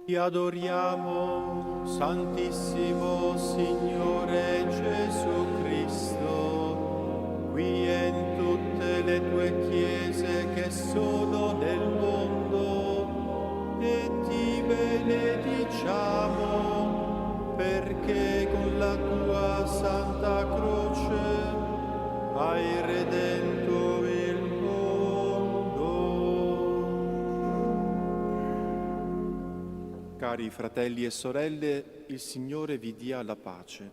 Ti adoriamo, Santissimo Signore Gesù Cristo, qui e in tutte le tue chiese che sono nel mondo, e ti benediciamo perché con la tua Santa Croce hai redento il mondo. Cari fratelli e sorelle, il Signore vi dia la pace.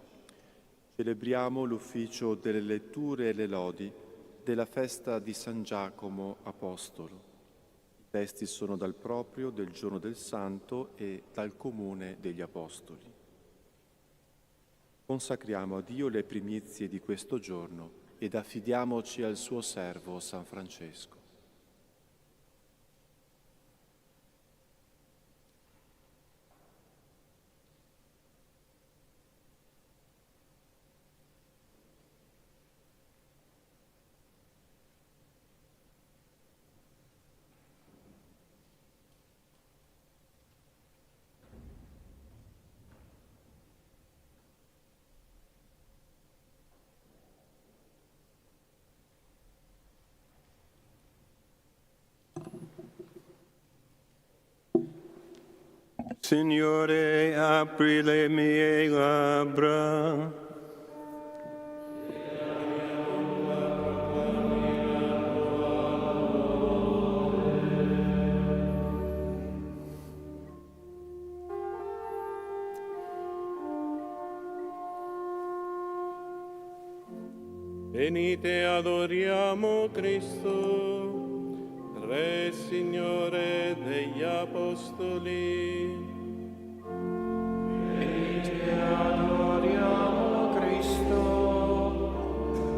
Celebriamo l'ufficio delle letture e le lodi della festa di San Giacomo Apostolo. I testi sono dal proprio del giorno del Santo e dal comune degli Apostoli. Consacriamo a Dio le primizie di questo giorno ed affidiamoci al suo servo San Francesco. Signore, apri le mie labbra. Venite, adoriamo Cristo, Re Signore degli Apostoli. Venite, adoriamo Cristo,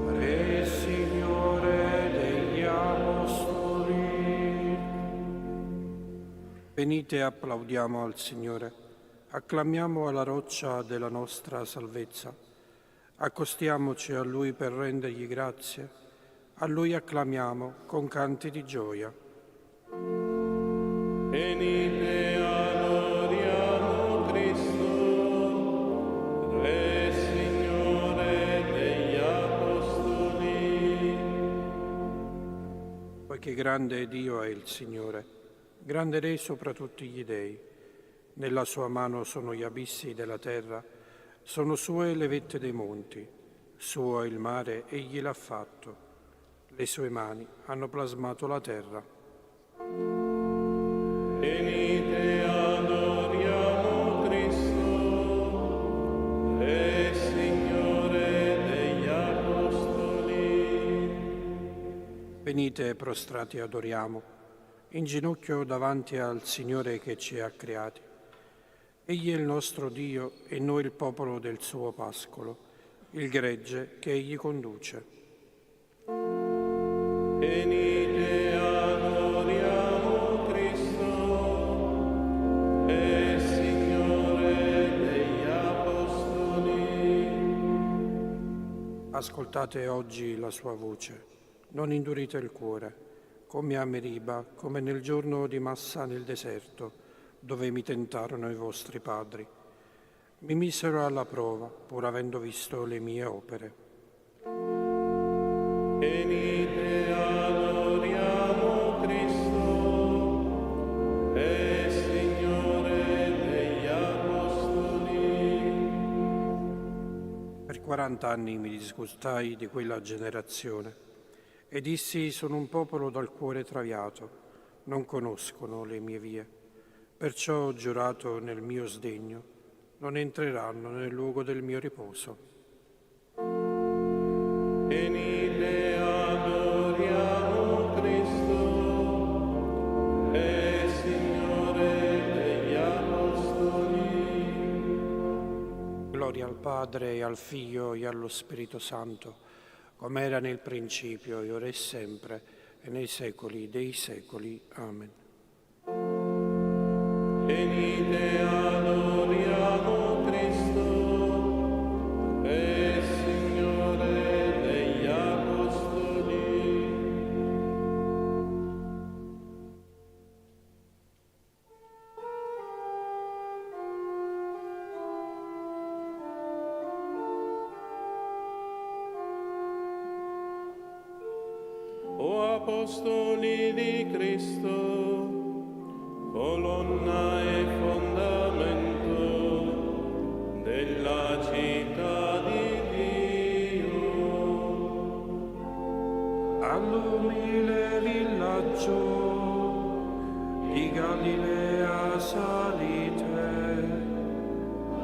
Re Signore degli Apostoli. Venite, applaudiamo al Signore, acclamiamo alla roccia della nostra salvezza. Accostiamoci a Lui per rendergli grazie, a Lui acclamiamo con canti di gioia. Venite, adoriamo Cristo, Re Signore degli Apostoli. Poiché grande Dio è il Signore, grande Re sopra tutti gli dei. Nella sua mano sono gli abissi della terra, sono sue le vette dei monti, suo è il mare, egli l'ha fatto. Le sue mani hanno plasmato la terra. Venite, adoriamo Cristo, Re Signore degli Apostoli. Venite, prostrati, adoriamo, in ginocchio davanti al Signore che ci ha creati. Egli è il nostro Dio e noi il popolo del suo pascolo, il gregge che egli conduce. Venite, adoriamo Cristo, Re Signore degli Apostoli. Ascoltate oggi la sua voce, non indurite il cuore, come a Meriba, come nel giorno di Massa nel deserto, dove mi tentarono i vostri padri. Mi misero alla prova, pur avendo visto le mie opere. Venite, adoriamo Cristo, Re Signore degli Apostoli. Per 40 anni mi disgustai di quella generazione e dissi: sono un popolo dal cuore traviato, non conoscono le mie vie. Perciò ho giurato nel mio sdegno, non entreranno nel luogo del mio riposo. Venite, adoriamo Cristo, Re Signore degli Apostoli. Gloria al Padre, e al Figlio, e allo Spirito Santo, come era nel principio, e ora e sempre, e nei secoli dei secoli. Amen. Venite, adoriamo Cristo, Re Signore degli Apostoli. apostoli di Cristo, colonna e fondamento della città di Dio. All'umile villaggio di Galilea salite,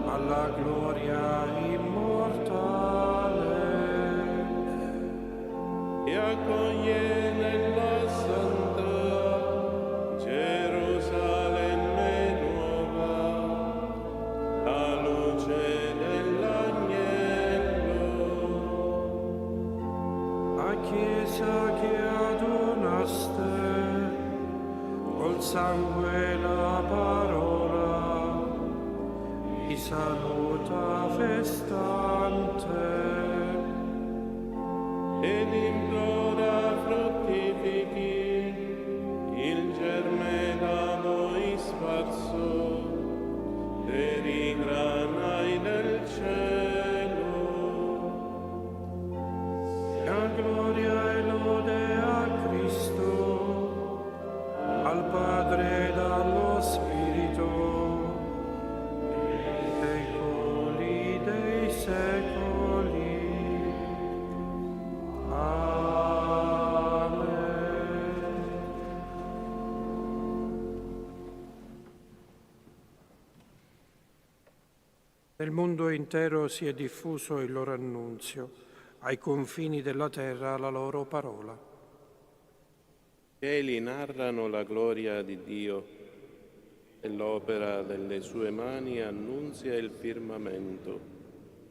alla gloria immortale. E accoglie nella santa Gerusalemme nuova la luce dell'agnello. A Chiesa che adonaste col sangue la parola, vi saluta festante. Ed implora fruttifichi il germe da voi sparso per i granai del cielo. Sia gloria e lode a Cristo, al Padre e dallo Spirito, nei secoli dei secoli. Nel mondo intero si è diffuso il loro annunzio, ai confini della terra la loro parola. Cieli narrano la gloria di Dio e l'opera delle sue mani annunzia il firmamento.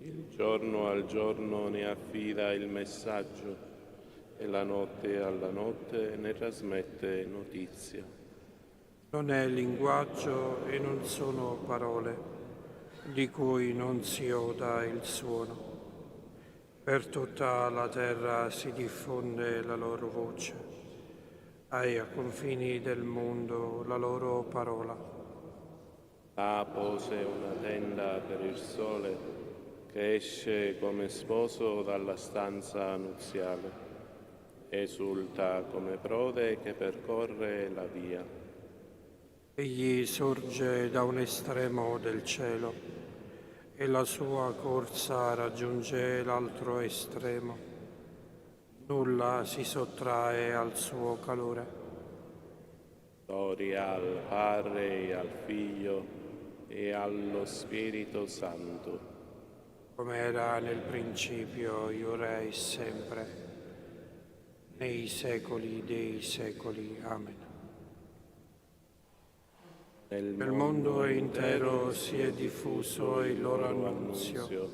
Il giorno al giorno ne affida il messaggio e la notte alla notte ne trasmette notizia. Non è linguaggio e non sono parole, di cui non si oda il suono. Per tutta la terra si diffonde la loro voce, ai confini del mondo la loro parola. Là pose una tenda per il sole che esce come sposo dalla stanza nuziale, esulta come prode che percorre la via. Egli sorge da un estremo del cielo e la sua corsa raggiunge l'altro estremo. Nulla si sottrae al suo calore. Gloria al Padre e al Figlio e allo Spirito Santo. Come era nel principio, ora e sempre, nei secoli dei secoli. Amen. Nel mondo intero si è diffuso il loro annunzio,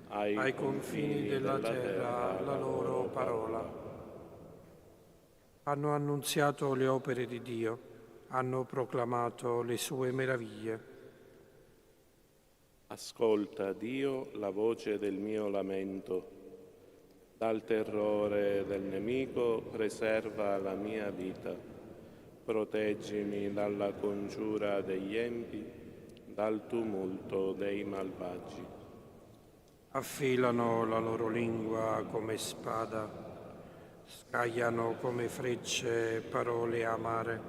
ai confini della terra la loro parola. Hanno annunziato le opere di Dio, hanno proclamato le sue meraviglie. Ascolta, Dio, la voce del mio lamento. Dal terrore del nemico preserva la mia vita. Proteggimi dalla congiura degli empi, dal tumulto dei malvagi. Affilano la loro lingua come spada, scagliano come frecce parole amare,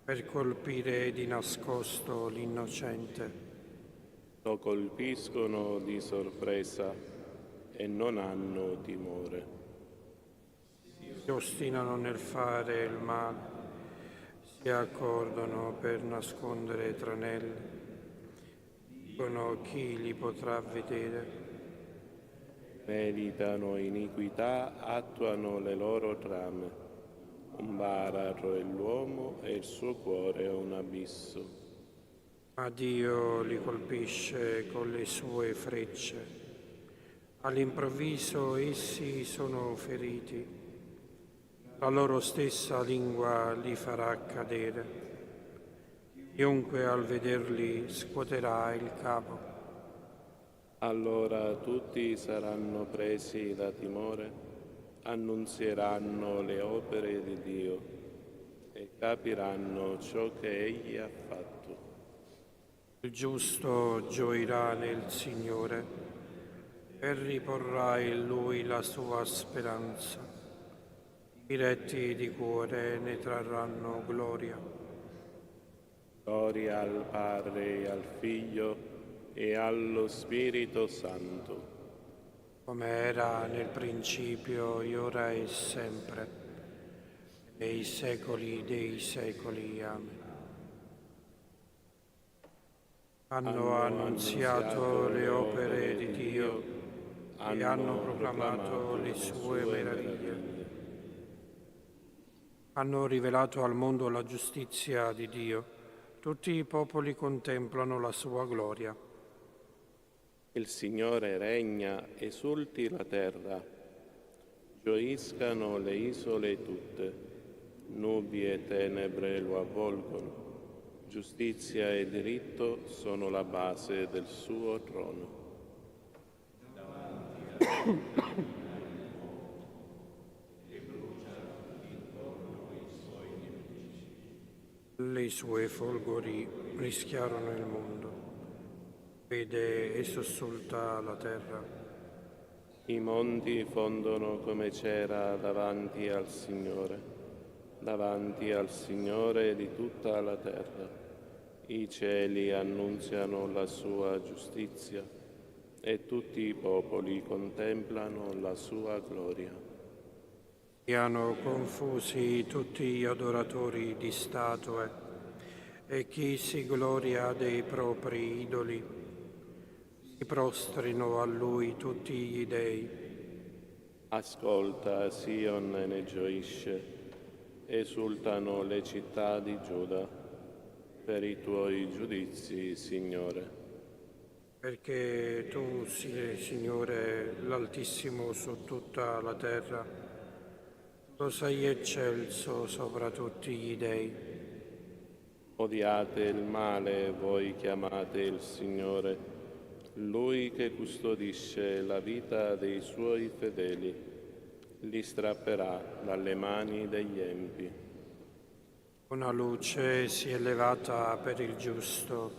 per colpire di nascosto l'innocente. Lo colpiscono di sorpresa e non hanno timore. Si ostinano nel fare il male, si accordano per nascondere tranelli, dicono chi li potrà vedere. Meditano iniquità, attuano le loro trame. Un baratro è l'uomo e il suo cuore è un abisso. Ma Dio li colpisce con le sue frecce. All'improvviso essi sono feriti. La loro stessa lingua li farà cadere. Chiunque al vederli scuoterà il capo. Allora tutti saranno presi da timore, annunzieranno le opere di Dio e capiranno ciò che Egli ha fatto. Il giusto gioirà nel Signore e riporrà in Lui la sua speranza. I retti di cuore ne trarranno gloria. Gloria al Padre, al Figlio e allo Spirito Santo, come era nel principio, ora e sempre, nei secoli dei secoli. Amen. Hanno annunziato le opere di Dio e hanno proclamato le sue meraviglie. Hanno rivelato al mondo la giustizia di Dio. Tutti i popoli contemplano la sua gloria. Il Signore regna, esulti la terra, gioiscano le isole tutte, nubi e tenebre lo avvolgono, giustizia e diritto sono la base del suo trono. Le sue folgori rischiarono il mondo. Vede e sussulta la terra. I monti fondono come cera davanti al Signore di tutta la terra. I cieli annunziano la sua giustizia e tutti i popoli contemplano la sua gloria. Siano confusi tutti gli adoratori di statue e chi si gloria dei propri idoli. Si prostrino a lui tutti gli dei. Ascolta, Sion ne gioisce, esultano le città di Giuda per i tuoi giudizi, Signore. Perché tu sei, Signore, l'Altissimo su tutta la terra, lo sei eccelso sopra tutti gli dei. Odiate il male, voi chiamate il Signore, Lui che custodisce la vita dei Suoi fedeli, li strapperà dalle mani degli empi. Una luce si è levata per il giusto,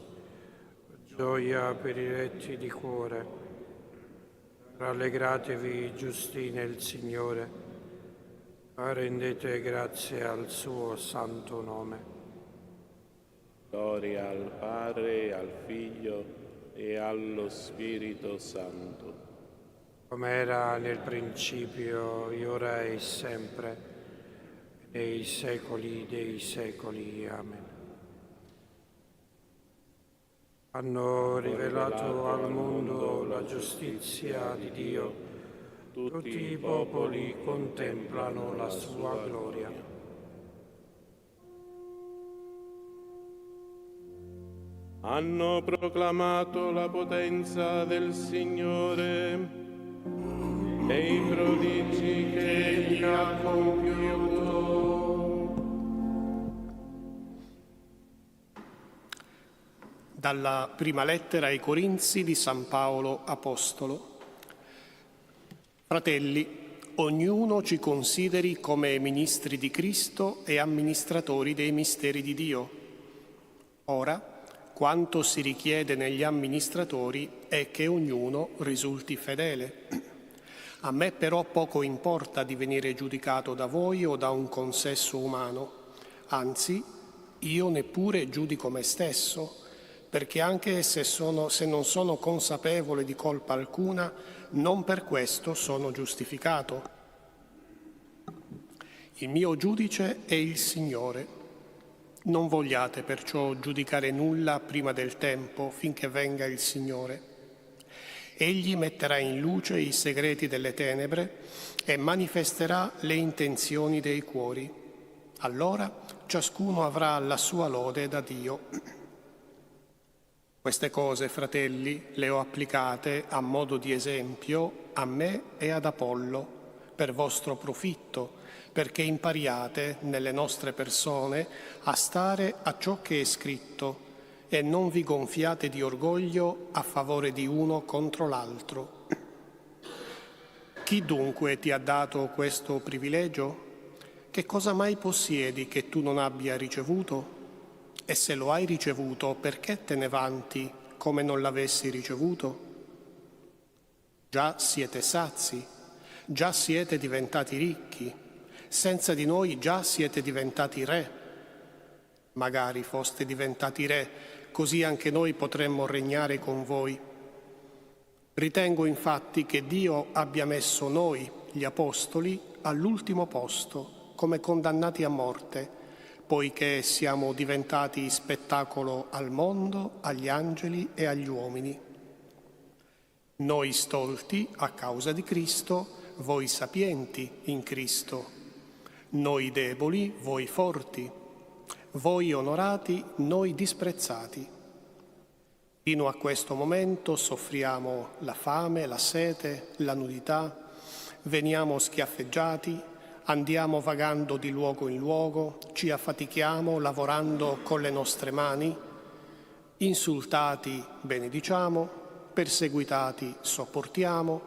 gioia per i retti di cuore. Rallegratevi giusti nel Signore, rendete grazie al suo santo nome. Gloria al Padre, al Figlio e allo Spirito Santo. Come era nel principio, ora e sempre, nei secoli dei secoli. Amen. Hanno rivelato al mondo la giustizia di Dio. Tutti i popoli contemplano la sua gloria. Hanno proclamato la potenza del Signore e i prodigi che Egli ha compiuto. Dalla prima lettera ai Corinzi di San Paolo Apostolo. Fratelli, ognuno ci consideri come ministri di Cristo e amministratori dei misteri di Dio. Ora, quanto si richiede negli amministratori è che ognuno risulti fedele. A me però poco importa di venire giudicato da voi o da un consesso umano. Anzi, io neppure giudico me stesso, perché anche se non sono consapevole di colpa alcuna, non per questo sono giustificato. Il mio giudice è il Signore. Non vogliate perciò giudicare nulla prima del tempo, finché venga il Signore. Egli metterà in luce i segreti delle tenebre e manifesterà le intenzioni dei cuori. Allora ciascuno avrà la sua lode da Dio. Queste cose, fratelli, le ho applicate a modo di esempio a me e ad Apollo, per vostro profitto, perché impariate nelle nostre persone a stare a ciò che è scritto e non vi gonfiate di orgoglio a favore di uno contro l'altro. Chi dunque ti ha dato questo privilegio? Che cosa mai possiedi che tu non abbia ricevuto? E se lo hai ricevuto, perché te ne vanti come non l'avessi ricevuto? Già siete sazi, già siete diventati ricchi, senza di noi già siete diventati re. Magari foste diventati re, così anche noi potremmo regnare con voi. Ritengo infatti che Dio abbia messo noi, gli apostoli, all'ultimo posto, come condannati a morte, poiché siamo diventati spettacolo al mondo, agli angeli e agli uomini. Noi stolti a causa di Cristo, voi sapienti in Cristo. Noi deboli, voi forti. Voi onorati, noi disprezzati. Fino a questo momento soffriamo la fame, la sete, la nudità, veniamo schiaffeggiati, andiamo vagando di luogo in luogo, ci affatichiamo lavorando con le nostre mani, insultati benediciamo, perseguitati sopportiamo,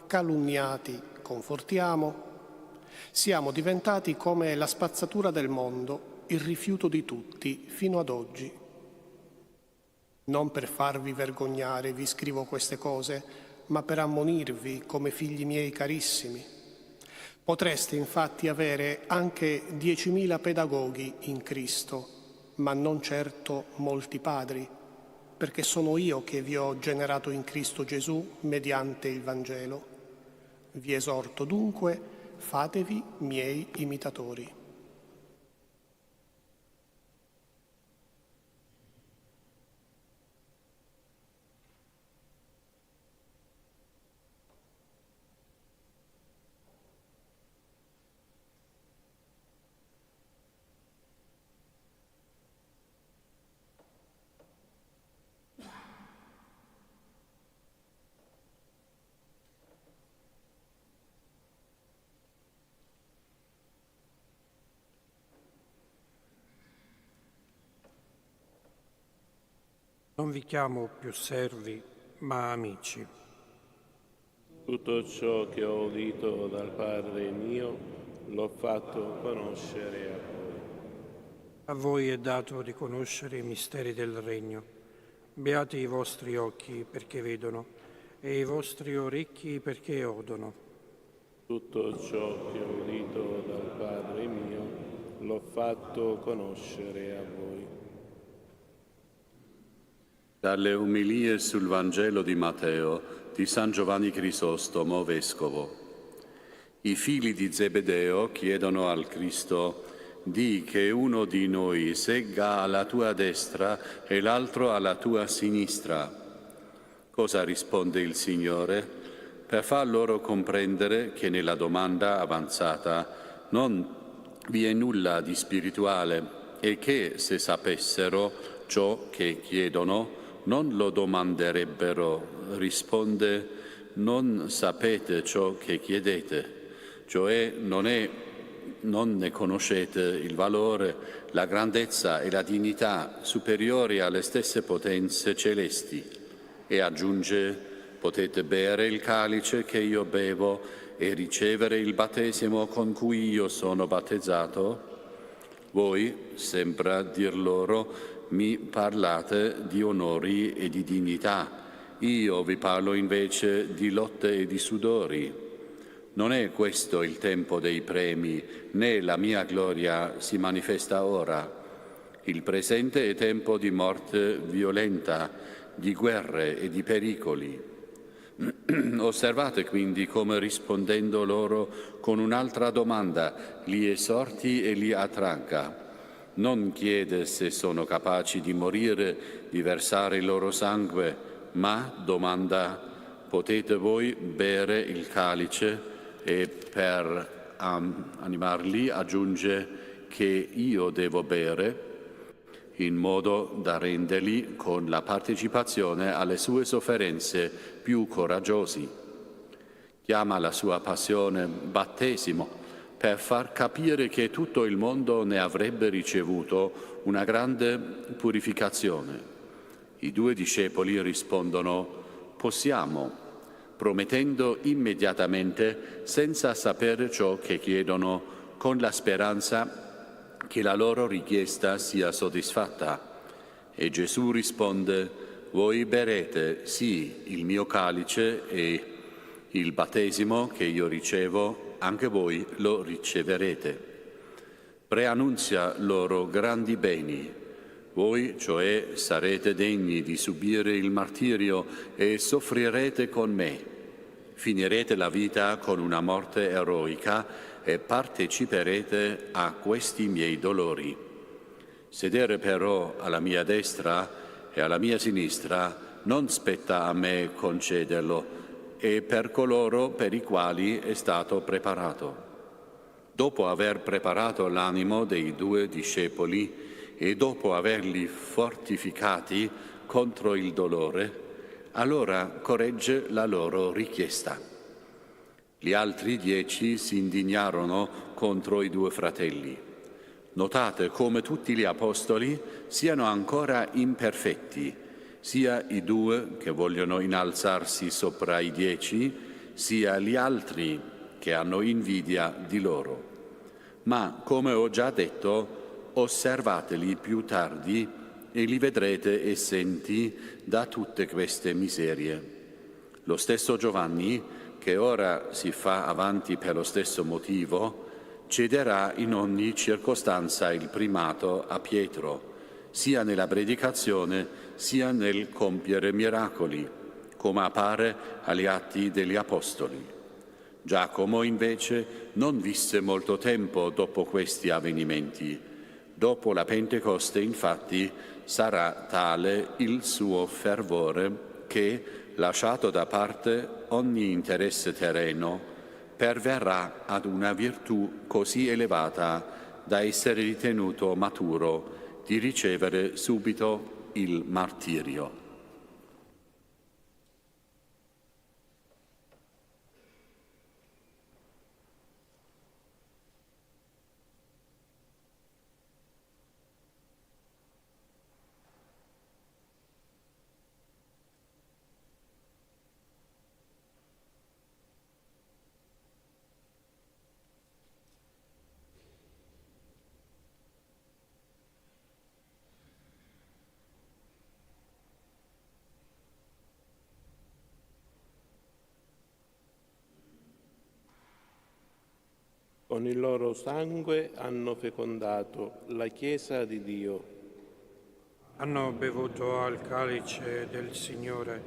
calunniati confortiamo. Siamo diventati come la spazzatura del mondo, il rifiuto di tutti fino ad oggi. Non per farvi vergognare vi scrivo queste cose, ma per ammonirvi come figli miei carissimi. Potreste infatti avere anche 10.000 pedagoghi in Cristo, ma non certo molti padri, perché sono io che vi ho generato in Cristo Gesù mediante il Vangelo. Vi esorto dunque, fatevi miei imitatori. Non vi chiamo più servi, ma amici. Tutto ciò che ho udito dal Padre mio l'ho fatto conoscere a voi. A voi è dato di conoscere i misteri del Regno. Beati i vostri occhi perché vedono e i vostri orecchi perché odono. Tutto ciò che ho udito dal Padre mio l'ho fatto conoscere a voi. Dalle umilie sul Vangelo di Matteo di San Giovanni Crisostomo, Vescovo. I figli di Zebedeo chiedono al Cristo: di che uno di noi segga alla tua destra e l'altro alla tua sinistra. Cosa risponde il Signore? Per far loro comprendere che nella domanda avanzata non vi è nulla di spirituale e che, se sapessero ciò che chiedono, non lo domanderebbero. Risponde: non sapete ciò che chiedete, cioè non ne conoscete il valore, la grandezza e la dignità superiori alle stesse potenze celesti. E aggiunge: potete bere il calice che io bevo e ricevere il battesimo con cui io sono battezzato? Voi, sembra dir loro, mi parlate di onori e di dignità. Io vi parlo invece di lotte e di sudori. Non è questo il tempo dei premi, né la mia gloria si manifesta ora. Il presente è tempo di morte violenta, di guerre e di pericoli. Osservate quindi come, rispondendo loro con un'altra domanda, li esorti e li attragga. Non chiede se sono capaci di morire, di versare il loro sangue, ma domanda: potete voi bere il calice? E per animarli aggiunge che io devo bere, in modo da renderli con la partecipazione alle sue sofferenze più coraggiosi. Chiama la sua passione battesimo, per far capire che tutto il mondo ne avrebbe ricevuto una grande purificazione. I due discepoli rispondono: possiamo, promettendo immediatamente, senza sapere ciò che chiedono, con la speranza che la loro richiesta sia soddisfatta. E Gesù risponde: voi berete, sì, il mio calice e il battesimo che io ricevo, anche voi lo riceverete. Preannunzia loro grandi beni. Voi, cioè, sarete degni di subire il martirio e soffrirete con me. Finirete la vita con una morte eroica e parteciperete a questi miei dolori. Sedere però alla mia destra e alla mia sinistra non spetta a me concederlo, e per coloro per i quali è stato preparato. Dopo aver preparato l'animo dei 2 discepoli e dopo averli fortificati contro il dolore, allora corregge la loro richiesta. Gli altri 10 si indignarono contro i 2 fratelli. Notate come tutti gli apostoli siano ancora imperfetti, sia i 2 che vogliono innalzarsi sopra i 10, sia gli altri che hanno invidia di loro. Ma, come ho già detto, osservateli più tardi e li vedrete esenti da tutte queste miserie. Lo stesso Giovanni, che ora si fa avanti per lo stesso motivo, cederà in ogni circostanza il primato a Pietro, sia nella predicazione sia nel compiere miracoli, come appare agli Atti degli Apostoli. Giacomo, invece, non visse molto tempo dopo questi avvenimenti. Dopo la Pentecoste, infatti, sarà tale il suo fervore che, lasciato da parte ogni interesse terreno, perverrà ad una virtù così elevata da essere ritenuto maturo di ricevere subito il martirio. Con il loro sangue hanno fecondato la Chiesa di Dio. Hanno bevuto al calice del Signore,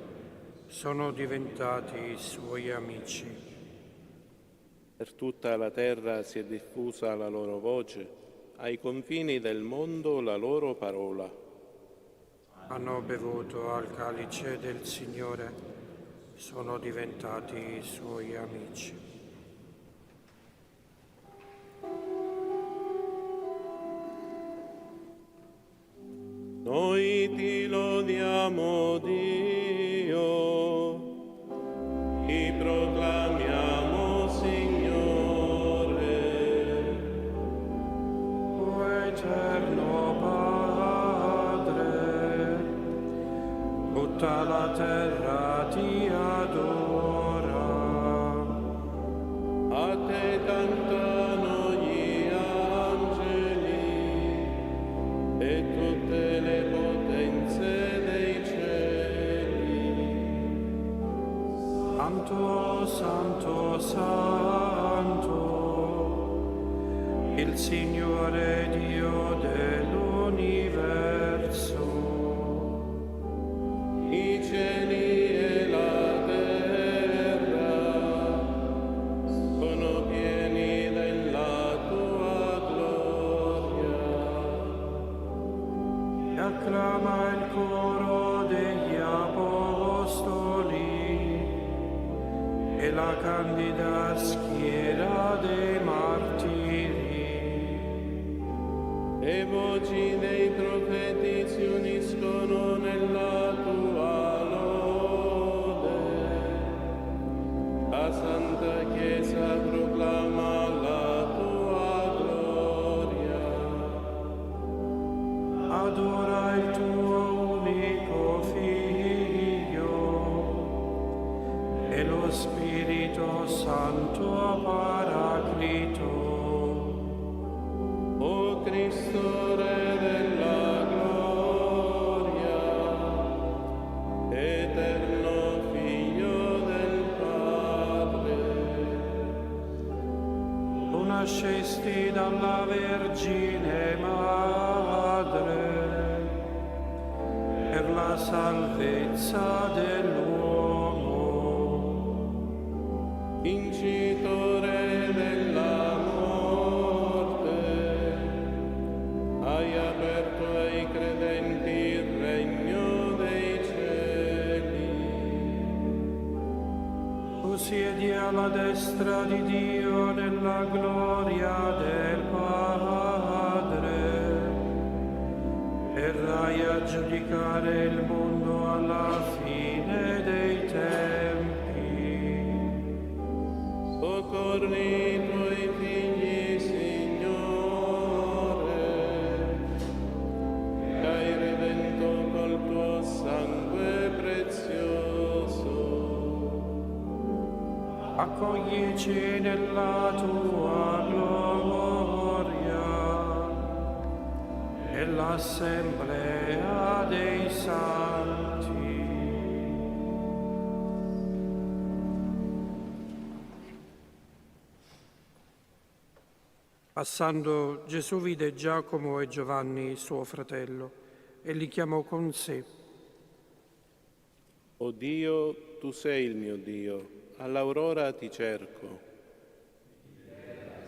sono diventati suoi amici. Per tutta la terra si è diffusa la loro voce, ai confini del mondo la loro parola. Hanno bevuto al calice del Signore, sono diventati suoi amici. Noi ti lodiamo, Dio, ti proclamiamo, Signore. O eterno Padre, tutta la terra ti adora. A te cantano gli angeli e tutte le potenze dei cieli. Santo, santo, santo, il Signore Dio dell'universo. I cieli e la terra sono pieni della tua gloria. E acclama il coro degli apostoli e la candida schiera dei martiri. E voci dei profeti si uniscono nella tua lode. La Santa Chiesa proclama la tua gloria. Adora il tuo unico Figlio e lo Spirito Santo Paraclito. O Cristo, Re della gloria, eterno Figlio del Padre, nascesti dalla Vergine Madre per la salvezza dell'uomo. Vincitore della morte, hai aperto ai credenti il regno dei cieli. Tu siedi alla destra di Dio nella gloria del Padre. Verrai a giudicare il mondo alla fine dei tempi. Soccorri i tuoi figli, Signore, che hai redento col tuo sangue prezioso. Accoglici nella tua gloria, nell'assemblea dei santi. Passando, Gesù vide Giacomo e Giovanni, suo fratello, e li chiamò con sé. O Dio, tu sei il mio Dio, all'aurora ti cerco.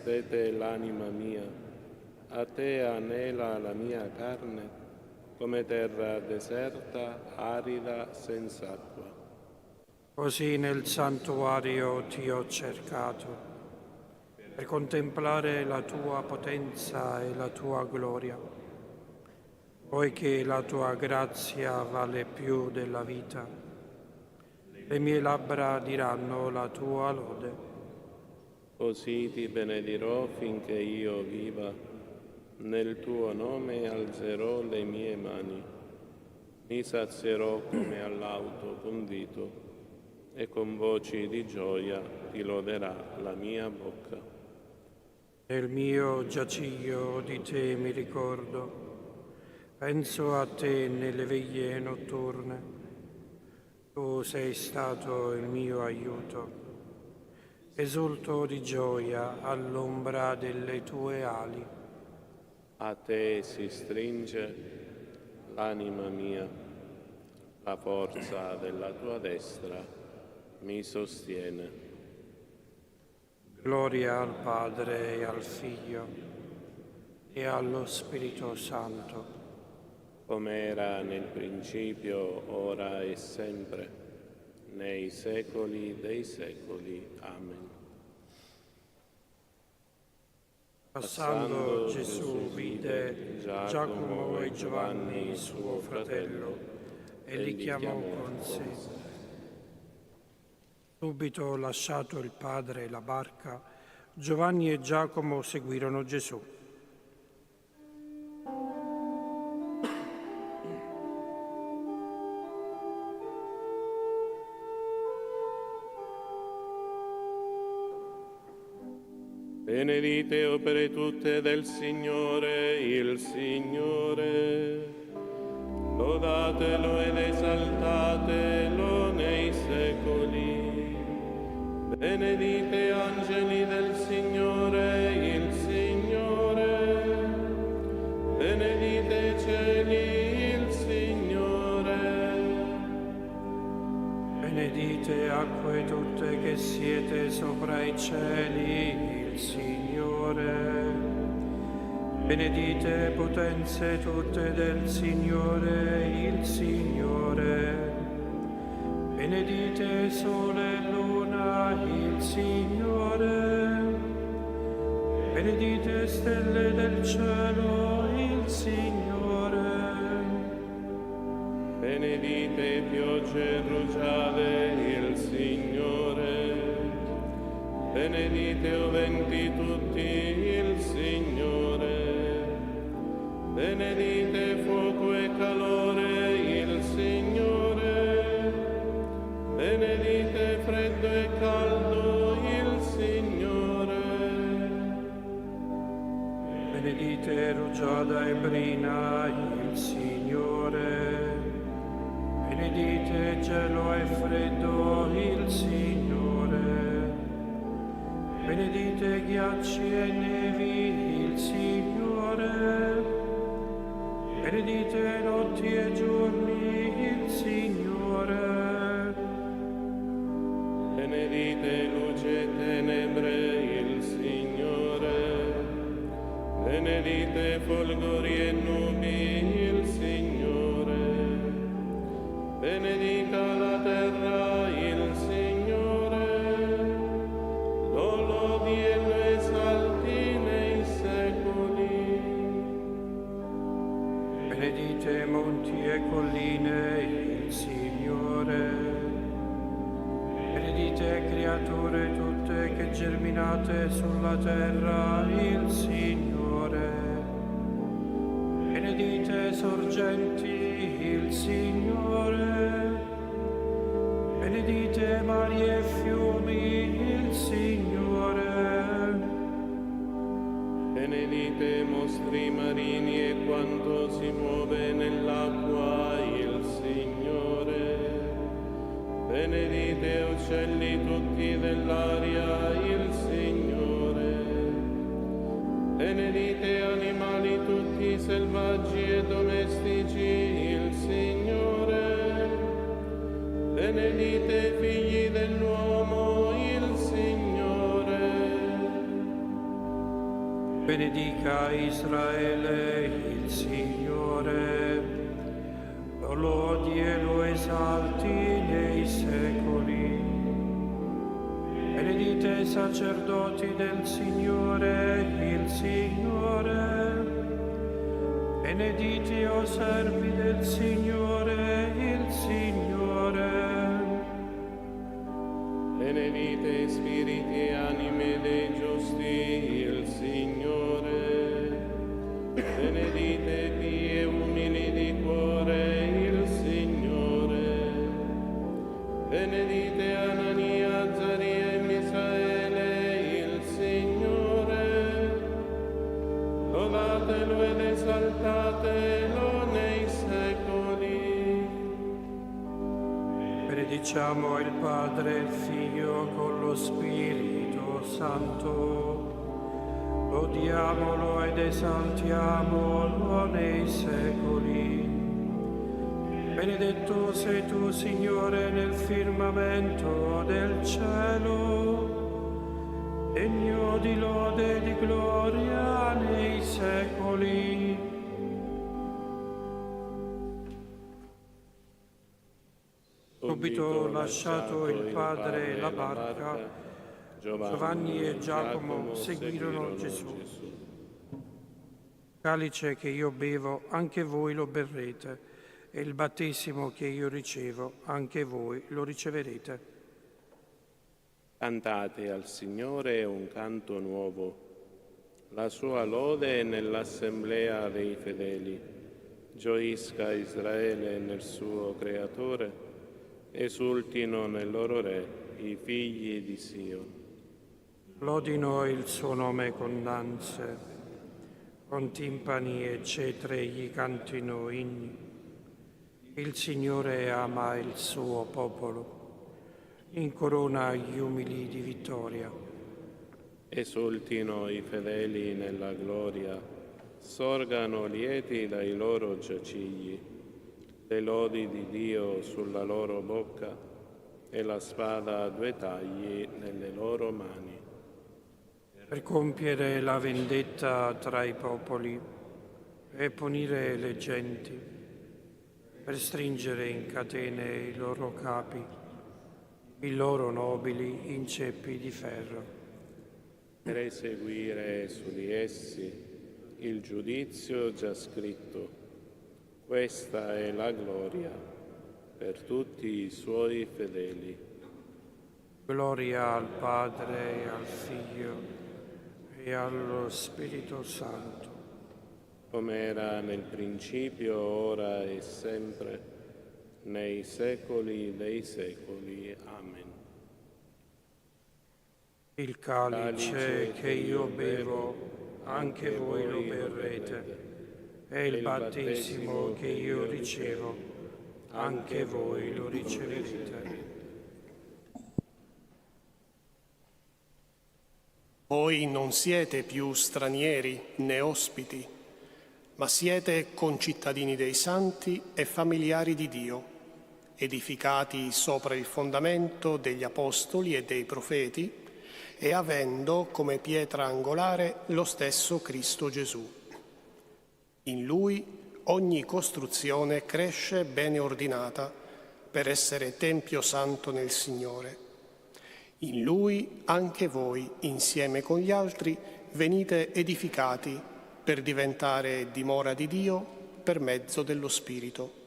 Sete l'anima mia, a te anela la mia carne, come terra deserta, arida, senza acqua. Così nel santuario ti ho cercato, per contemplare la tua potenza e la tua gloria, poiché la tua grazia vale più della vita. Le mie labbra diranno la tua lode. Così ti benedirò finché io viva, nel tuo nome alzerò le mie mani, mi sazierò come all'auto condito, e con voci di gioia ti loderà la mia bocca. Nel mio giaciglio di te mi ricordo, penso a te nelle veglie notturne. Tu sei stato il mio aiuto, esulto di gioia all'ombra delle tue ali. A te si stringe l'anima mia, la forza della tua destra mi sostiene. Gloria al Padre e al Figlio e allo Spirito Santo, come era nel principio, ora e sempre, nei secoli dei secoli. Amen. Passando Gesù vide Giacomo e Giovanni, suo fratello, e li chiamò con sé. Subito, lasciato il padre e la barca, Giovanni e Giacomo seguirono Gesù. Benedite opere tutte del Signore, il Signore. Lodatelo ed esaltatelo nei secoli. Benedite angeli del Signore, il Signore. Benedite cieli, il Signore. Benedite acque tutte che siete sopra i cieli, il Signore. Benedite potenze tutte del Signore, il Signore. Benedite sole e luna, il Signore. Benedite stelle del cielo, il Signore. Benedite piogge e rugiade, il Signore. Benedite o venti tutti, il Signore. Benedite fuoco e calore, il Signore. Benedite freddo e caldo, il Signore. Benedite rugiada e brina, il Signore. Benedite gelo e freddo, il Signore. Benedite ghiaccio ghiacci e nevi il Signore. Benedite notti e giorni il Signore. Benedite luce e tenebre il Signore. Benedite folgori e nubi il Signore. Benedica la terra il Signore. Lo lodi e lo esalti nei secoli. Benedite monti e colline il Signore. Benedite creature tutte che germinate sulla terra il Signore. Benedite sorgenti il Signore. Benedite mari e fiumi il Signore. Benedite mostri marini e quanto si muove nell'acqua il Signore. Benedite uccelli tutti dell'aria il Signore. Benedite animali tutti selvaggi e domestici il Signore. Benedite figli dell'uomo il Signore. Benedica Israele il Signore. Lo lodi e lo esalti nei secoli. Benedite sacerdoti del Signore il Signore. Benediti o servi del Signore il Signore. Benedite spiriti e anime dei giusti il Signore. Benedite pii e umili di cuore il Signore. Benedite Anania, Azzaria e Misaele il Signore. Lodatelo ed esaltatelo nei secoli. Benediciamo il Padre e il Figlio con lo Spirito Santo. Lodiamolo ed esaltiamolo nei secoli. Benedetto sei tu, Signore, nel firmamento del cielo, degno di lode e di gloria nei secoli. Subito lasciato il padre e la barca, Giovanni e Giacomo seguirono Gesù. Calice che io bevo, anche voi lo berrete, e il battesimo che io ricevo, anche voi lo riceverete. Cantate al Signore un canto nuovo. La sua lode è nell'assemblea dei fedeli. Gioisca Israele nel suo Creatore, esultino nel loro Re i figli di Sion. Lodino il suo nome con danze, con timpani e cetre gli cantino inni. Il Signore ama il suo popolo, incorona gli umili di vittoria. Esultino i fedeli nella gloria, sorgano lieti dai loro giacigli, le lodi di Dio sulla loro bocca e la spada a due tagli nelle loro mani. Per compiere la vendetta tra i popoli e punire le genti, per stringere in catene i loro capi, i loro nobili in ceppi di ferro. Per eseguire su di essi il giudizio già scritto. Questa è la gloria per tutti i suoi fedeli. Gloria al Padre e al Figlio e allo Spirito Santo, come era nel principio, ora e sempre, nei secoli dei secoli. Amen. Il calice che io bevo, anche voi lo berrete, e il battesimo che io ricevo, anche voi lo riceverete. Voi non siete più stranieri né ospiti, ma siete concittadini dei santi e familiari di Dio, edificati sopra il fondamento degli apostoli e dei profeti e avendo come pietra angolare lo stesso Cristo Gesù. In Lui ogni costruzione cresce bene ordinata per essere tempio santo nel Signore. In Lui anche voi, insieme con gli altri, venite edificati per diventare dimora di Dio per mezzo dello Spirito.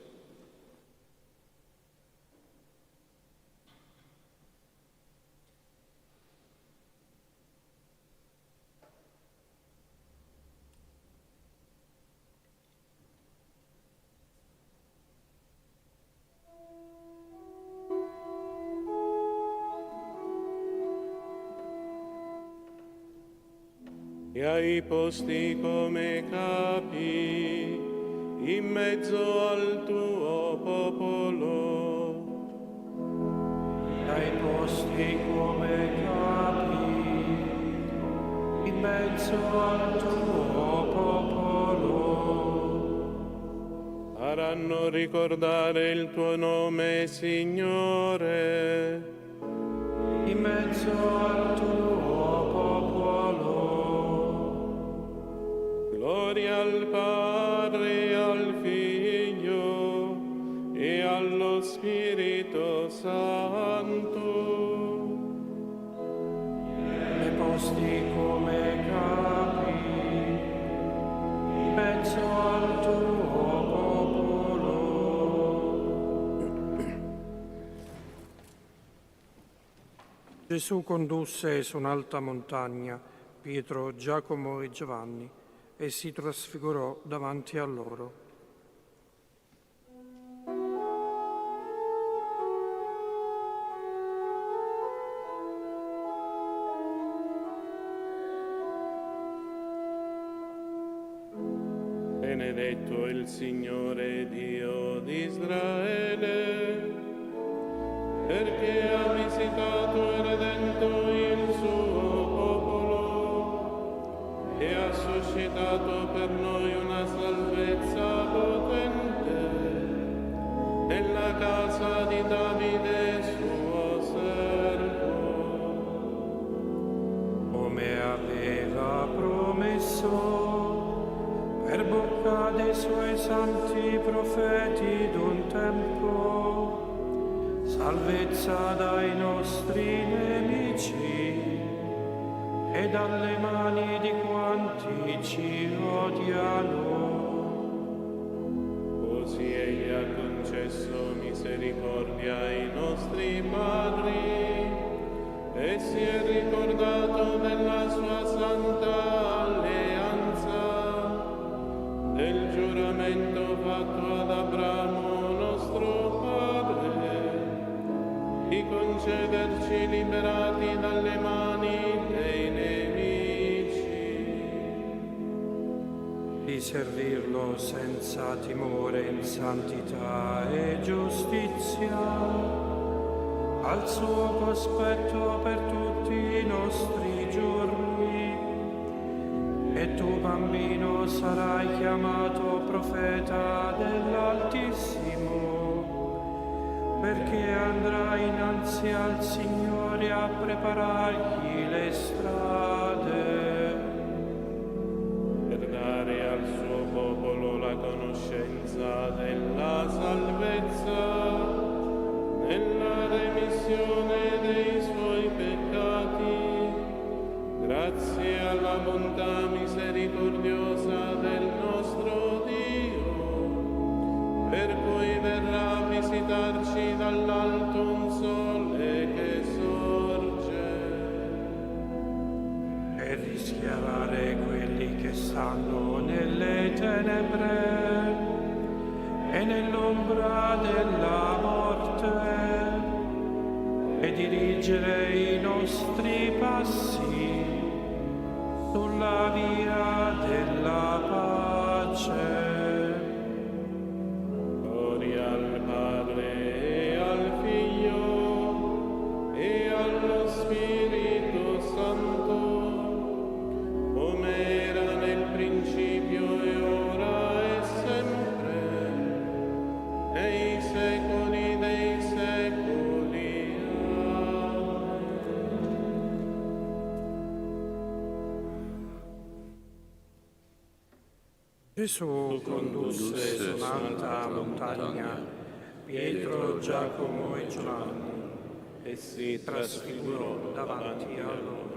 E hai posti come capi in mezzo al tuo popolo. E hai posti come capi in mezzo al tuo popolo. Faranno ricordare il tuo nome, Signore, In mezzo al tuo popolo. gloria al Padre, al Figlio e allo Spirito Santo. E posti come capi in mezzo al tuo popolo. Gesù condusse su un'alta montagna Pietro, Giacomo e Giovanni e si trasfigurò davanti a loro. Benedetto il Signore Dio di Israele, perché ha visitato e redento il suo popolo e ha suscitato per noi una salvezza potente nella casa di Davide suo servo. Come aveva promesso per bocca dei suoi santi profeti d'un tempo, salvezza dai nostri nemici e dalle mani di quanti ci odiano. Così egli ha concesso misericordia ai nostri padri e si è ricordato della sua santa alleanza, del giuramento fatto ad Abramo nostro padre, di concederci liberati dalle mani dei nemici, Di servirlo senza timore in santità e giustizia, al suo cospetto per tutti i nostri giorni. E tu, bambino, sarai chiamato profeta dell'Altissimo, perché andrai innanzi al Signore a preparargli le strade, per dare al suo popolo la conoscenza della salvezza, nella remissione dei suoi peccati, grazie alla bontà misericordiosa del nostro Dio, per cui verrà a visitarci dall'alto un sole che sorge, e rischiarare quelli che stanno nelle tenebre e nell'ombra della morte, e dirigere i nostri passi sulla via della pace. gloria al Padre e al Figlio e allo Spirito Santo, Gesù condusse su un'alta montagna Pietro, Giacomo e Giovanni e si trasfigurò davanti a loro.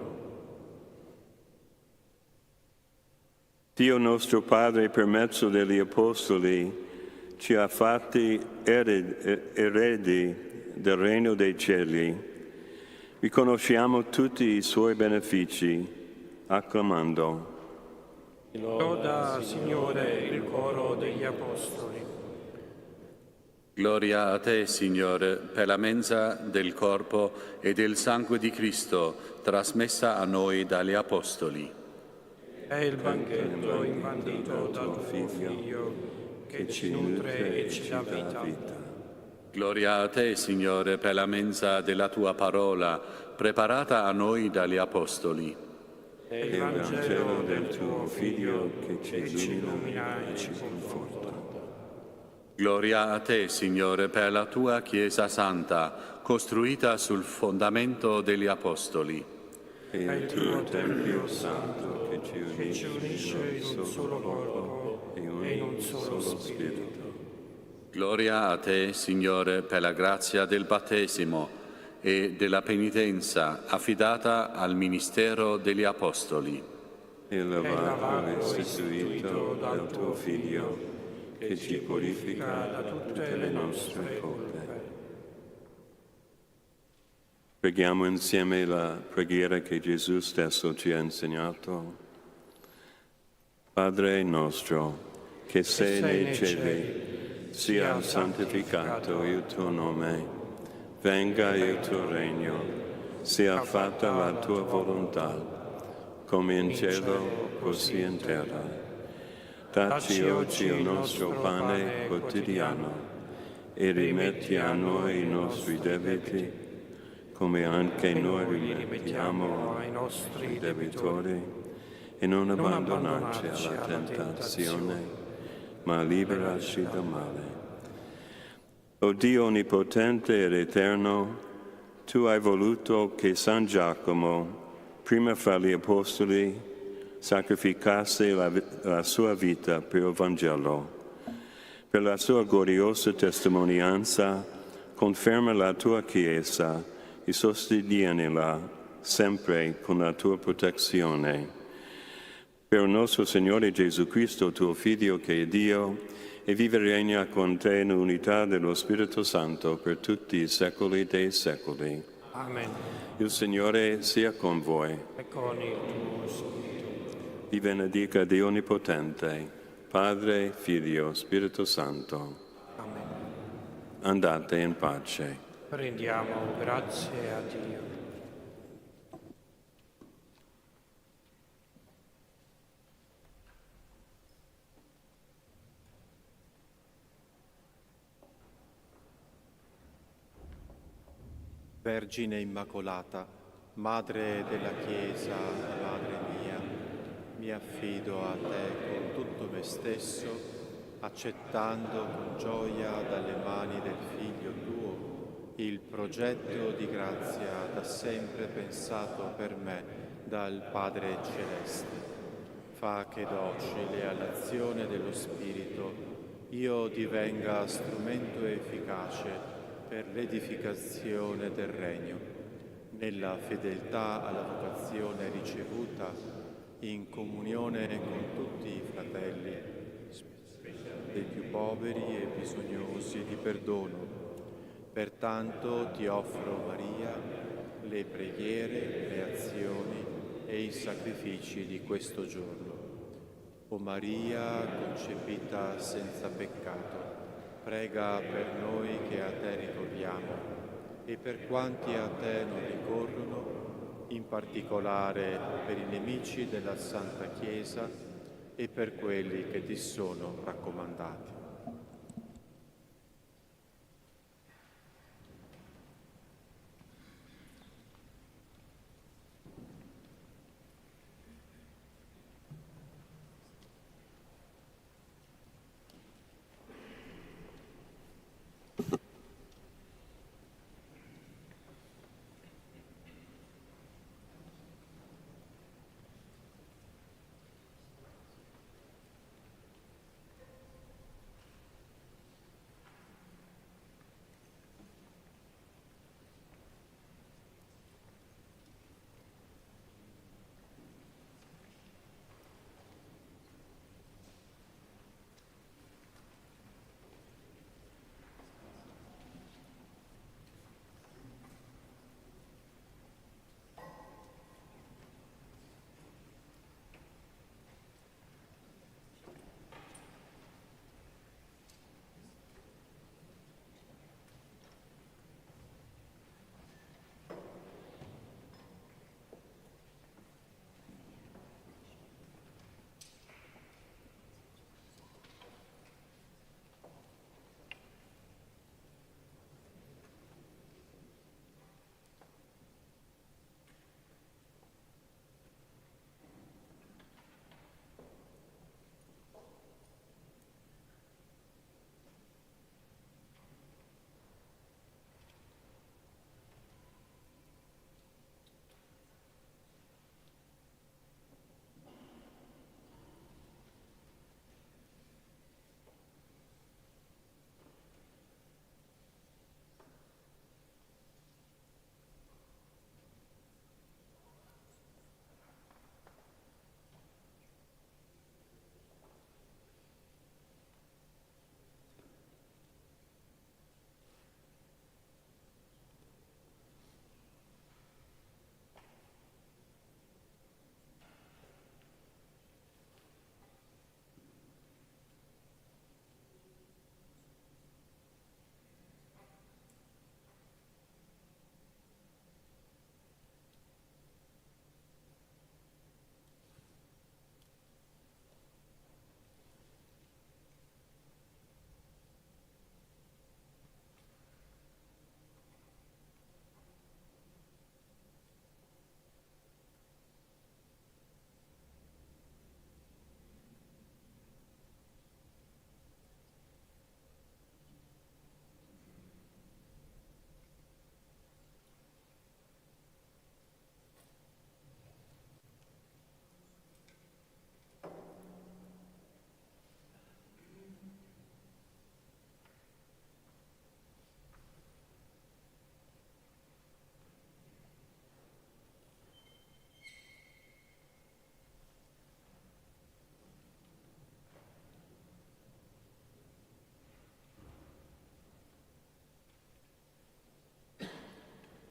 Dio nostro Padre, per mezzo degli Apostoli, ci ha fatti eredi del regno dei cieli. Riconosciamo tutti i suoi benefici, acclamando. Loda, Signore, il coro degli Apostoli. Gloria a te, Signore, per la mensa del corpo e del sangue di Cristo, trasmessa a noi dagli Apostoli. È il banchetto imbandito dal tuo Figlio, che ci nutre e ci dà vita. Gloria a te, Signore, per la mensa della tua parola, preparata a noi dagli Apostoli. È il Vangelo del tuo Figlio, che ci illumina e ci conforta. Gloria a te, Signore, per la tua Chiesa Santa, costruita sul fondamento degli Apostoli. È il tuo Tempio Santo, che ci unisce in un solo corpo e in un solo Spirito. Gloria a te, Signore, per la grazia del battesimo e della penitenza affidata al ministero degli Apostoli. Il lavato istituito dal tuo Figlio, che ci purifica da tutte le nostre colpe. Preghiamo insieme la preghiera che Gesù stesso ci ha insegnato. Padre nostro, che sei nei cieli, sia santificato il tuo nome, venga il tuo regno, sia fatta la tua volontà, come in cielo, così in terra. Dacci oggi il nostro pane quotidiano e rimetti a noi i nostri debiti, come anche noi rimettiamo ai nostri debitori, e non abbandonarci alla tentazione, ma liberaci dal male. O Dio onnipotente ed eterno, tu hai voluto che San Giacomo, prima fra gli Apostoli, sacrificasse la sua vita per il Vangelo. Per la sua gloriosa testimonianza, conferma la tua Chiesa e sostenienila sempre con la tua protezione. Per il nostro Signore Gesù Cristo, tuo Figlio, che è Dio, e vive e regna con te in unità dello Spirito Santo per tutti i secoli dei secoli. Amen. Il Signore sia con voi. E con il tuo Spirito. Vi benedica Dio Onnipotente, Padre, Figlio, Spirito Santo. Amen. Andate in pace. Rendiamo grazie a Dio. Vergine Immacolata, Madre della Chiesa, Madre mia, mi affido a te con tutto me stesso, accettando con gioia dalle mani del Figlio tuo il progetto di grazia da sempre pensato per me dal Padre Celeste. Fa che docile all'azione dello Spirito io divenga strumento efficace per l'edificazione del Regno, nella fedeltà alla vocazione ricevuta, in comunione con tutti i fratelli, dei più poveri e bisognosi di perdono. Pertanto ti offro, Maria, le preghiere, le azioni e i sacrifici di questo giorno. O Maria, concepita senza peccato, prega per noi che a te ricorriamo e per quanti a te non ricorrono, in particolare per i nemici della Santa Chiesa e per quelli che ti sono raccomandati.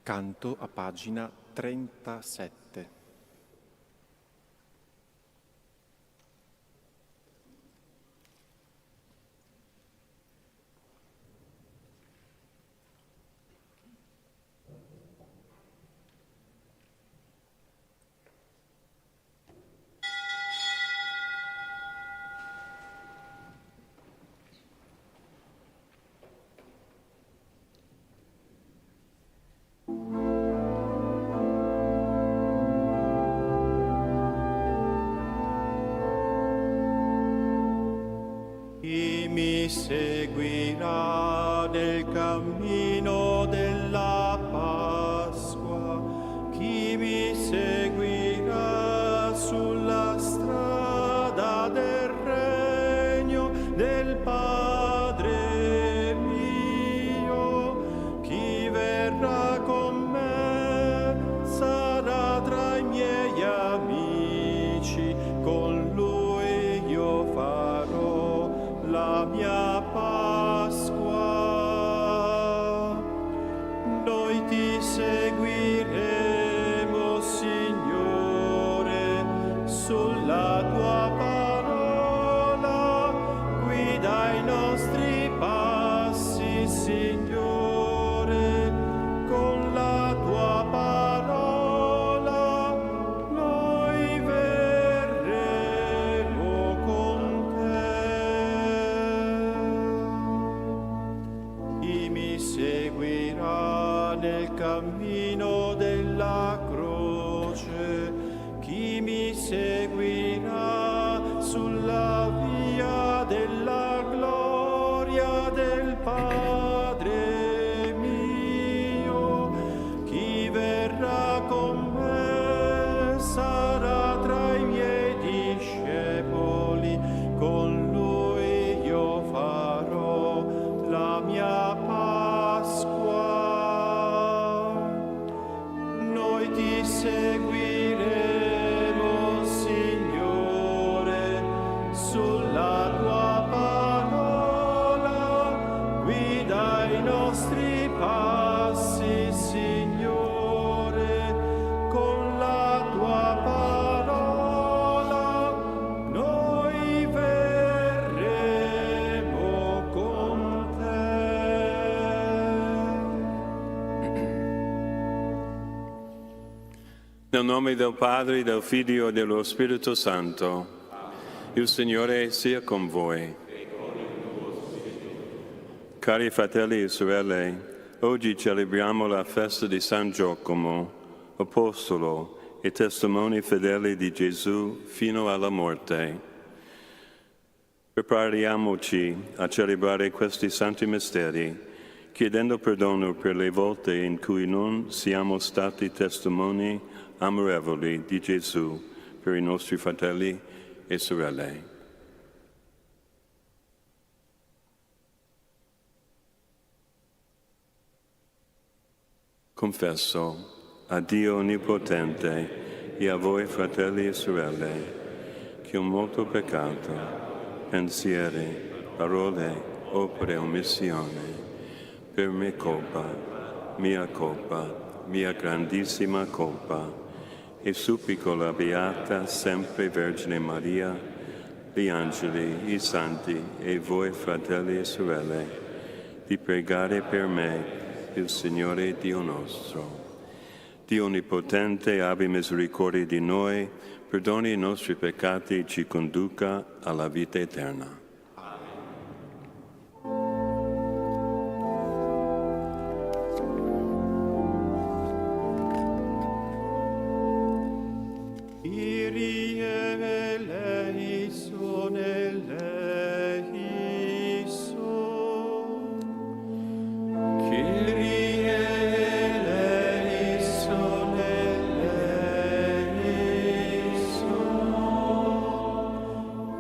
accanto a pagina 37. Chi mi seguirà nel cammino della Pasqua, chi mi seguirà sulla strada del regno del Padre mio, chi verrà con me sarà tra i miei amici, con lui io farò la mia Pasqua. Noi ti seguiremo, Signore, sulla tua parola, guida i nostri passi, Signore, con la tua parola noi verremo con te. Chi mi seguirà nel cammino della croce, chi mi seguirà sulla via della gloria del Padre mio, chi verrà con me sarà tra i miei discepoli, con lui io farò la mia Pasqua. Noi ti seguiremo, Signore, sulla tua parola, guida i nostri passi, Signore, con la tua parola noi verremo con te. Nel nome del Padre, del Figlio e dello Spirito Santo, il Signore sia con voi. Cari fratelli e sorelle, oggi celebriamo la festa di San Giacomo, apostolo e testimone fedele di Gesù fino alla morte. Prepariamoci a celebrare questi santi misteri, chiedendo perdono per le volte in cui non siamo stati testimoni amorevoli di Gesù per i nostri fratelli e sorelle. Confesso a Dio Onnipotente e a voi fratelli e sorelle che ho molto peccato, pensieri, parole, opere, omissione, per mia colpa, mia grandissima colpa, e supplico la Beata sempre Vergine Maria, gli angeli, i santi e voi fratelli e sorelle, di pregare per me, il Signore Dio nostro. Dio Onnipotente abbi misericordia di noi, perdoni i nostri peccati e ci conduca alla vita eterna.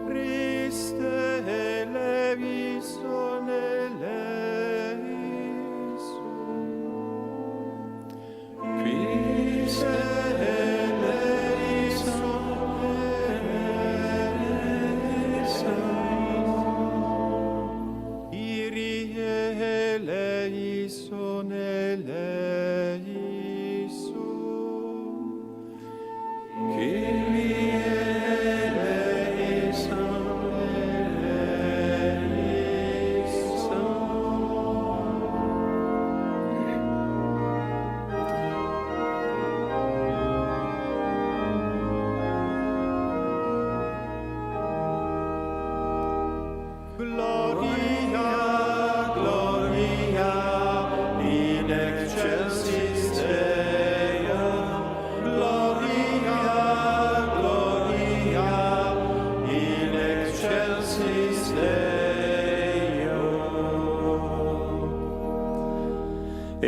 Christe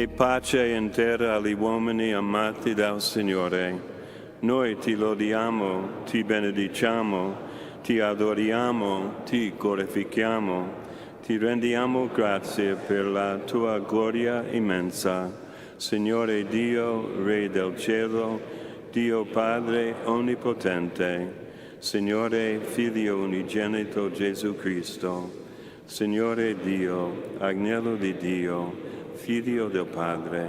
e pace in terra agli uomini amati dal Signore. Noi ti lodiamo, ti benediciamo, ti adoriamo, ti glorifichiamo, ti rendiamo grazie per la tua gloria immensa. Signore Dio, Re del cielo, Dio Padre onnipotente, Signore Figlio unigenito Gesù Cristo, Signore Dio, Agnello di Dio, Figlio del Padre,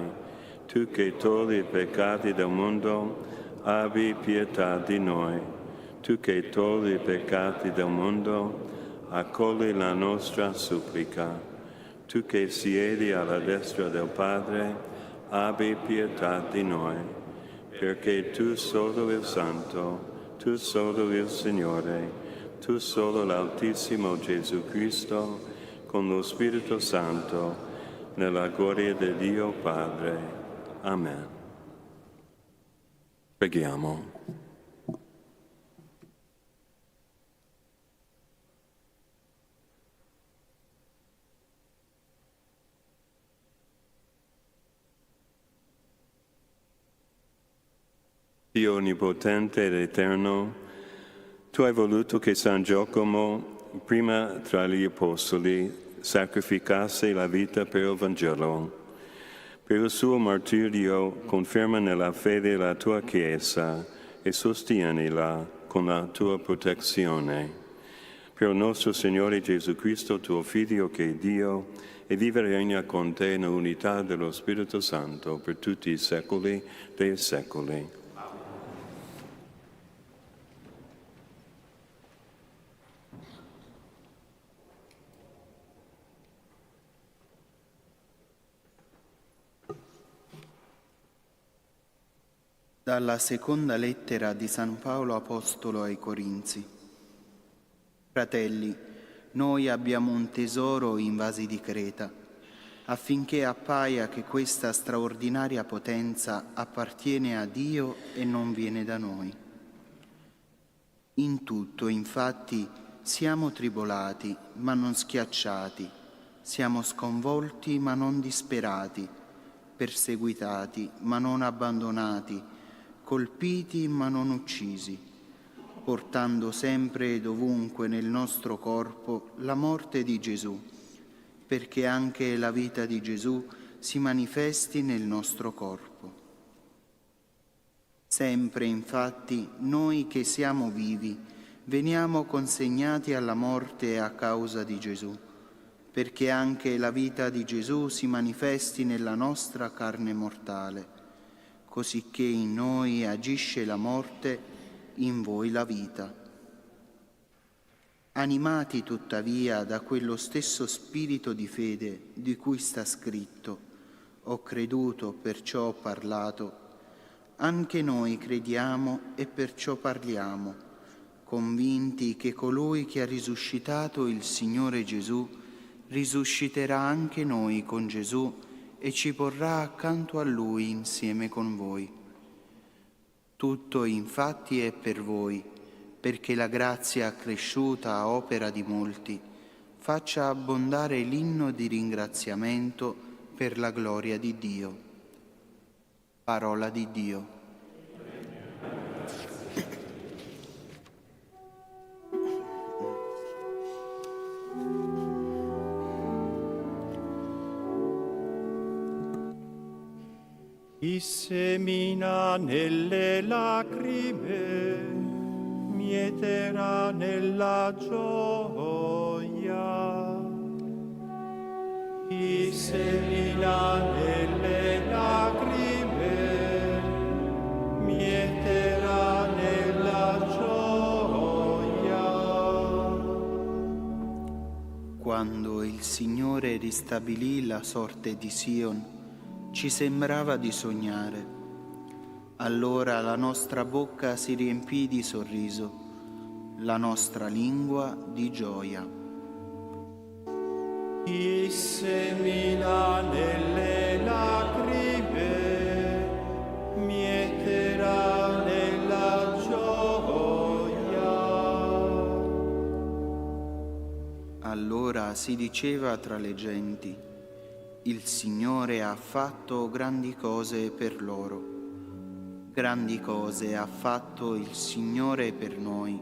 tu che togli i peccati del mondo, abbi pietà di noi. Tu che togli i peccati del mondo, accogli la nostra supplica. Tu che siedi alla destra del Padre, abbi pietà di noi. Perché tu solo il Santo, tu solo il Signore, tu solo l'Altissimo Gesù Cristo, con lo Spirito Santo, nella gloria di Dio Padre. Amen. Preghiamo. Dio onnipotente ed eterno, tu hai voluto che San Giacomo, prima tra gli apostoli, sacrificasse la vita per il Vangelo. Per il suo martirio conferma nella fede la tua Chiesa e sostienila con la tua protezione. Per il nostro Signore Gesù Cristo, tuo Figlio, che è Dio, e vive e regna con te nell'unità dello Spirito Santo per tutti i secoli dei secoli. Dalla seconda lettera di San Paolo Apostolo ai Corinzi. Fratelli, noi abbiamo un tesoro in vasi di Creta, affinché appaia che questa straordinaria potenza appartiene a Dio e non viene da noi. In tutto, infatti, siamo tribolati, ma non schiacciati, siamo sconvolti, ma non disperati, perseguitati, ma non abbandonati, colpiti ma non uccisi, portando sempre ed ovunque nel nostro corpo la morte di Gesù, perché anche la vita di Gesù si manifesti nel nostro corpo. Sempre, infatti, noi che siamo vivi, veniamo consegnati alla morte a causa di Gesù, perché anche la vita di Gesù si manifesti nella nostra carne mortale, cosicché in noi agisce la morte, in voi la vita. Animati tuttavia da quello stesso spirito di fede di cui sta scritto, ho creduto, perciò ho parlato, anche noi crediamo e perciò parliamo, convinti che colui che ha risuscitato il Signore Gesù risusciterà anche noi con Gesù e ci porrà accanto a Lui insieme con voi. Tutto infatti è per voi, perché la grazia cresciuta a opera di molti faccia abbondare l'inno di ringraziamento per la gloria di Dio. Parola di Dio. Chi semina nelle lacrime mieterà nella gioia. Chi semina nelle lacrime mieterà nella gioia. Quando il Signore ristabilì la sorte di Sion, ci sembrava di sognare. Allora la nostra bocca si riempì di sorriso, la nostra lingua di gioia. Chi semina nelle lacrime mieterà nella gioia. Allora si diceva tra le genti: Il Signore ha fatto grandi cose per loro. Grandi cose ha fatto il Signore per noi.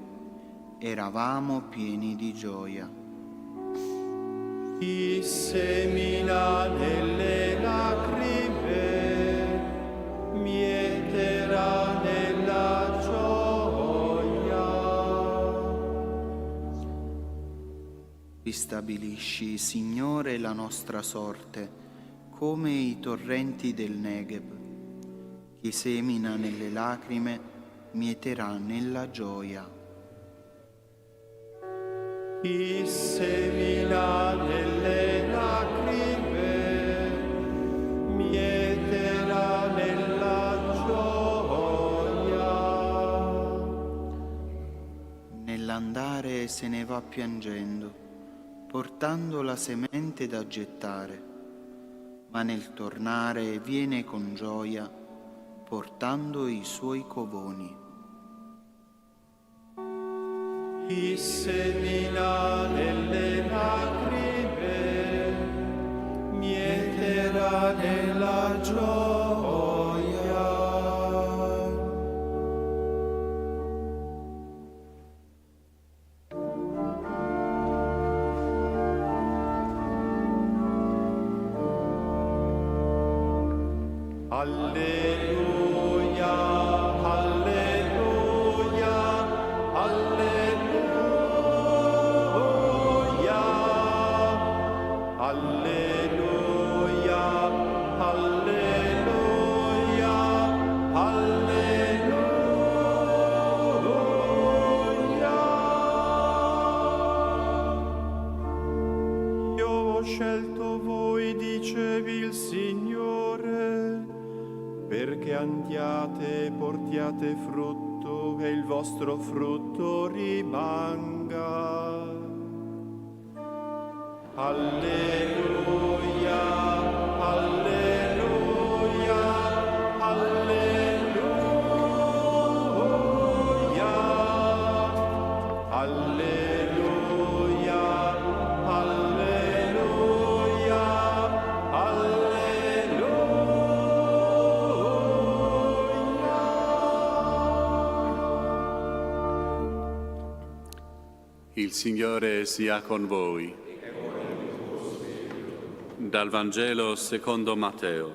Eravamo pieni di gioia. Chi semina nelle lacrime mieterà nella gioia. Ristabilisci, Signore, la nostra sorte, come i torrenti del Negev. Chi semina nelle lacrime mieterà nella gioia. Chi semina nelle lacrime mieterà nella gioia. Nell'andare se ne va piangendo, portando la semente da gettare, ma nel tornare viene con gioia, portando i suoi covoni. Chi semina nelle lacrime mieterà nella gioia. Alleluia, alleluia, alleluia, alleluia, alleluia, alleluia. Io ho scelto voi, dicevi il Signore, perché andiate e portiate frutto e il vostro frutto rimanga. Alleluia, alleluia, alleluia, alleluia, alleluia, Il Signore sia con voi. Dal Vangelo secondo Matteo.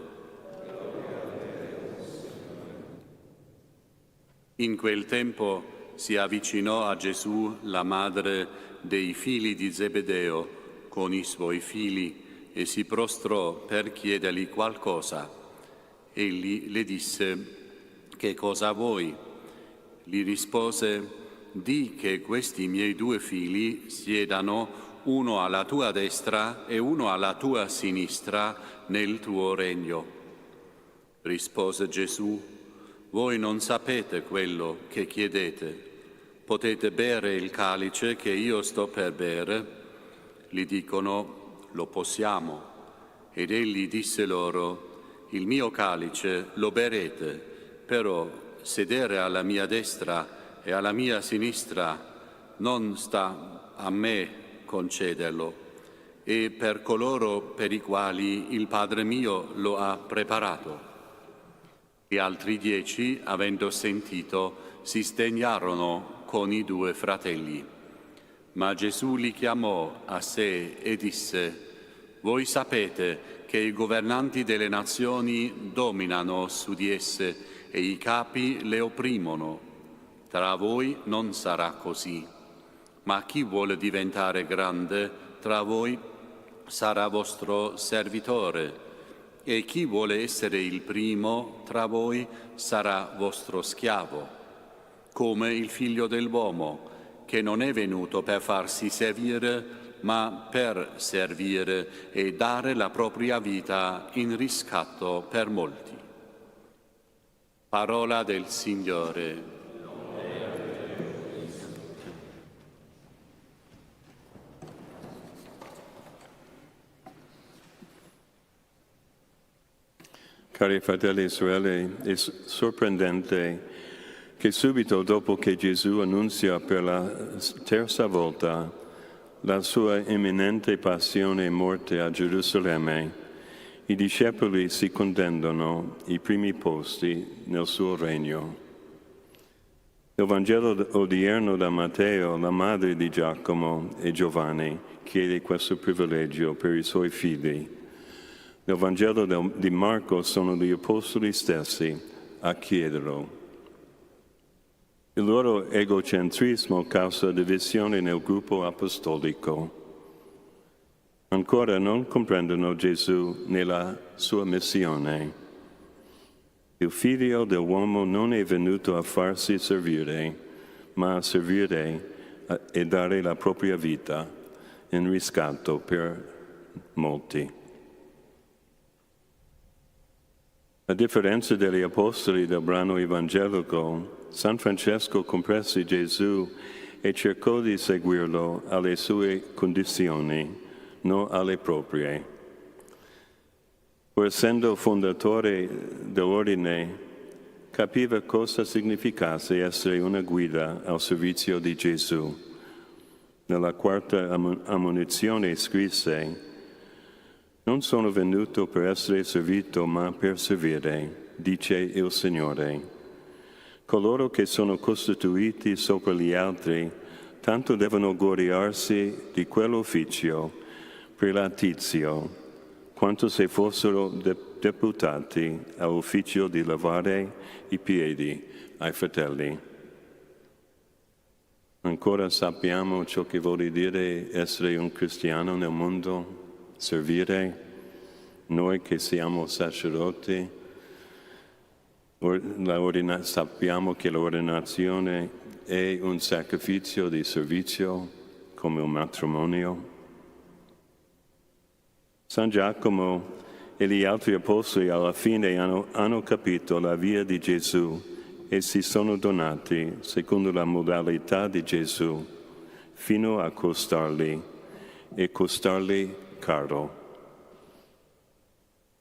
In quel tempo si avvicinò a Gesù la madre dei figli di Zebedeo con i suoi figli e si prostrò per chiedergli qualcosa. Egli le disse: «Che cosa vuoi?» Gli rispose: «Di che questi miei 2 figli siedano uno alla tua destra e uno alla tua sinistra nel tuo regno». Rispose Gesù: «Voi non sapete quello che chiedete. Potete bere il calice che io sto per bere?» Gli dicono: «Lo possiamo». Ed egli disse loro: «Il mio calice lo berete, però sedere alla mia destra e alla mia sinistra non sta a me concederlo, e per coloro per i quali il Padre mio lo ha preparato». Gli altri 10, avendo sentito, si sdegnarono con i 2 fratelli. Ma Gesù li chiamò a sé e disse: «Voi sapete che i governanti delle nazioni dominano su di esse e i capi le opprimono. Tra voi non sarà così, ma chi vuole diventare grande tra voi sarà vostro servitore, e chi vuole essere il primo tra voi sarà vostro schiavo, come il Figlio dell'uomo, che non è venuto per farsi servire, ma per servire e dare la propria vita in riscatto per molti». Parola del Signore. Cari fratelli e sorelle, è sorprendente che subito dopo che Gesù annunzia per la terza volta la sua imminente passione e morte a Gerusalemme, I discepoli si contendono i primi posti nel suo regno. Nel Vangelo odierno da Matteo, la madre di Giacomo e Giovanni chiede questo privilegio per i suoi figli. Nel Vangelo di Marco sono gli apostoli stessi a chiederlo. Il loro egocentrismo causa divisione nel gruppo apostolico. Ancora non comprendono Gesù nella sua missione. Il Figlio dell'uomo non è venuto a farsi servire, ma a servire e dare la propria vita in riscatto per molti. A differenza degli apostoli del brano evangelico, San Francesco comprese Gesù e cercò di seguirlo alle sue condizioni, non alle proprie. Pur essendo fondatore dell'ordine, capiva cosa significasse essere una guida al servizio di Gesù. Nella quarta ammonizione scrisse: «Non sono venuto per essere servito, ma per servire, dice il Signore. Coloro che sono costituiti sopra gli altri, tanto devono gloriarsi di quell'ufficio prelatizio, quanto se fossero deputati all'ufficio di lavare i piedi ai fratelli». Ancora sappiamo ciò che vuol dire essere un cristiano nel mondo, servire. Noi che siamo sacerdoti, sappiamo che l'ordinazione è un sacrificio di servizio come un matrimonio. San Giacomo e gli altri apostoli alla fine hanno capito la via di Gesù e si sono donati secondo la modalità di Gesù fino a costarli e costarli caro.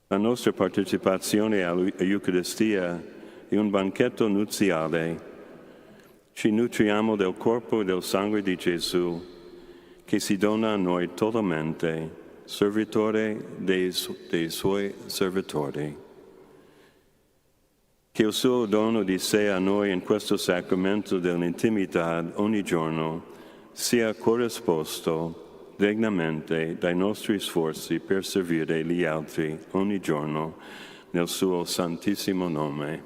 La nostra partecipazione all'Eucaristia è un banchetto nuziale. Ci nutriamo del corpo e del sangue di Gesù che si dona a noi totalmente, servitore dei suoi servitori. Che il suo dono di sé a noi in questo sacramento dell'intimità ogni giorno sia corrisposto degnamente dai nostri sforzi per servire gli altri ogni giorno nel suo santissimo nome.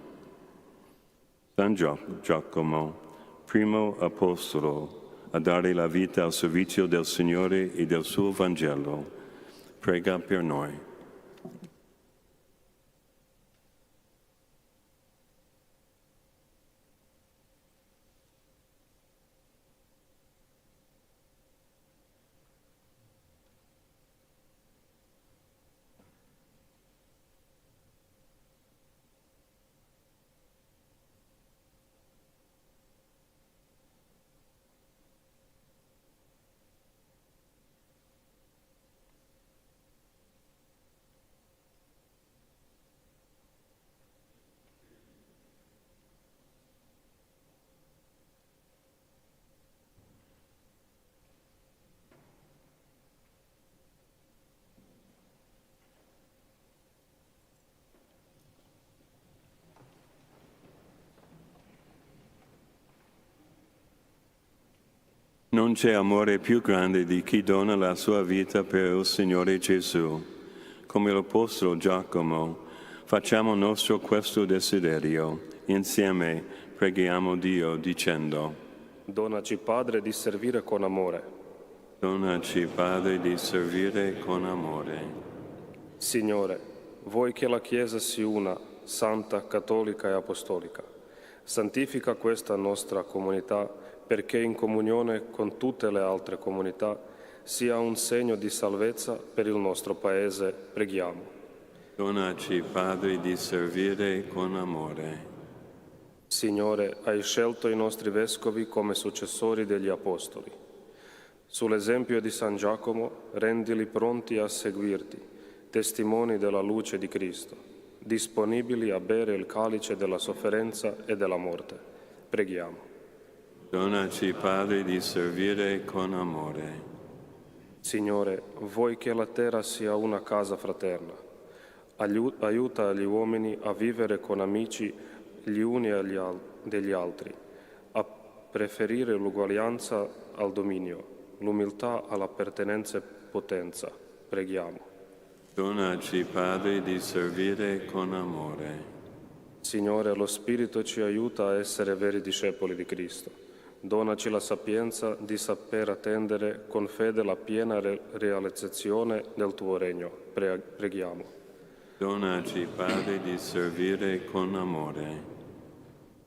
San Giacomo, primo apostolo a dare la vita al servizio del Signore e del suo Vangelo, prega per noi. Non c'è amore più grande di chi dona la sua vita per il Signore Gesù. Come l'Apostolo Giacomo, facciamo nostro questo desiderio. Insieme preghiamo Dio dicendo: Donaci, Padre, di servire con amore. Donaci, Padre, di servire con amore. Signore, vuoi che la Chiesa sia una, santa, cattolica e apostolica. Santifica questa nostra comunità perché in comunione con tutte le altre comunità sia un segno di salvezza per il nostro Paese. Preghiamo. Donaci, Padre, di servire con amore. Signore, hai scelto i nostri vescovi come successori degli Apostoli. Sull'esempio di San Giacomo, rendili pronti a seguirti, testimoni della luce di Cristo, disponibili a bere il calice della sofferenza e della morte. Preghiamo. Donaci, Padre, di servire con amore. Signore, vuoi che la terra sia una casa fraterna. Aiuta gli uomini a vivere con amici gli uni degli altri, a preferire l'uguaglianza al dominio, l'umiltà all'appartenenza e potenza. Preghiamo. Donaci, Padre, di servire con amore. Signore, lo Spirito ci aiuta a essere veri discepoli di Cristo. Donaci la sapienza di saper attendere con fede la piena realizzazione del tuo regno. Preghiamo. Donaci, Padre, di servire con amore.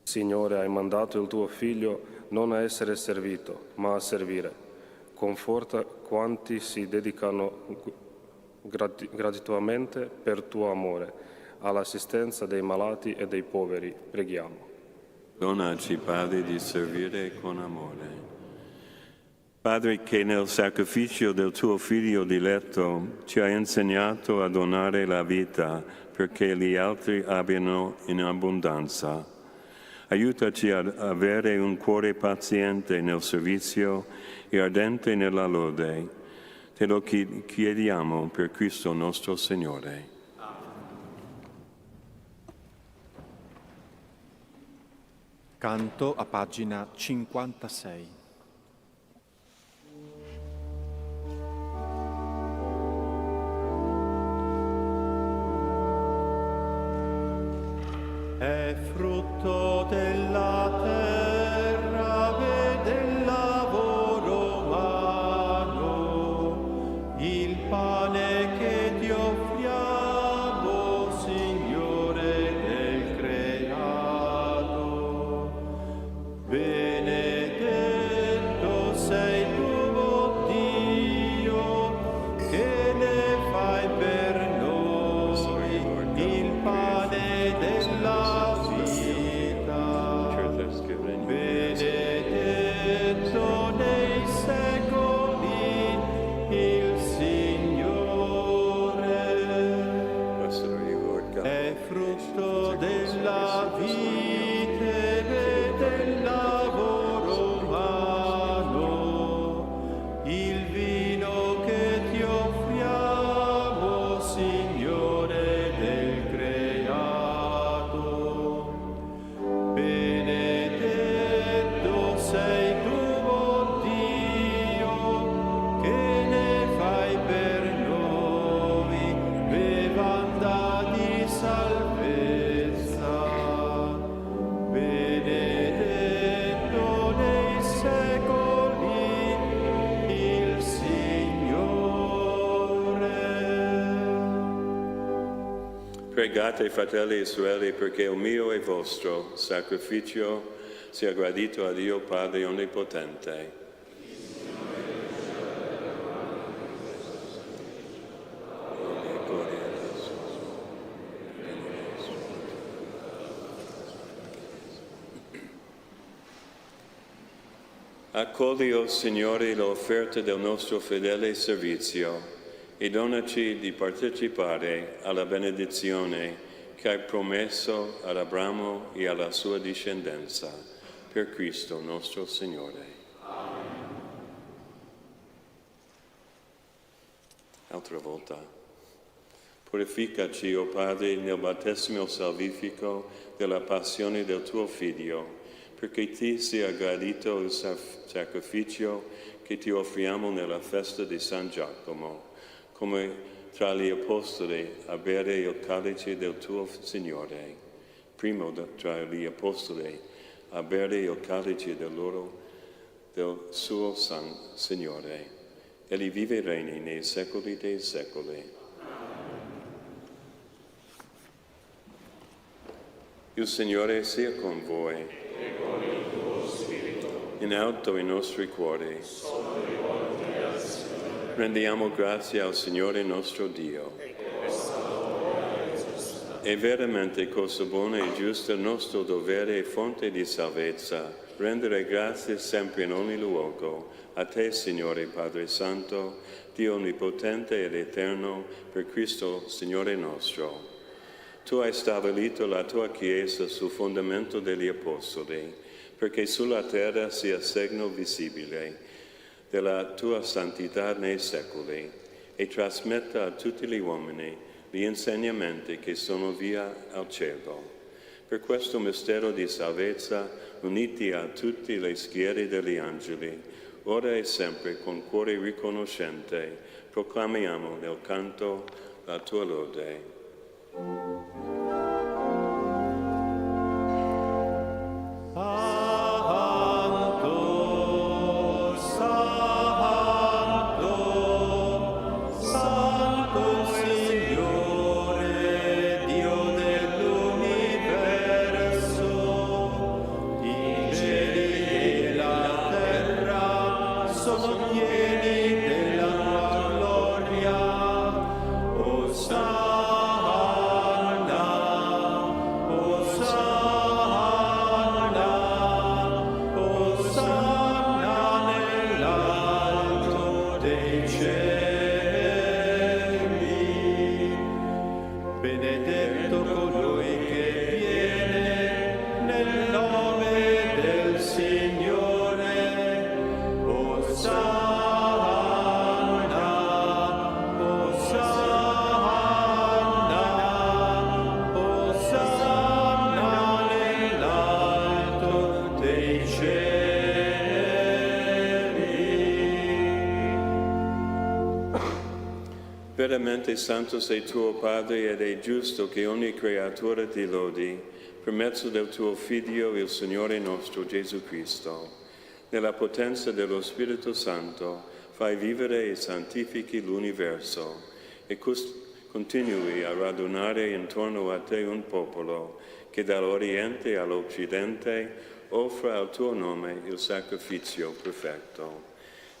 Signore, hai mandato il tuo Figlio non a essere servito, ma a servire. Conforta quanti si dedicano gratuitamente per tuo amore all'assistenza dei malati e dei poveri. Preghiamo. Donaci, Padre, di servire con amore. Padre, che nel sacrificio del tuo Figlio diletto ci hai insegnato a donare la vita perché gli altri abbiano in abbondanza, aiutaci ad avere un cuore paziente nel servizio e ardente nella lode. Te lo chiediamo per Cristo nostro Signore. Canto a pagina 56. È frutto della terra e del lavoro umano, il pane che ti offriamo, Signore del creato. Benedetto sei tu, oh Dio, che ne fai per noi il pane della benedetto nei secoli il Signore. È frutto della vite e del lavoro umano, il vino che ti offriamo, Signore del creato. Benedetto sei tu, oh Dio, che ne fai per noi bevanda di salvezza. Benedetto nei secoli il Signore. Pregate, fratelli e sorelle, perché il mio e vostro sacrificio sia gradito a Dio Padre Onnipotente. Accogli, o Signore, l'offerta del nostro fedele servizio e donaci di partecipare alla benedizione che hai promesso ad Abramo e alla sua discendenza, per Cristo nostro Signore. Altra volta. Purificaci, o Padre, nel battesimo salvifico della passione del tuo Figlio, perché ti sia gradito il sacrificio che ti offriamo nella festa di San Giacomo, come tra gli apostoli a bere il calice del tuo Signore, primo tra gli apostoli a bere il calice del suo Signore. Egli vive e regna nei secoli dei secoli. Il Signore sia con voi. E con il tuo spirito. In alto i nostri cuori. Sono rivolti al Signore. Rendiamo grazie al Signore nostro Dio. È veramente cosa buona e giusta il nostro dovere e fonte di salvezza, rendere grazie sempre in ogni luogo a te, Signore Padre Santo, Dio Onnipotente ed Eterno, per Cristo, Signore nostro. Tu hai stabilito la tua Chiesa sul fondamento degli Apostoli, perché sulla terra sia segno visibile della tua santità nei secoli, e trasmetta a tutti gli uomini gli insegnamenti che sono via al cielo. Per questo mistero di salvezza, uniti a tutte le schiere degli angeli, ora e sempre con cuore riconoscente, proclamiamo nel canto la tua lode. Veramente santo sei tuo Padre ed è giusto che ogni creatura ti lodi per mezzo del tuo Figlio, il Signore nostro Gesù Cristo. Nella potenza dello Spirito Santo fai vivere e santifichi l'universo e continui a radunare intorno a te un popolo che dall'Oriente all'Occidente offra al tuo nome il sacrificio perfetto.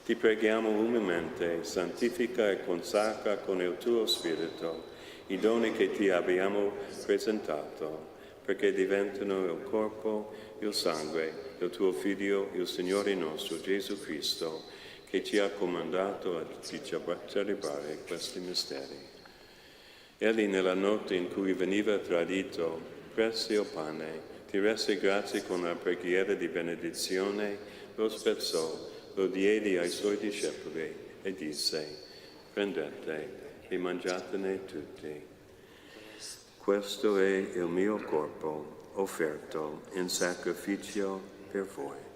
Ti preghiamo umilmente, santifica e consacra con il tuo Spirito i doni che ti abbiamo presentato, perché diventino il corpo, il sangue del tuo Figlio, il Signore nostro Gesù Cristo, che ci ha comandato di celebrare questi misteri. Egli, nella notte in cui veniva tradito, prese il pane, ti rese grazie con la preghiera di benedizione, lo spezzò, lo diede ai suoi discepoli e disse: prendete e mangiatene tutti. Questo è il mio corpo offerto in sacrificio per voi.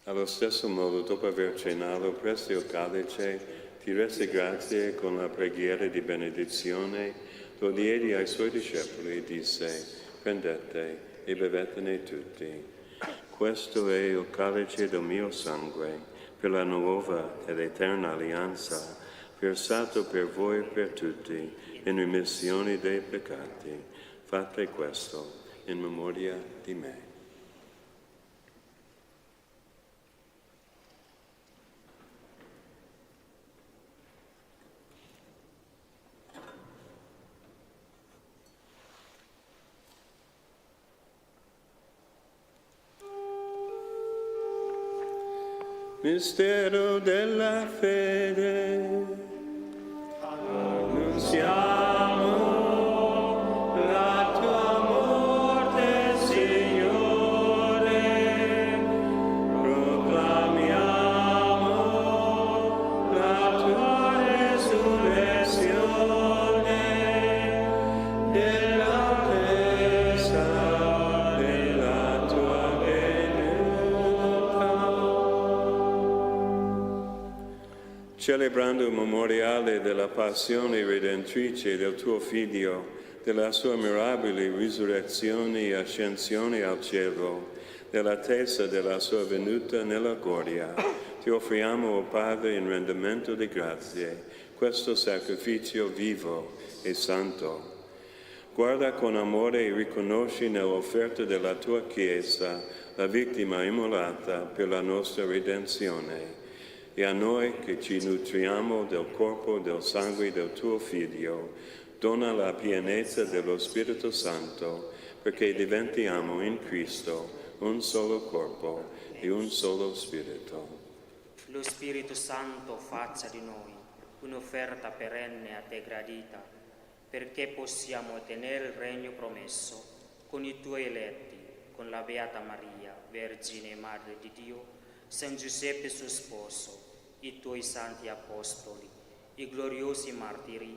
Allo stesso modo, dopo aver cenato, prese il calice, ti rese grazie con la preghiera di benedizione, lo diede ai suoi discepoli e disse: prendete e bevetene tutti. Questo è il calice del mio sangue, per la nuova ed eterna alleanza, versato per voi e per tutti, in remissione dei peccati. Fate questo in memoria di me. Mistero della fede, annunziamo la tua morte, Signore, proclamiamo la tua resurrezione, dell'attesa della tua celebrando il memoriale della passione redentrice del tuo Figlio, della sua mirabile risurrezione e ascensione al cielo, dell'attesa della sua venuta nella gloria, ti offriamo, o Padre, in rendimento di grazie, questo sacrificio vivo e santo. Guarda con amore e riconosci nell'offerta della tua Chiesa la vittima immolata per la nostra redenzione. E a noi che ci nutriamo del corpo e del sangue del tuo Figlio, dona la pienezza dello Spirito Santo, perché diventiamo in Cristo un solo corpo e un solo Spirito. lo Spirito Santo faccia di noi un'offerta perenne a te gradita, perché possiamo ottenere il regno promesso con i tuoi eletti, con la Beata Maria, Vergine e Madre di Dio, San Giuseppe suo sposo, i tuoi santi apostoli, i gloriosi martiri,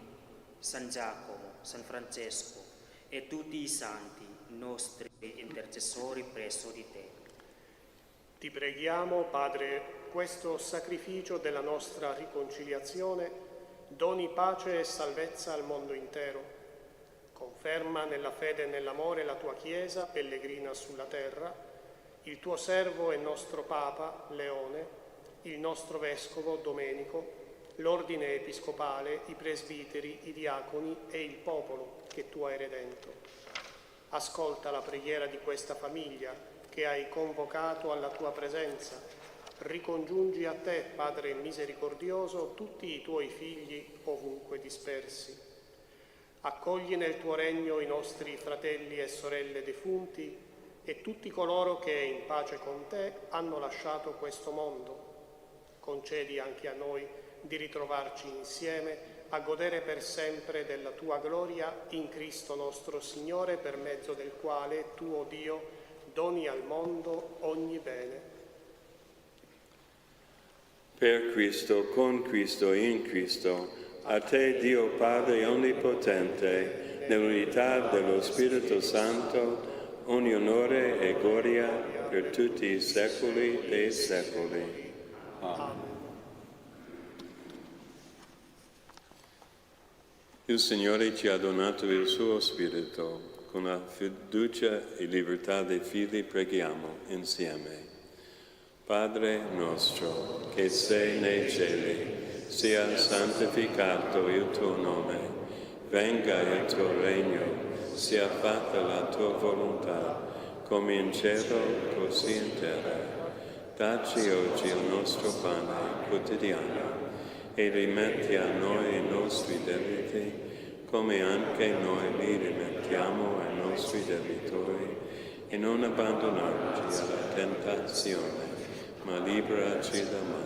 San Giacomo, San Francesco e tutti i santi nostri intercessori presso di te. Ti preghiamo, Padre, questo sacrificio della nostra riconciliazione doni pace e salvezza al mondo intero. Conferma nella fede e nell'amore la tua Chiesa, pellegrina sulla terra, il tuo servo e nostro Papa, Leone, il nostro Vescovo, Domenico, l'ordine episcopale, i presbiteri, i diaconi e il popolo che tu hai redento. Ascolta la preghiera di questa famiglia che hai convocato alla tua presenza. Ricongiungi a te, Padre misericordioso, tutti i tuoi figli ovunque dispersi. Accogli nel tuo regno i nostri fratelli e sorelle defunti e tutti coloro che in pace con te hanno lasciato questo mondo. Concedi anche a noi di ritrovarci insieme a godere per sempre della tua gloria in Cristo nostro Signore, per mezzo del quale tu, o Dio, doni al mondo ogni bene. Per Cristo, con Cristo e in Cristo, a te Dio Padre Onnipotente, nell'unità dello Spirito Santo, ogni onore e gloria per tutti i secoli dei secoli. Amen. Il Signore ci ha donato il suo Spirito. Con la fiducia e libertà dei figli preghiamo insieme. Padre nostro, che sei nei cieli, sia santificato il tuo nome, venga il tuo regno, sia fatta la tua volontà, come in cielo così in terra. Dacci oggi il nostro pane quotidiano e rimetti a noi i nostri debiti, come anche noi li rimettiamo ai nostri debitori, e non abbandonarci alla tentazione, ma liberaci dal male.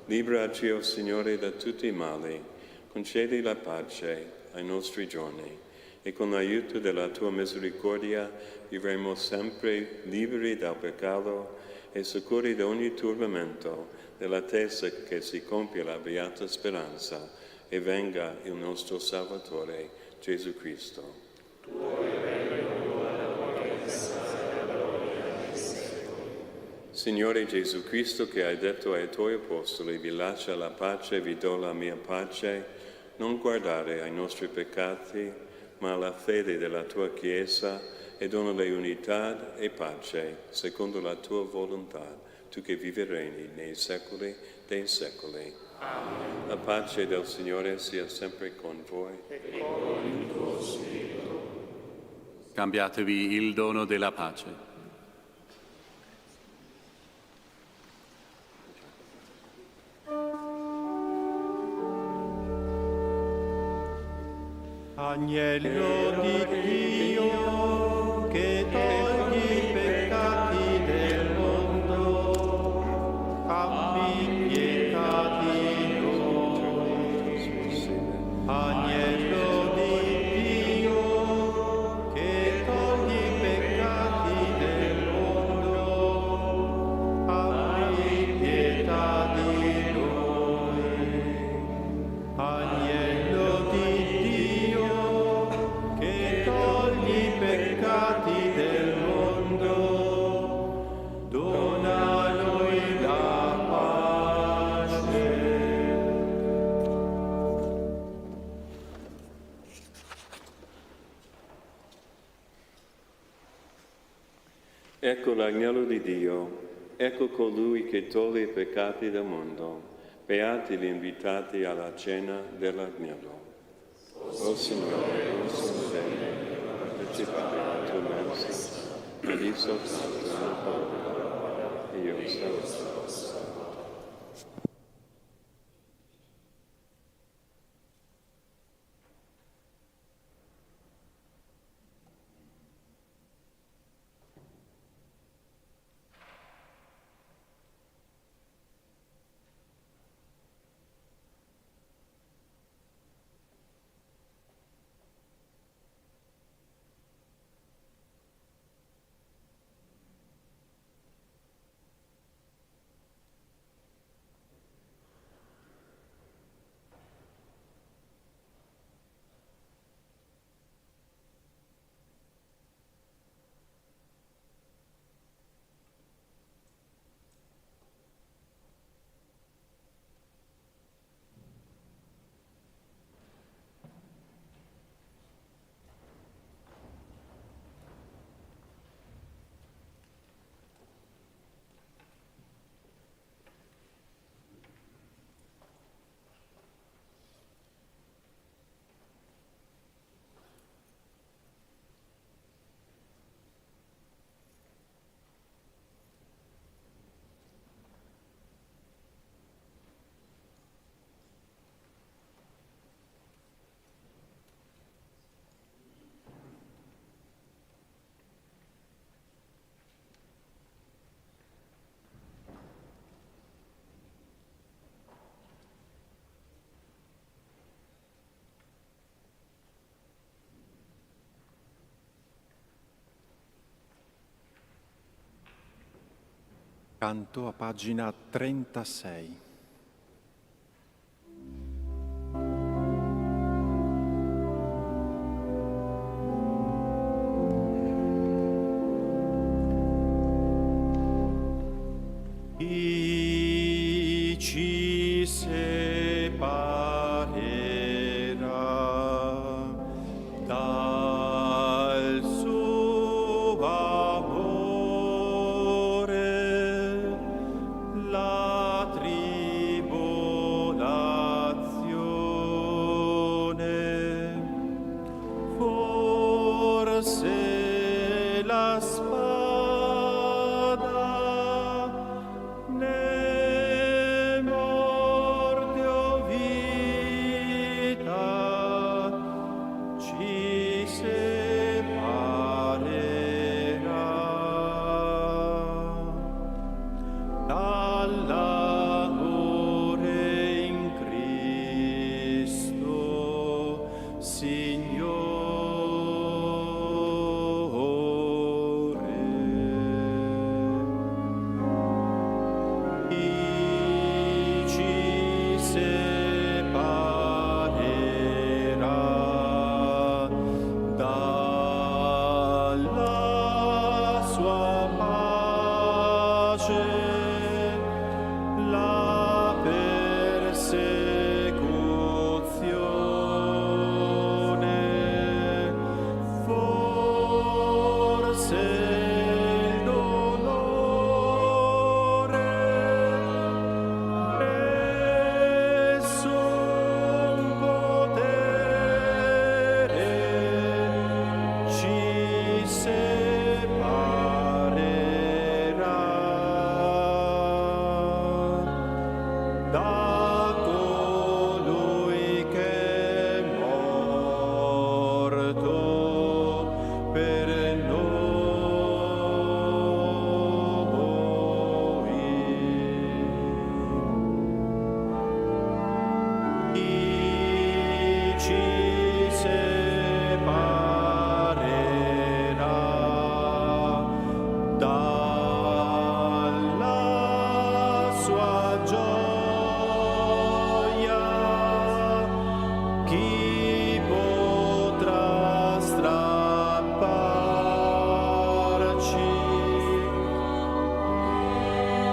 Liberaci, o Signore, da tutti i mali, concedi la pace ai nostri giorni, e con l'aiuto della tua misericordia vivremo sempre liberi dal peccato e sicuri da ogni turbamento, dell'attesa che si compia la beata speranza e venga il nostro Salvatore, Gesù Cristo. Signore Gesù Cristo, che hai detto ai tuoi apostoli, vi lascia la pace, vi do la mia pace, non guardare ai nostri peccati, ma alla fede della tua Chiesa, e donale unità e pace, secondo la tua volontà, tu che vivi regni nei secoli dei secoli. Amen. La pace del Signore sia sempre con voi. E con il tuo spirito. Cambiatevi il dono della pace. Agnello di Dio, che togli i peccati del mondo, abbi pietà di noi. Agnello di Dio, che togli i peccati del mondo, abbi pietà di noi. Agnello di del mondo, dona a noi la pace. Ecco l'agnello di Dio, ecco colui che toglie i peccati del mondo. Beati gli invitati alla cena dell'agnello. O Signore, non sono degno di partecipare alla tua mensa, ma di soltanto una parola, e io sarò salvato. Canto a pagina 36. Chi ci separerà dal suo amore? La tribolazione, forse la né morte o vita ci separerà dall'amore in Cristo, Signore. Chi ci separerà dalla sua pace? La persecuzione, forse il dolore, nessun potere ci separerà da colui che è morto per noi. Chi ci separerà dalla sua gioia? Chi potrà strapparci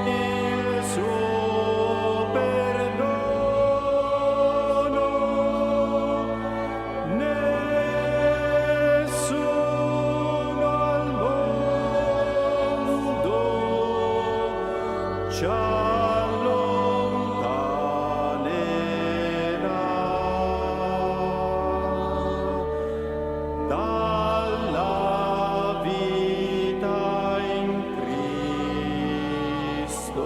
il suo perdono? Nessuno al mondo ci allontanerà dalla vita in Cristo,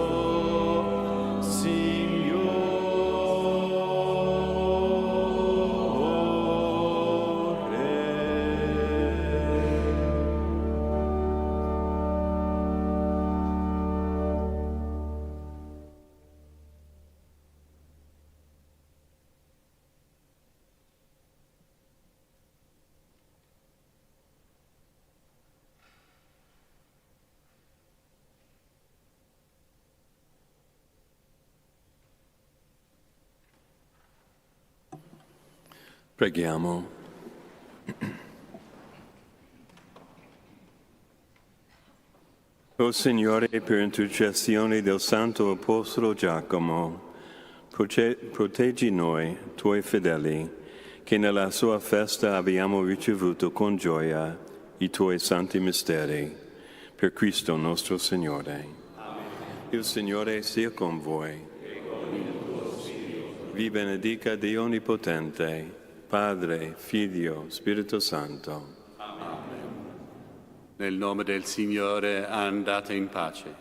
Preghiamo. O Signore, per intercessione del Santo Apostolo Giacomo, proteggi noi, Tuoi fedeli, che nella sua festa abbiamo ricevuto con gioia i Tuoi santi misteri, per Cristo nostro Signore. Amen. Il Signore sia con voi. Vi benedica Dio Onnipotente, Padre, Figlio, Spirito Santo. Nel nome del Signore andate in pace.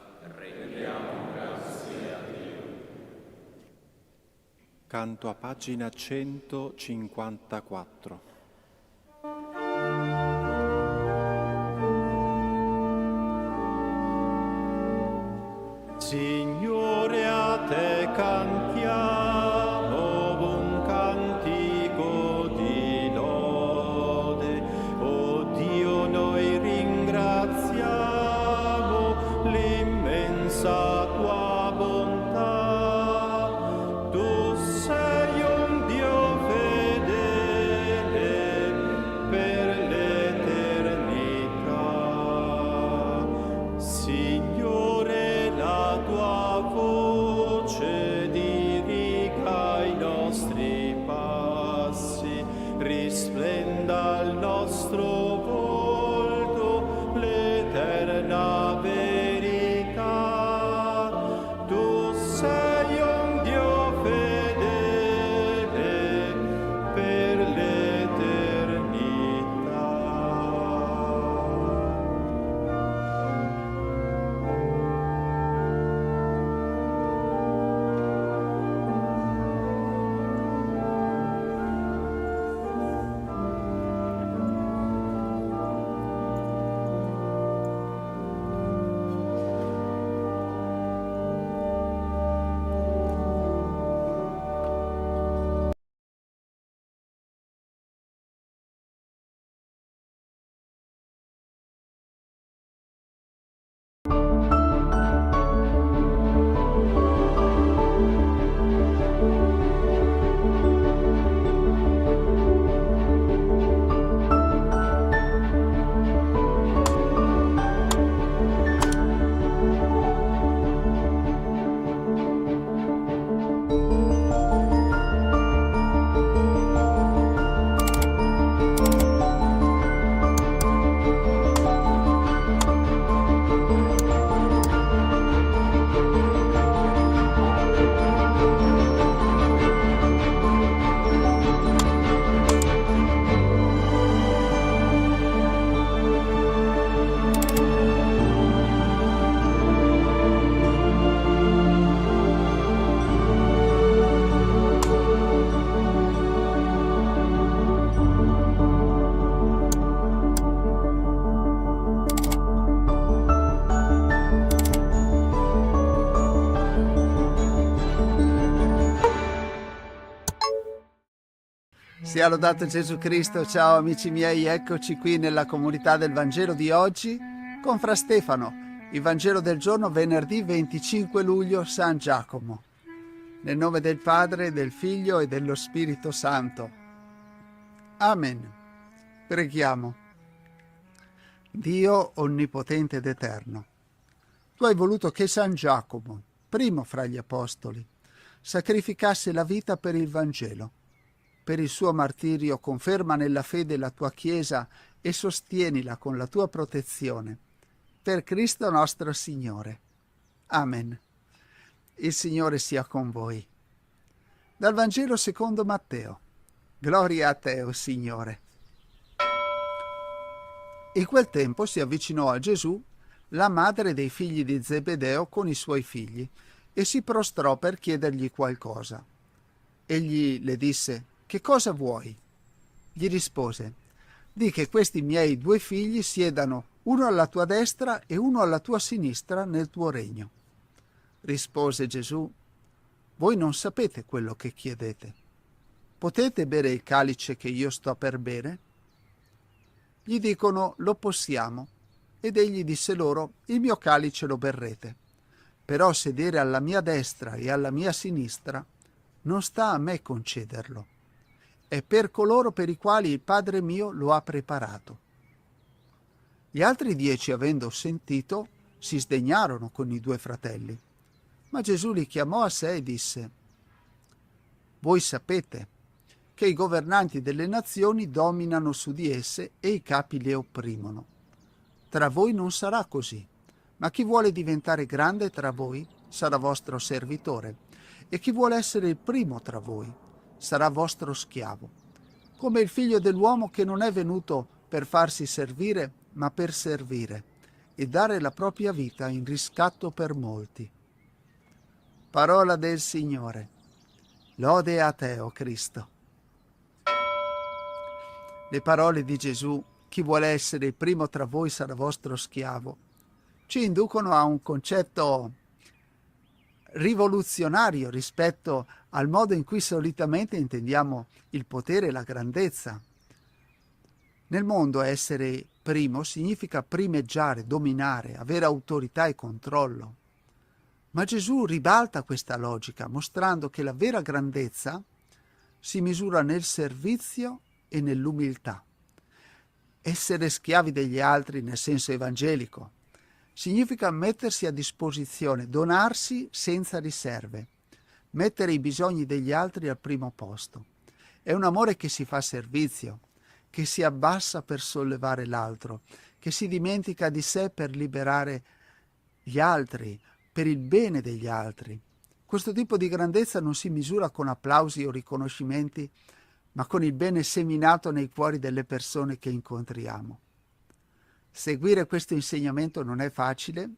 Canto a pagina 154. Signore, a te cantiamo un cantico di lode. O Dio, noi ringraziamo l'immensa nostro volto l'eterna verità. Tu sei un Dio fedele per l'eternità. Sia lodato Gesù Cristo. Ciao amici miei, eccoci qui nella comunità del Vangelo di oggi con Fra Stefano. Il Vangelo del giorno venerdì 25 luglio, San Giacomo. Nel nome del Padre, del Figlio e dello Spirito Santo. Amen. Preghiamo. Dio onnipotente ed eterno, tu hai voluto che San Giacomo, primo fra gli Apostoli, sacrificasse la vita per il Vangelo. Per il suo martirio conferma nella fede la tua Chiesa e sostienila con la tua protezione. Per Cristo nostro Signore. Amen. Il Signore sia con voi. Dal Vangelo secondo Matteo. Gloria a te, o Signore. In quel tempo si avvicinò a Gesù la madre dei figli di Zebedeo con i suoi figli e si prostrò per chiedergli qualcosa. Egli le disse: «Che cosa vuoi?» Gli rispose: «Di che questi miei 2 figli siedano uno alla tua destra e uno alla tua sinistra nel tuo regno». Rispose Gesù: «Voi non sapete quello che chiedete. Potete bere il calice che io sto per bere?» Gli dicono: «Lo possiamo». Ed egli disse loro: «Il mio calice lo berrete. Però sedere alla mia destra e alla mia sinistra non sta a me concederlo. È per coloro per i quali il Padre mio lo ha preparato». Gli altri 10, avendo sentito, si sdegnarono con i 2 fratelli. Ma Gesù li chiamò a sé e disse: «Voi sapete che i governanti delle nazioni dominano su di esse e i capi le opprimono. Tra voi non sarà così, ma chi vuole diventare grande tra voi sarà vostro servitore, e chi vuole essere il primo tra voi sarà vostro schiavo, come il Figlio dell'uomo, che non è venuto per farsi servire, ma per servire e dare la propria vita in riscatto per molti». Parola del Signore. Lode a te, o Cristo. Le parole di Gesù, chi vuole essere il primo tra voi sarà vostro schiavo, ci inducono a un concetto rivoluzionario rispetto al modo in cui solitamente intendiamo il potere e la grandezza. Nel mondo essere primo significa primeggiare, dominare, avere autorità e controllo. Ma Gesù ribalta questa logica, mostrando che la vera grandezza si misura nel servizio e nell'umiltà. Essere schiavi degli altri nel senso evangelico significa mettersi a disposizione, donarsi senza riserve, mettere i bisogni degli altri al primo posto. È un amore che si fa servizio, che si abbassa per sollevare l'altro, che si dimentica di sé per liberare gli altri, per il bene degli altri. Questo tipo di grandezza non si misura con applausi o riconoscimenti, ma con il bene seminato nei cuori delle persone che incontriamo. Seguire questo insegnamento non è facile,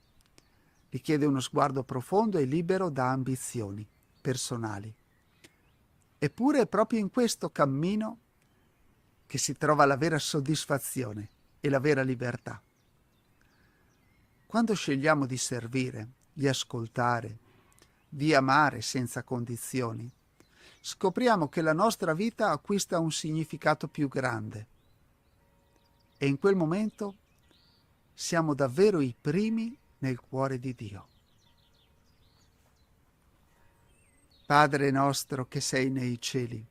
richiede uno sguardo profondo e libero da ambizioni personali. Eppure è proprio in questo cammino che si trova la vera soddisfazione e la vera libertà. Quando scegliamo di servire, di ascoltare, di amare senza condizioni, scopriamo che la nostra vita acquista un significato più grande e in quel momento siamo davvero i primi nel cuore di Dio. Padre nostro che sei nei cieli,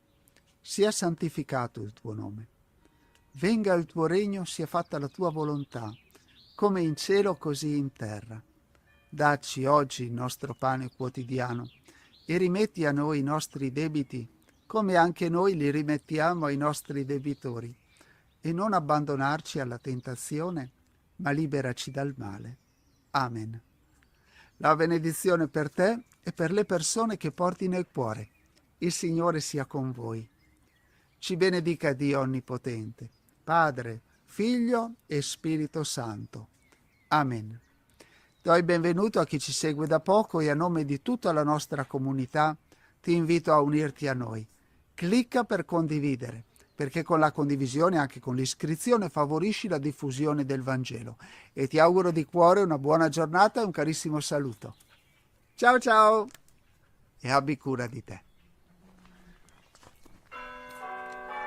sia santificato il tuo nome. Venga il tuo regno, sia fatta la tua volontà, come in cielo così in terra. Dacci oggi il nostro pane quotidiano e rimetti a noi i nostri debiti, come anche noi li rimettiamo ai nostri debitori, e non abbandonarci alla tentazione, ma liberaci dal male. Amen. La benedizione per te e per le persone che porti nel cuore. Il Signore sia con voi. Ci benedica Dio Onnipotente, Padre, Figlio e Spirito Santo. Amen. Do il benvenuto a chi ci segue da poco e a nome di tutta la nostra comunità ti invito a unirti a noi. Clicca per condividere, perché con la condivisione, anche con l'iscrizione, favorisci la diffusione del Vangelo. E ti auguro di cuore una buona giornata e un carissimo saluto. Ciao ciao! E abbi cura di te.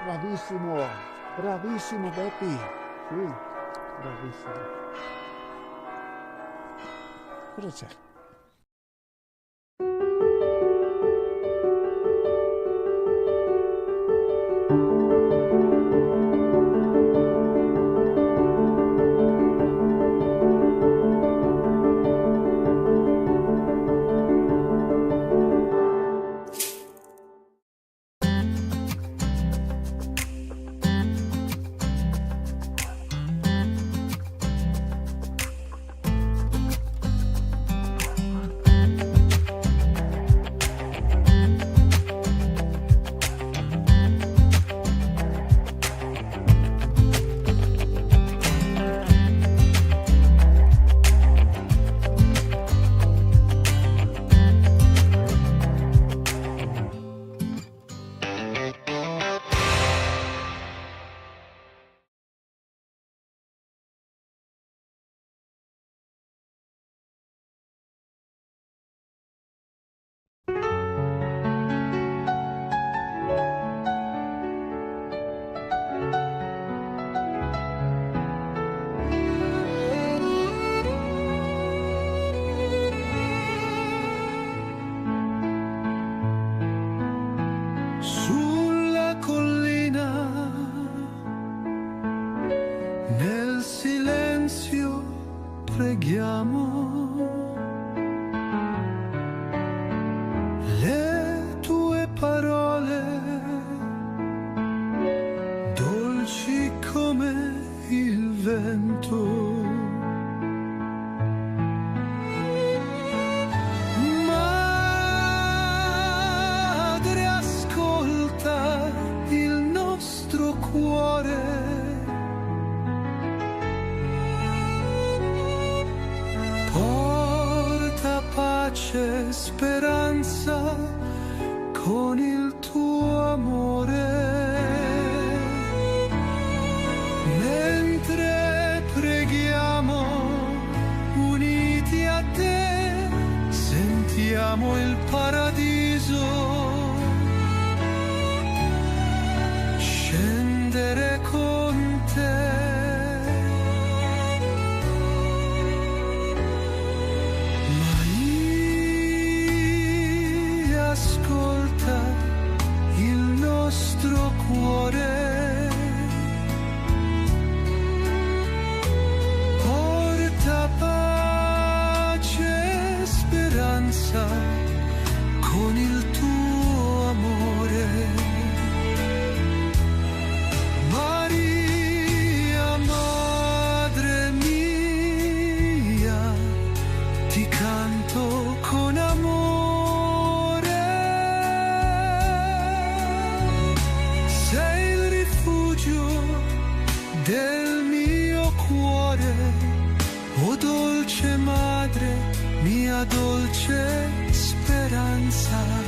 Bravissimo, bravissimo Beppi. Sì, bravissimo. Cosa c'è? Speranza con il tuo amore, mentre preghiamo uniti a te, sentiamo il paradiso scendere con te. Ascolta il nostro cuore, o dolce madre, mia dolce speranza.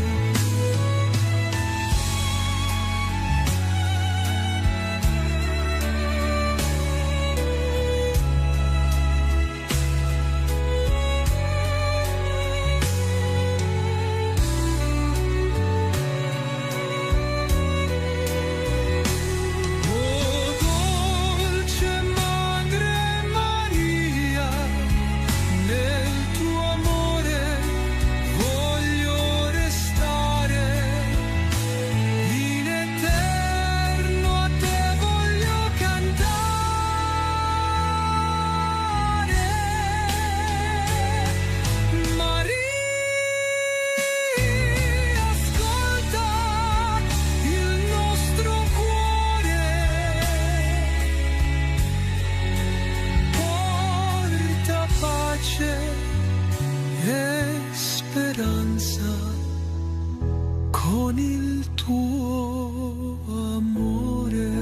Con il tuo amore.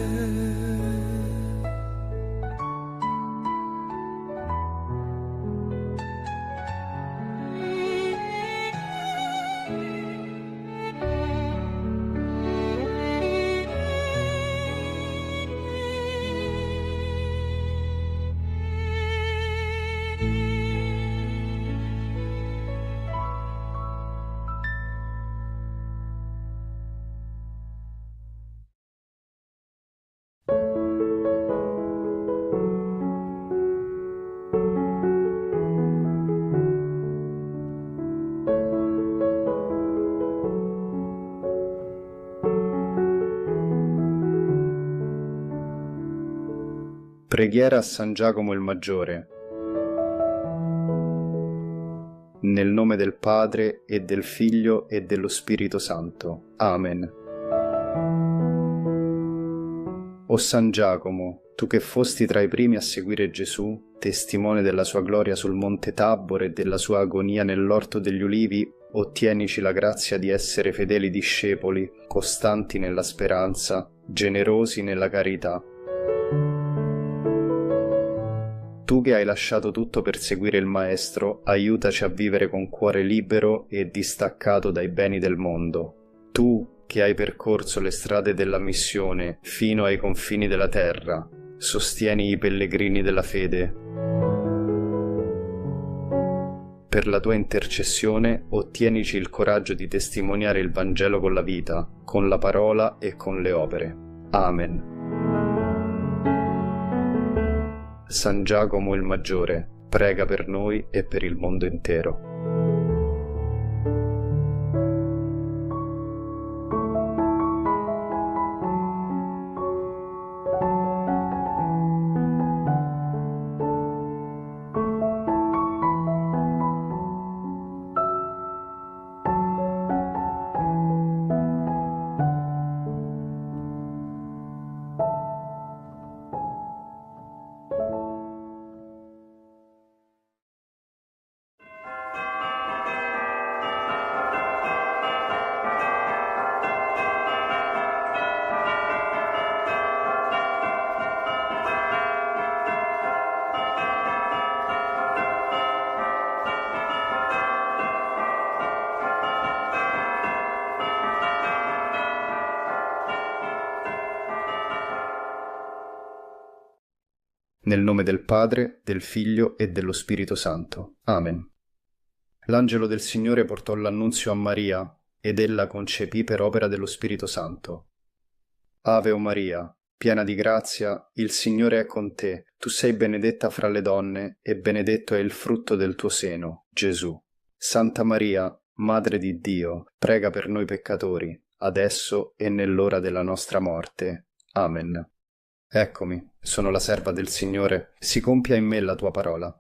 Preghiera a San Giacomo il Maggiore. Nel nome del Padre e del Figlio e dello Spirito Santo. Amen. O San Giacomo, tu che fosti tra i primi a seguire Gesù, testimone della sua gloria sul monte Tabor e della sua agonia nell'orto degli ulivi, ottienici la grazia di essere fedeli discepoli, costanti nella speranza, generosi nella carità. Tu che hai lasciato tutto per seguire il Maestro, aiutaci a vivere con cuore libero e distaccato dai beni del mondo. Tu che hai percorso le strade della missione fino ai confini della terra, sostieni i pellegrini della fede. Per la tua intercessione ottienici il coraggio di testimoniare il Vangelo con la vita, con la parola e con le opere. Amen. San Giacomo il Maggiore, prega per noi e per il mondo intero. Nel nome del Padre, del Figlio e dello Spirito Santo. Amen. L'angelo del Signore portò l'annunzio a Maria, ed ella concepì per opera dello Spirito Santo. Ave o Maria, piena di grazia, il Signore è con te. Tu sei benedetta fra le donne, e benedetto è il frutto del tuo seno, Gesù. Santa Maria, Madre di Dio, prega per noi peccatori, adesso e nell'ora della nostra morte. Amen. Eccomi, sono la serva del Signore, si compia in me la tua parola.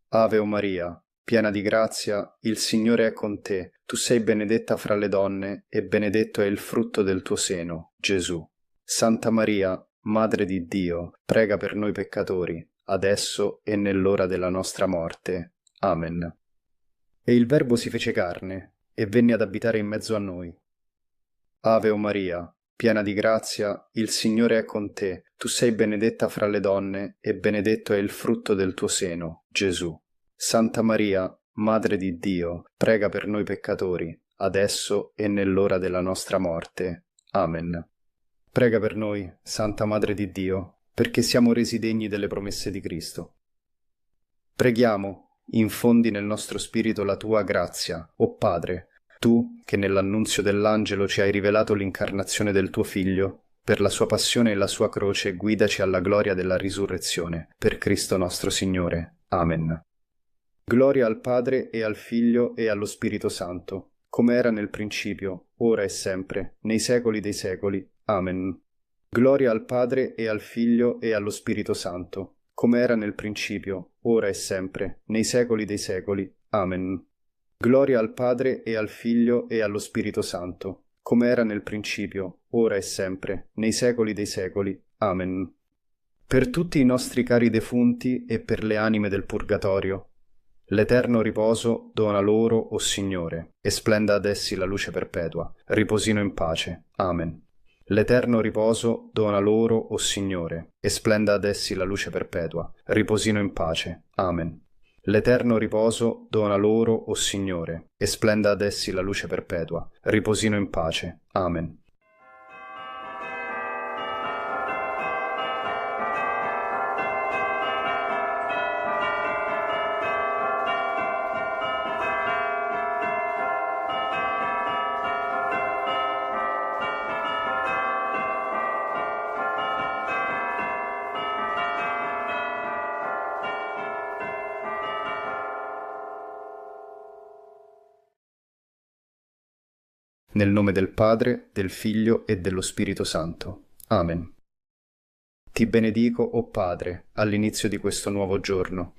Ave o Maria, piena di grazia, il Signore è con te. Tu sei benedetta fra le donne, e benedetto è il frutto del tuo seno, Gesù. Santa Maria, Madre di Dio, prega per noi peccatori, adesso e nell'ora della nostra morte. Amen. E il Verbo si fece carne, e venne ad abitare in mezzo a noi. Ave o Maria, piena di grazia, il Signore è con te. Tu sei benedetta fra le donne e benedetto è il frutto del tuo seno, Gesù. Santa Maria, Madre di Dio, prega per noi peccatori, adesso e nell'ora della nostra morte. Amen. Prega per noi, Santa Madre di Dio, perché siamo resi degni delle promesse di Cristo. Preghiamo, infondi nel nostro spirito la tua grazia, o Padre, tu che nell'annunzio dell'angelo ci hai rivelato l'incarnazione del tuo Figlio, per la sua passione e la sua croce guidaci alla gloria della risurrezione, per Cristo nostro Signore. Amen. Gloria al Padre e al Figlio e allo Spirito Santo, come era nel principio, ora e sempre, nei secoli dei secoli. Amen. Gloria al Padre e al Figlio e allo Spirito Santo, come era nel principio, ora e sempre, nei secoli dei secoli. Amen. Gloria al Padre e al Figlio e allo Spirito Santo, come era nel principio, ora e sempre, nei secoli dei secoli. Amen. Per tutti i nostri cari defunti e per le anime del purgatorio, l'eterno riposo dona loro, o Signore, e splenda ad essi la luce perpetua. Riposino in pace. Amen. L'eterno riposo dona loro, o Signore, e splenda ad essi la luce perpetua. Riposino in pace. Amen. L'eterno riposo dona loro, o Signore, e splenda ad essi la luce perpetua. Riposino in pace. Amen. Nel nome del Padre, del Figlio e dello Spirito Santo. Amen. Ti benedico, o Padre, all'inizio di questo nuovo giorno.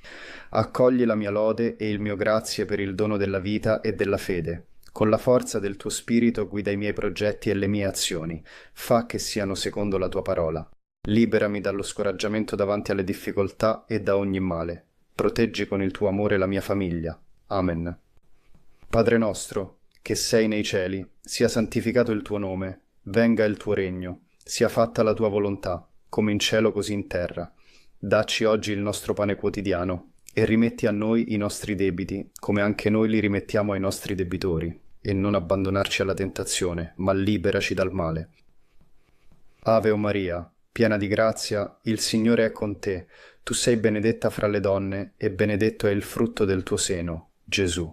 Accogli la mia lode e il mio grazie per il dono della vita e della fede. Con la forza del tuo Spirito guida i miei progetti e le mie azioni. Fa che siano secondo la tua parola. Liberami dallo scoraggiamento davanti alle difficoltà e da ogni male. Proteggi con il tuo amore la mia famiglia. Amen. Padre nostro, che sei nei cieli, sia santificato il tuo nome, venga il tuo regno, sia fatta la tua volontà, come in cielo così in terra. Dacci oggi il nostro pane quotidiano e rimetti a noi i nostri debiti, come anche noi li rimettiamo ai nostri debitori, e non abbandonarci alla tentazione, ma liberaci dal male. Ave o Maria, piena di grazia, il Signore è con te. Tu sei benedetta fra le donne e benedetto è il frutto del tuo seno, Gesù.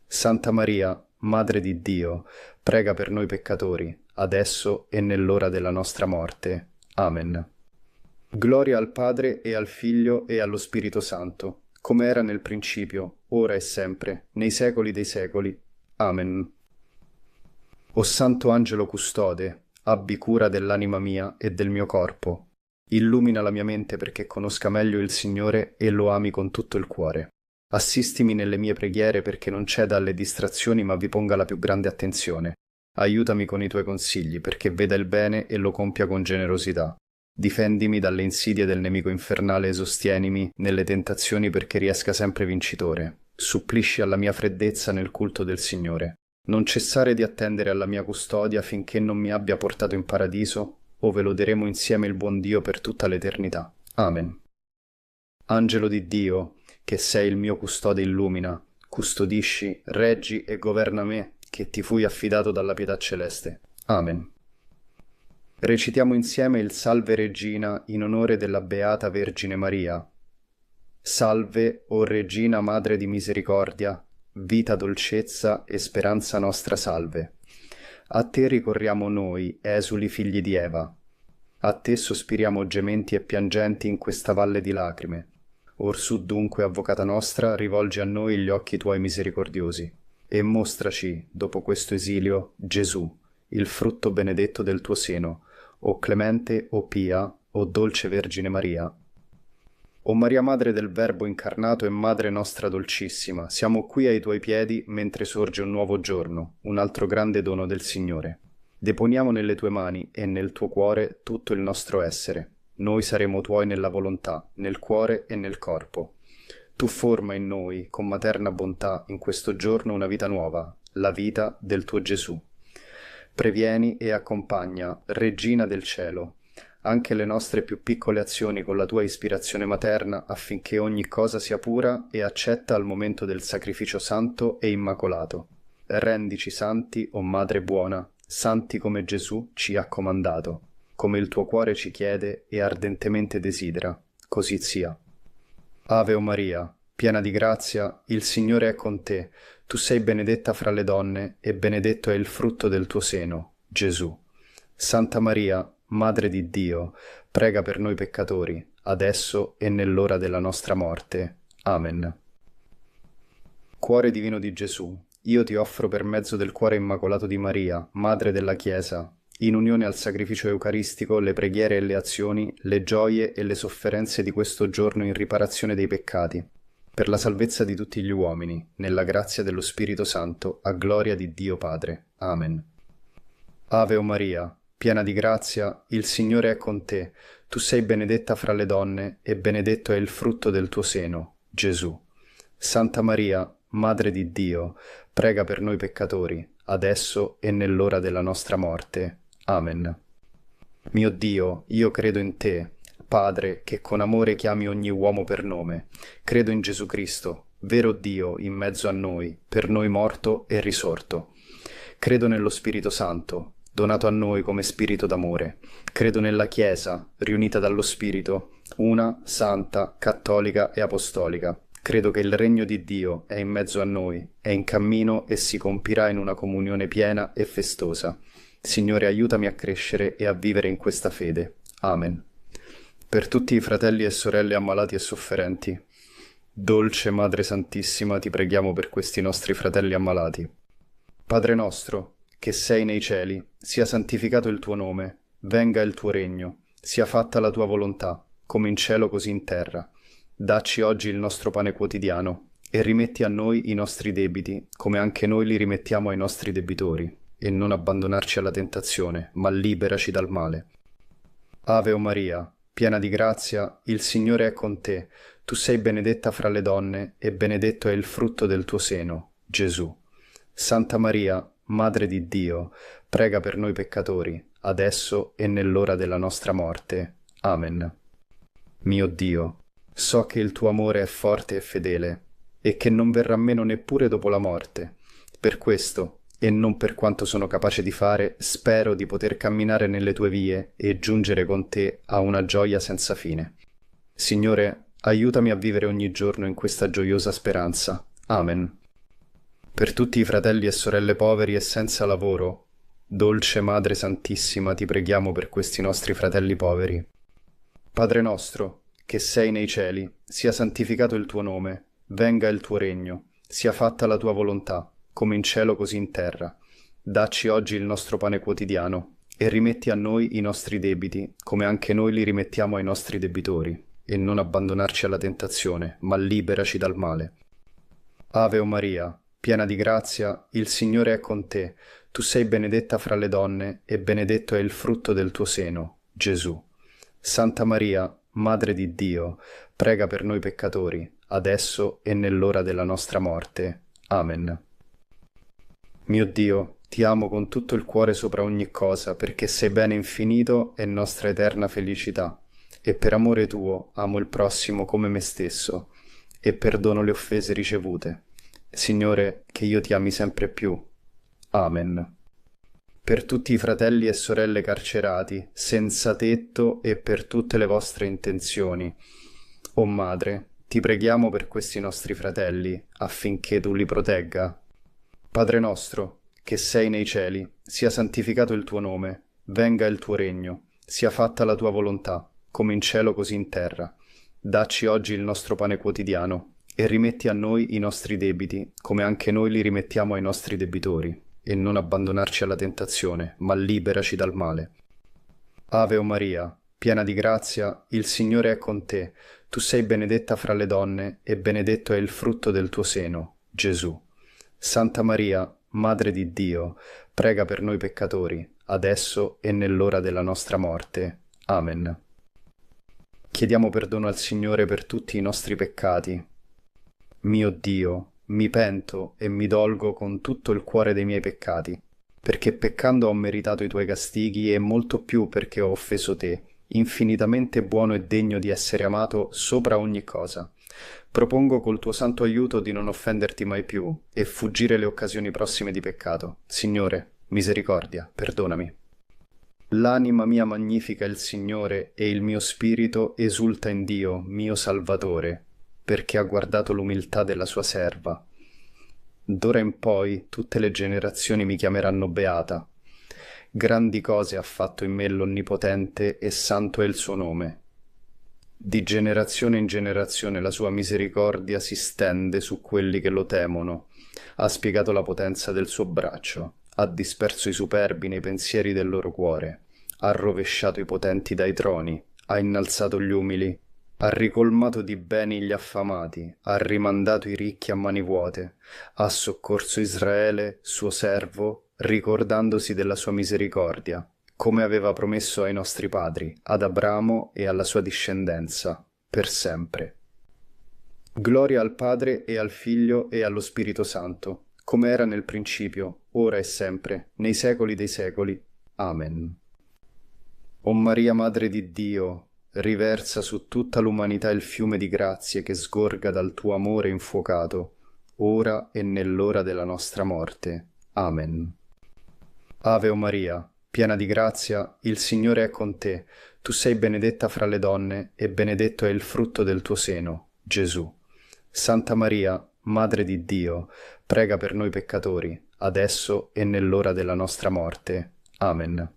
Santa Maria, Madre di Dio, prega per noi peccatori, adesso e nell'ora della nostra morte. Amen. Gloria al Padre e al Figlio e allo Spirito Santo, come era nel principio, ora e sempre, nei secoli dei secoli. Amen. O Santo Angelo Custode, abbi cura dell'anima mia e del mio corpo. Illumina la mia mente perché conosca meglio il Signore e lo ami con tutto il cuore. Assistimi nelle mie preghiere perché non ceda alle distrazioni ma vi ponga la più grande attenzione. Aiutami con i tuoi consigli perché veda il bene e lo compia con generosità. Difendimi dalle insidie del nemico infernale e sostienimi nelle tentazioni perché riesca sempre vincitore. Supplisci alla mia freddezza nel culto del Signore. Non cessare di attendere alla mia custodia finché non mi abbia portato in paradiso, ove loderemo insieme il buon Dio per tutta l'eternità. Amen. Angelo di Dio, che sei il mio custode, illumina, custodisci, reggi e governa me, che ti fui affidato dalla pietà celeste. Amen. Recitiamo insieme il Salve Regina in onore della Beata Vergine Maria. Salve, o Regina Madre di Misericordia, vita, dolcezza e speranza nostra salve. A te ricorriamo noi, esuli figli di Eva. A te sospiriamo gementi e piangenti in questa valle di lacrime. Orsù dunque, Avvocata nostra, rivolgi a noi gli occhi tuoi misericordiosi, e mostraci, dopo questo esilio, Gesù, il frutto benedetto del tuo seno, o clemente, o pia, o dolce Vergine Maria. O Maria Madre del Verbo incarnato e Madre nostra dolcissima, siamo qui ai tuoi piedi mentre sorge un nuovo giorno, un altro grande dono del Signore. Deponiamo nelle tue mani e nel tuo cuore tutto il nostro essere. Noi saremo tuoi nella volontà, nel cuore e nel corpo. Tu forma in noi, con materna bontà, in questo giorno una vita nuova, la vita del tuo Gesù. previeni e accompagna, Regina del cielo, anche le nostre più piccole azioni con la tua ispirazione materna affinché ogni cosa sia pura e accetta al momento del sacrificio santo e immacolato. Rendici santi, o Madre buona, santi come Gesù ci ha comandato, come il tuo cuore ci chiede e ardentemente desidera, così sia. Ave o Maria, piena di grazia, il Signore è con te, tu sei benedetta fra le donne e benedetto è il frutto del tuo seno, Gesù. Santa Maria, Madre di Dio, prega per noi peccatori, adesso e nell'ora della nostra morte. Amen. Cuore divino di Gesù, io ti offro per mezzo del cuore immacolato di Maria, Madre della Chiesa, in unione al sacrificio eucaristico, le preghiere e le azioni, le gioie e le sofferenze di questo giorno in riparazione dei peccati, per la salvezza di tutti gli uomini, nella grazia dello Spirito Santo, a gloria di Dio Padre. Amen. Ave o Maria, piena di grazia, il Signore è con te, tu sei benedetta fra le donne e benedetto è il frutto del tuo seno, Gesù. Santa Maria, Madre di Dio, prega per noi peccatori, adesso e nell'ora della nostra morte. Amen. Mio Dio, io credo in te, Padre, che con amore chiami ogni uomo per nome. Credo in Gesù Cristo, vero Dio in mezzo a noi, per noi morto e risorto. Credo nello Spirito Santo, donato a noi come Spirito d'amore. Credo nella Chiesa, riunita dallo Spirito, una, santa, cattolica e apostolica. Credo che il regno di Dio è in mezzo a noi, è in cammino e si compirà in una comunione piena e festosa. Signore, aiutami a crescere e a vivere in questa fede. Amen. Per tutti i fratelli e sorelle ammalati e sofferenti, dolce Madre Santissima, ti preghiamo per questi nostri fratelli ammalati. Padre nostro, che sei nei cieli, sia santificato il tuo nome, venga il tuo regno, sia fatta la tua volontà, come in cielo così in terra. Dacci oggi il nostro pane quotidiano e rimetti a noi i nostri debiti, come anche noi li rimettiamo ai nostri debitori, e non abbandonarci alla tentazione, ma liberaci dal male. Ave o Maria, piena di grazia, il Signore è con te, tu sei benedetta fra le donne e benedetto è il frutto del tuo seno, Gesù. Santa Maria, Madre di Dio, prega per noi peccatori, adesso e nell'ora della nostra morte. Amen. Mio Dio, so che il tuo amore è forte e fedele, e che non verrà meno neppure dopo la morte. Per questo, e non per quanto sono capace di fare, spero di poter camminare nelle tue vie e giungere con te a una gioia senza fine. Signore, aiutami a vivere ogni giorno in questa gioiosa speranza. Amen. Per tutti i fratelli e sorelle poveri e senza lavoro, dolce Madre Santissima, ti preghiamo per questi nostri fratelli poveri. Padre nostro, che sei nei cieli, sia santificato il tuo nome, venga il tuo regno, sia fatta la tua volontà, come in cielo così in terra. Dacci oggi il nostro pane quotidiano e rimetti a noi i nostri debiti, come anche noi li rimettiamo ai nostri debitori, e non abbandonarci alla tentazione, ma liberaci dal male. Ave o Maria, piena di grazia, il Signore è con te, tu sei benedetta fra le donne e benedetto è il frutto del tuo seno, Gesù. Santa Maria, Madre di Dio, prega per noi peccatori, adesso e nell'ora della nostra morte. Amen. Mio Dio, ti amo con tutto il cuore sopra ogni cosa, perché sei bene infinito e nostra eterna felicità, e per amore tuo amo il prossimo come me stesso, e perdono le offese ricevute. Signore, che io ti ami sempre più. Amen. Per tutti i fratelli e sorelle carcerati, senza tetto e per tutte le vostre intenzioni, o Madre, ti preghiamo per questi nostri fratelli, affinché tu li protegga. Padre nostro, che sei nei cieli, sia santificato il tuo nome, venga il tuo regno, sia fatta la tua volontà, come in cielo così in terra. Dacci oggi il nostro pane quotidiano e rimetti a noi i nostri debiti, come anche noi li rimettiamo ai nostri debitori, e non abbandonarci alla tentazione, ma liberaci dal male. Ave o Maria, piena di grazia, il Signore è con te, tu sei benedetta fra le donne e benedetto è il frutto del tuo seno, Gesù. Santa Maria, Madre di Dio, prega per noi peccatori, adesso e nell'ora della nostra morte. Amen. Chiediamo perdono al Signore per tutti i nostri peccati. Mio Dio, mi pento e mi dolgo con tutto il cuore dei miei peccati. perché peccando ho meritato i tuoi castighi e molto più perché ho offeso te, infinitamente buono e degno di essere amato sopra ogni cosa. Propongo col tuo santo aiuto di non offenderti mai più e fuggire le occasioni prossime di peccato. Signore, misericordia, perdonami. L'anima mia magnifica il Signore e il mio spirito esulta in Dio, mio Salvatore, perché ha guardato l'umiltà della sua serva. D'ora in poi tutte le generazioni mi chiameranno beata. Grandi cose ha fatto in me l'Onnipotente e santo è il suo nome. Di generazione in generazione la sua misericordia si stende su quelli che lo temono. Ha spiegato la potenza del suo braccio, ha disperso i superbi nei pensieri del loro cuore, ha rovesciato i potenti dai troni, ha innalzato gli umili, ha ricolmato di beni gli affamati, ha rimandato i ricchi a mani vuote, ha soccorso Israele, suo servo, ricordandosi della sua misericordia, come aveva promesso ai nostri padri, ad Abramo e alla sua discendenza, per sempre. Gloria al Padre e al Figlio e allo Spirito Santo, come era nel principio, ora e sempre, nei secoli dei secoli. Amen. O Maria, Madre di Dio, riversa su tutta l'umanità il fiume di grazie che sgorga dal tuo amore infuocato, ora e nell'ora della nostra morte. Amen. Ave o Maria, piena di grazia, il Signore è con te. Tu sei benedetta fra le donne e benedetto è il frutto del tuo seno, Gesù. Santa Maria, Madre di Dio, prega per noi peccatori, adesso e nell'ora della nostra morte. Amen.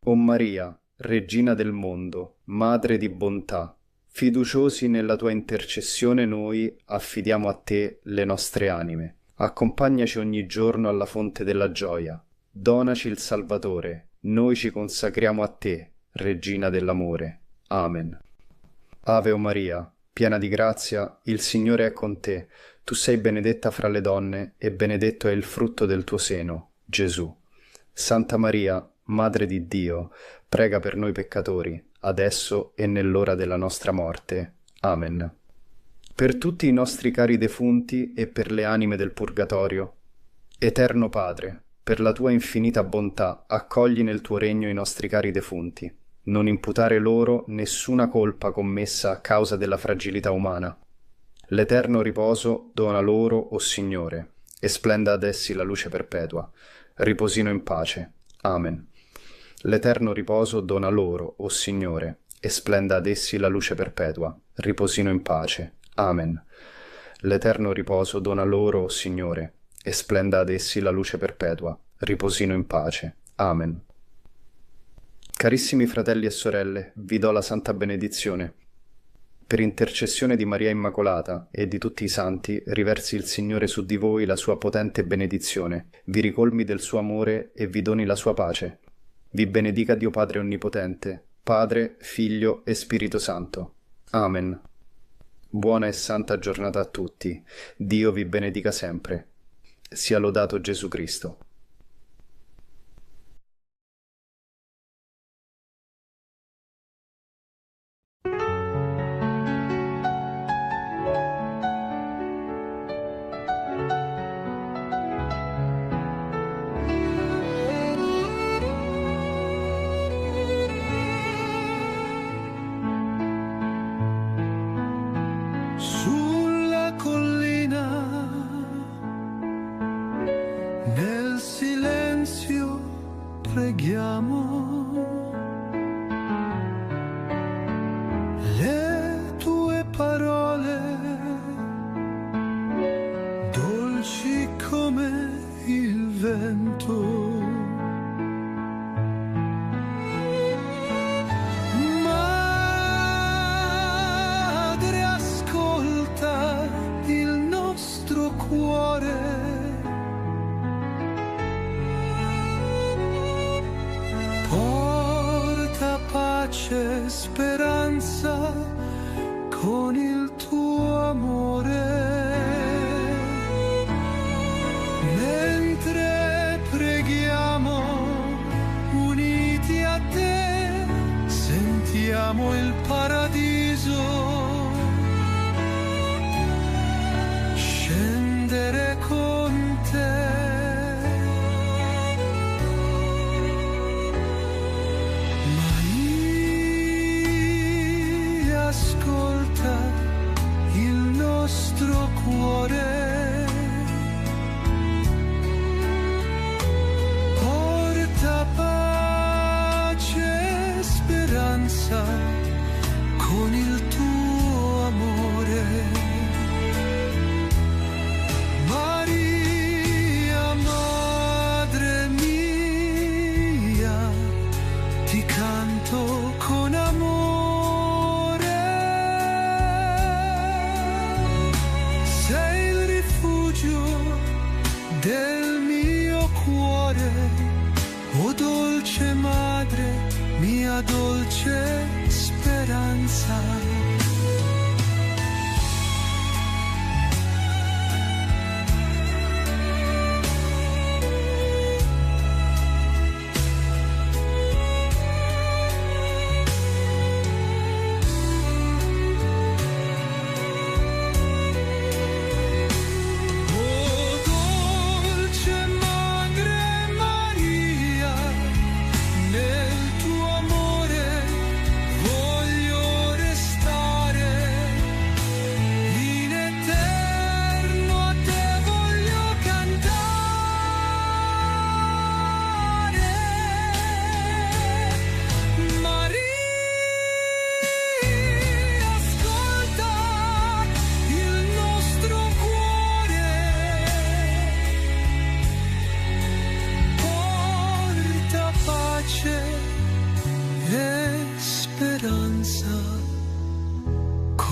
O Maria, Regina del mondo, Madre di bontà, fiduciosi nella tua intercessione noi affidiamo a te le nostre anime. Accompagnaci ogni giorno alla fonte della gioia. Donaci il Salvatore, noi ci consacriamo a te, Regina dell'amore. Amen. Ave o Maria, piena di grazia, il Signore è con te. Tu sei benedetta fra le donne e benedetto è il frutto del tuo seno, Gesù. Santa Maria, Madre di Dio, prega per noi peccatori, adesso e nell'ora della nostra morte. Amen. Per tutti i nostri cari defunti e per le anime del purgatorio, Eterno Padre, per la tua infinita bontà, accogli nel tuo regno i nostri cari defunti. Non imputare loro nessuna colpa commessa a causa della fragilità umana. L'eterno riposo dona loro, o Signore, e splenda ad essi la luce perpetua. Riposino in pace. Amen. L'eterno riposo dona loro, o Signore, e splenda ad essi la luce perpetua. Riposino in pace. Amen. L'eterno riposo dona loro, o Signore, e splenda ad essi la luce perpetua. Riposino in pace. Amen. Carissimi fratelli e sorelle, vi do la santa benedizione. Per intercessione di Maria Immacolata e di tutti i santi, riversi il Signore su di voi la sua potente benedizione, vi ricolmi del suo amore e vi doni la sua pace. Vi benedica Dio Padre Onnipotente, Padre, Figlio e Spirito Santo. Amen. Buona e santa giornata a tutti. Dio vi benedica sempre. Sia lodato Gesù Cristo. Sulla collina, nel silenzio preghiamo, le tue parole, dolci come il vento. Speranza con il tuo amore, mentre preghiamo uniti a te, sentiamo il paradiso scendere con te.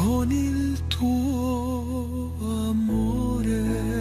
con il tuo amore.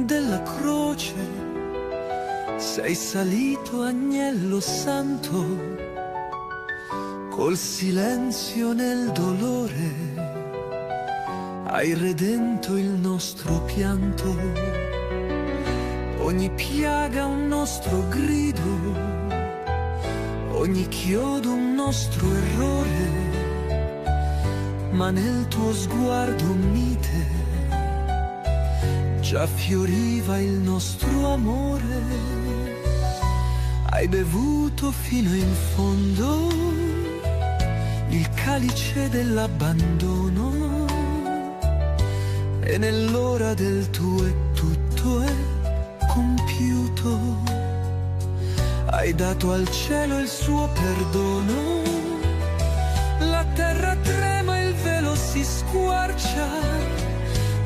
Della croce sei salito, agnello santo, col silenzio nel dolore hai redento il nostro pianto, ogni piaga un nostro grido, ogni chiodo un nostro errore, ma nel tuo sguardo mite già fioriva il nostro amore. Hai bevuto fino in fondo il calice dell'abbandono e nell'ora del tuo e tutto è compiuto. Hai dato al cielo il suo perdono, la terra trema, il velo si squarcia,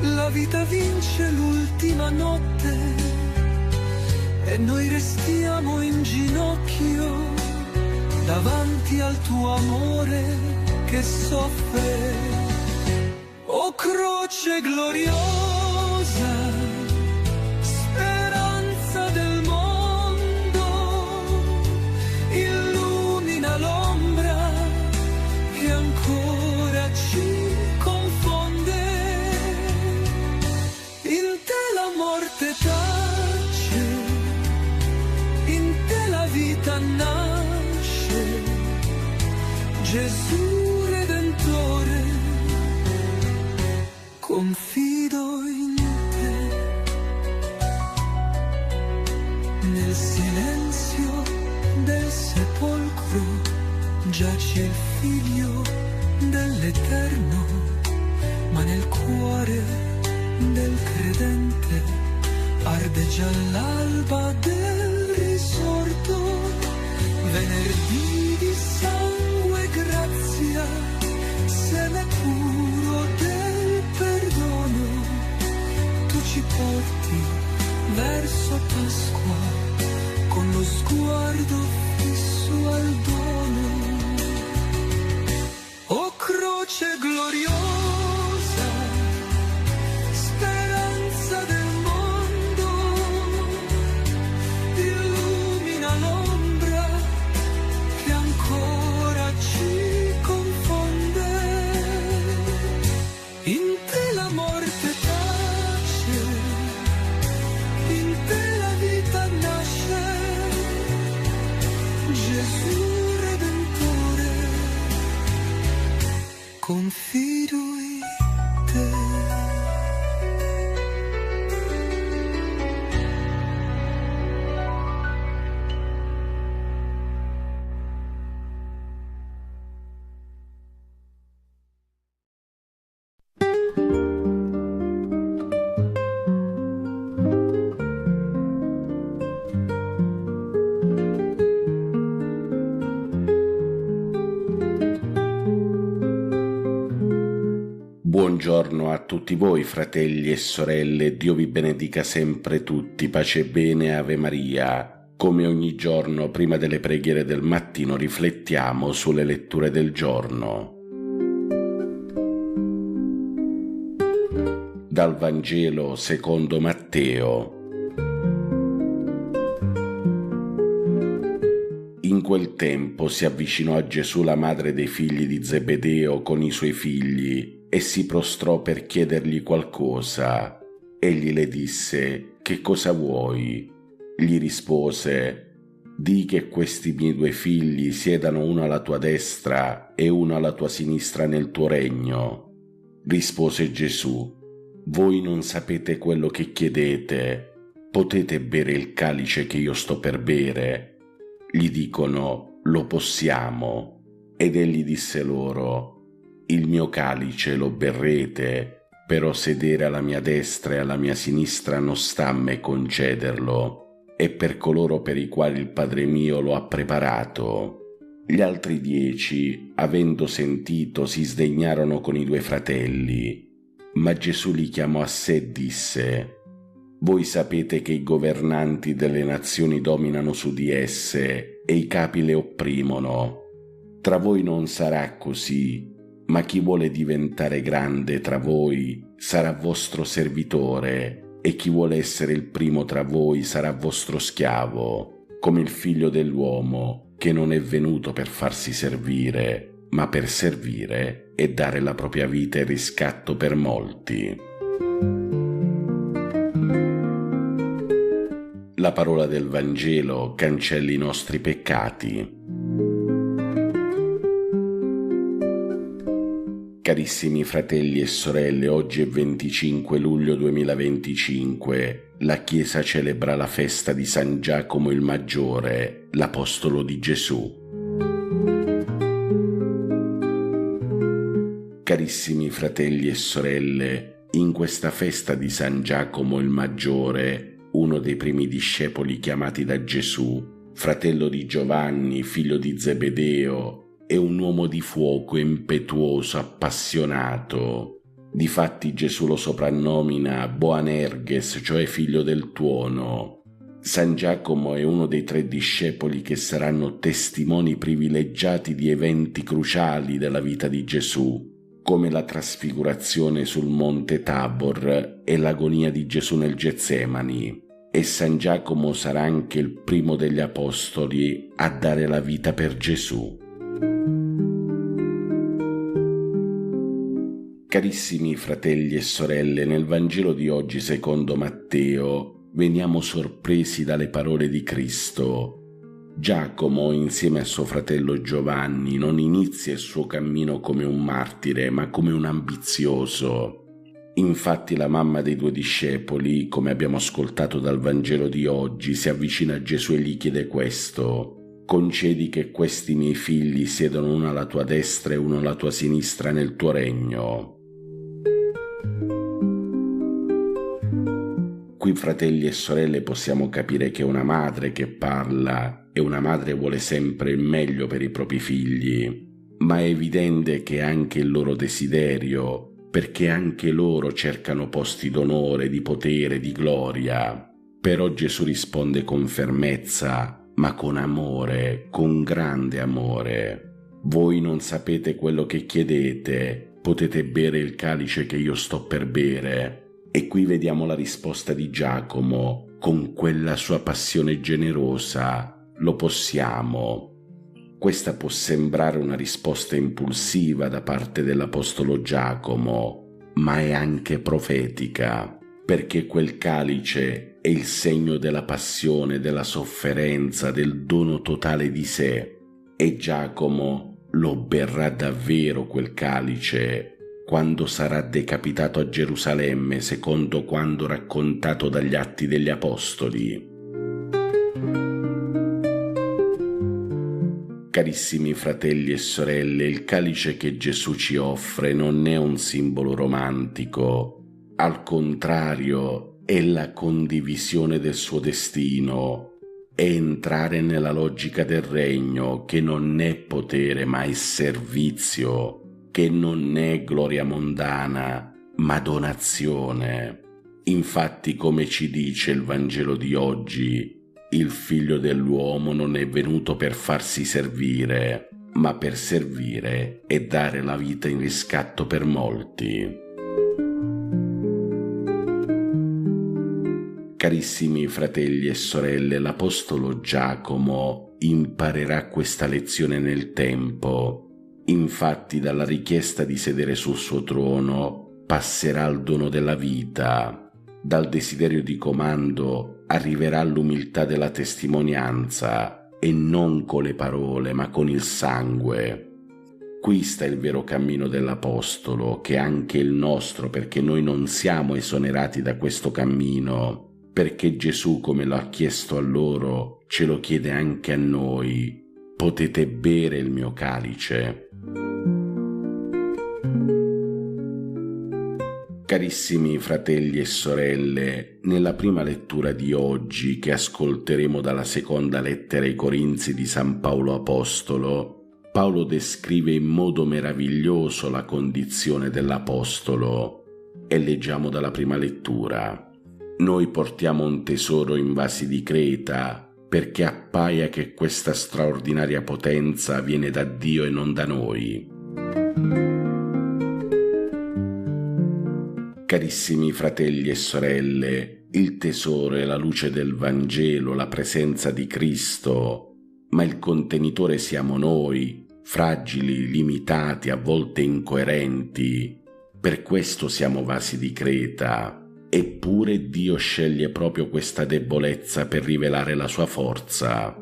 la vita vince l'ultima notte e noi restiamo in ginocchio davanti al tuo amore che soffre. O croce gloriosa, speranza del mondo, illumina l'ombra che ancora ci tace, in te la vita nasce, Gesù Redentore, confido in te. Nel silenzio del sepolcro giace il figlio dell'Eterno, ma nel cuore del credente arde già l'alba del risorto. Venerdì di sangue e grazia, seme puro del perdono, tu ci porti verso Pasqua con lo sguardo fisso al dono. O croce gloriosa, confido in te. Buongiorno a tutti voi, fratelli e sorelle, Dio vi benedica sempre tutti, pace e bene, Ave Maria. Come ogni giorno, prima delle preghiere del mattino, riflettiamo sulle letture del giorno. Dal Vangelo secondo Matteo. In quel tempo si avvicinò a Gesù la madre dei figli di Zebedeo con i suoi figli e si prostrò per chiedergli qualcosa. Egli le disse: «Che cosa vuoi?» Gli rispose: «Di che questi miei 2 figli siedano uno alla tua destra e uno alla tua sinistra nel tuo regno». Rispose Gesù: «Voi non sapete quello che chiedete. Potete bere il calice che io sto per bere?» Gli dicono: «Lo possiamo». Ed egli disse loro: «Il mio calice lo berrete, però sedere alla mia destra e alla mia sinistra non sta a me concederlo, è per coloro per i quali il Padre mio lo ha preparato». Gli altri 10, avendo sentito, si sdegnarono con i 2 fratelli. Ma Gesù li chiamò a sé e disse: «Voi sapete che i governanti delle nazioni dominano su di esse e i capi le opprimono. Tra voi non sarà così, ma chi vuole diventare grande tra voi sarà vostro servitore, e chi vuole essere il primo tra voi sarà vostro schiavo, come il Figlio dell'uomo, che non è venuto per farsi servire, ma per servire e dare la propria vita in riscatto per molti». La parola del Vangelo cancelli i nostri peccati. Carissimi fratelli e sorelle, oggi è 25 luglio 2025. La Chiesa celebra la festa di San Giacomo il Maggiore, l'apostolo di Gesù. Carissimi fratelli e sorelle, in questa festa di San Giacomo il Maggiore, uno dei primi discepoli chiamati da Gesù, fratello di Giovanni, figlio di Zebedeo, è un uomo di fuoco, impetuoso, appassionato. Difatti Gesù lo soprannomina Boanerges, cioè figlio del tuono. San Giacomo è uno dei 3 discepoli che saranno testimoni privilegiati di eventi cruciali della vita di Gesù, come la trasfigurazione sul monte Tabor e l'agonia di Gesù nel Getsemani. E San Giacomo sarà anche il primo degli apostoli a dare la vita per Gesù. Carissimi fratelli e sorelle, nel Vangelo di oggi secondo Matteo veniamo sorpresi dalle parole di Cristo. Giacomo, insieme a suo fratello Giovanni, non inizia il suo cammino come un martire, ma come un ambizioso. Infatti la mamma dei 2 discepoli, come abbiamo ascoltato dal Vangelo di oggi, si avvicina a Gesù e gli chiede questo: «Concedi che questi miei figli siedano uno alla tua destra e uno alla tua sinistra nel tuo regno». Qui, fratelli e sorelle, possiamo capire che una madre che parla e una madre vuole sempre il meglio per i propri figli, ma è evidente che anche il loro desiderio, perché anche loro cercano posti d'onore, di potere, di gloria. Però Gesù risponde con fermezza, ma con amore, con grande amore: «Voi non sapete quello che chiedete, potete bere il calice che io sto per bere». E qui vediamo la risposta di Giacomo, con quella sua passione generosa: «Lo possiamo». Questa può sembrare una risposta impulsiva da parte dell'apostolo Giacomo, ma è anche profetica, perché quel calice è il segno della passione, della sofferenza, del dono totale di sé. E Giacomo lo berrà davvero quel calice quando sarà decapitato a Gerusalemme, secondo quanto raccontato dagli Atti degli Apostoli. Carissimi fratelli e sorelle, il calice che Gesù ci offre non è un simbolo romantico, al contrario è la condivisione del suo destino, è entrare nella logica del regno, che non è potere ma è servizio, che non è gloria mondana ma donazione. Infatti, come ci dice il Vangelo di oggi, il Figlio dell'uomo non è venuto per farsi servire, ma per servire e dare la vita in riscatto per molti. Carissimi fratelli e sorelle, l'Apostolo Giacomo imparerà questa lezione nel tempo. Infatti, dalla richiesta di sedere sul suo trono passerà al dono della vita, dal desiderio di comando arriverà l'umiltà della testimonianza, e non con le parole ma con il sangue. Qui sta il vero cammino dell'Apostolo, che è anche il nostro, perché noi non siamo esonerati da questo cammino, perché Gesù, come lo ha chiesto a loro, ce lo chiede anche a noi. Potete bere il mio calice. Carissimi fratelli e sorelle, nella prima lettura di oggi, che ascolteremo dalla seconda lettera ai Corinzi di San Paolo Apostolo, Paolo descrive in modo meraviglioso la condizione dell'Apostolo, e leggiamo dalla prima lettura. Noi portiamo un tesoro in vasi di Creta, perché appaia che questa straordinaria potenza viene da Dio e non da noi. Carissimi fratelli e sorelle, il tesoro è la luce del Vangelo, la presenza di Cristo, ma il contenitore siamo noi, fragili, limitati, a volte incoerenti. Per questo siamo vasi di Creta. Eppure Dio sceglie proprio questa debolezza per rivelare la sua forza.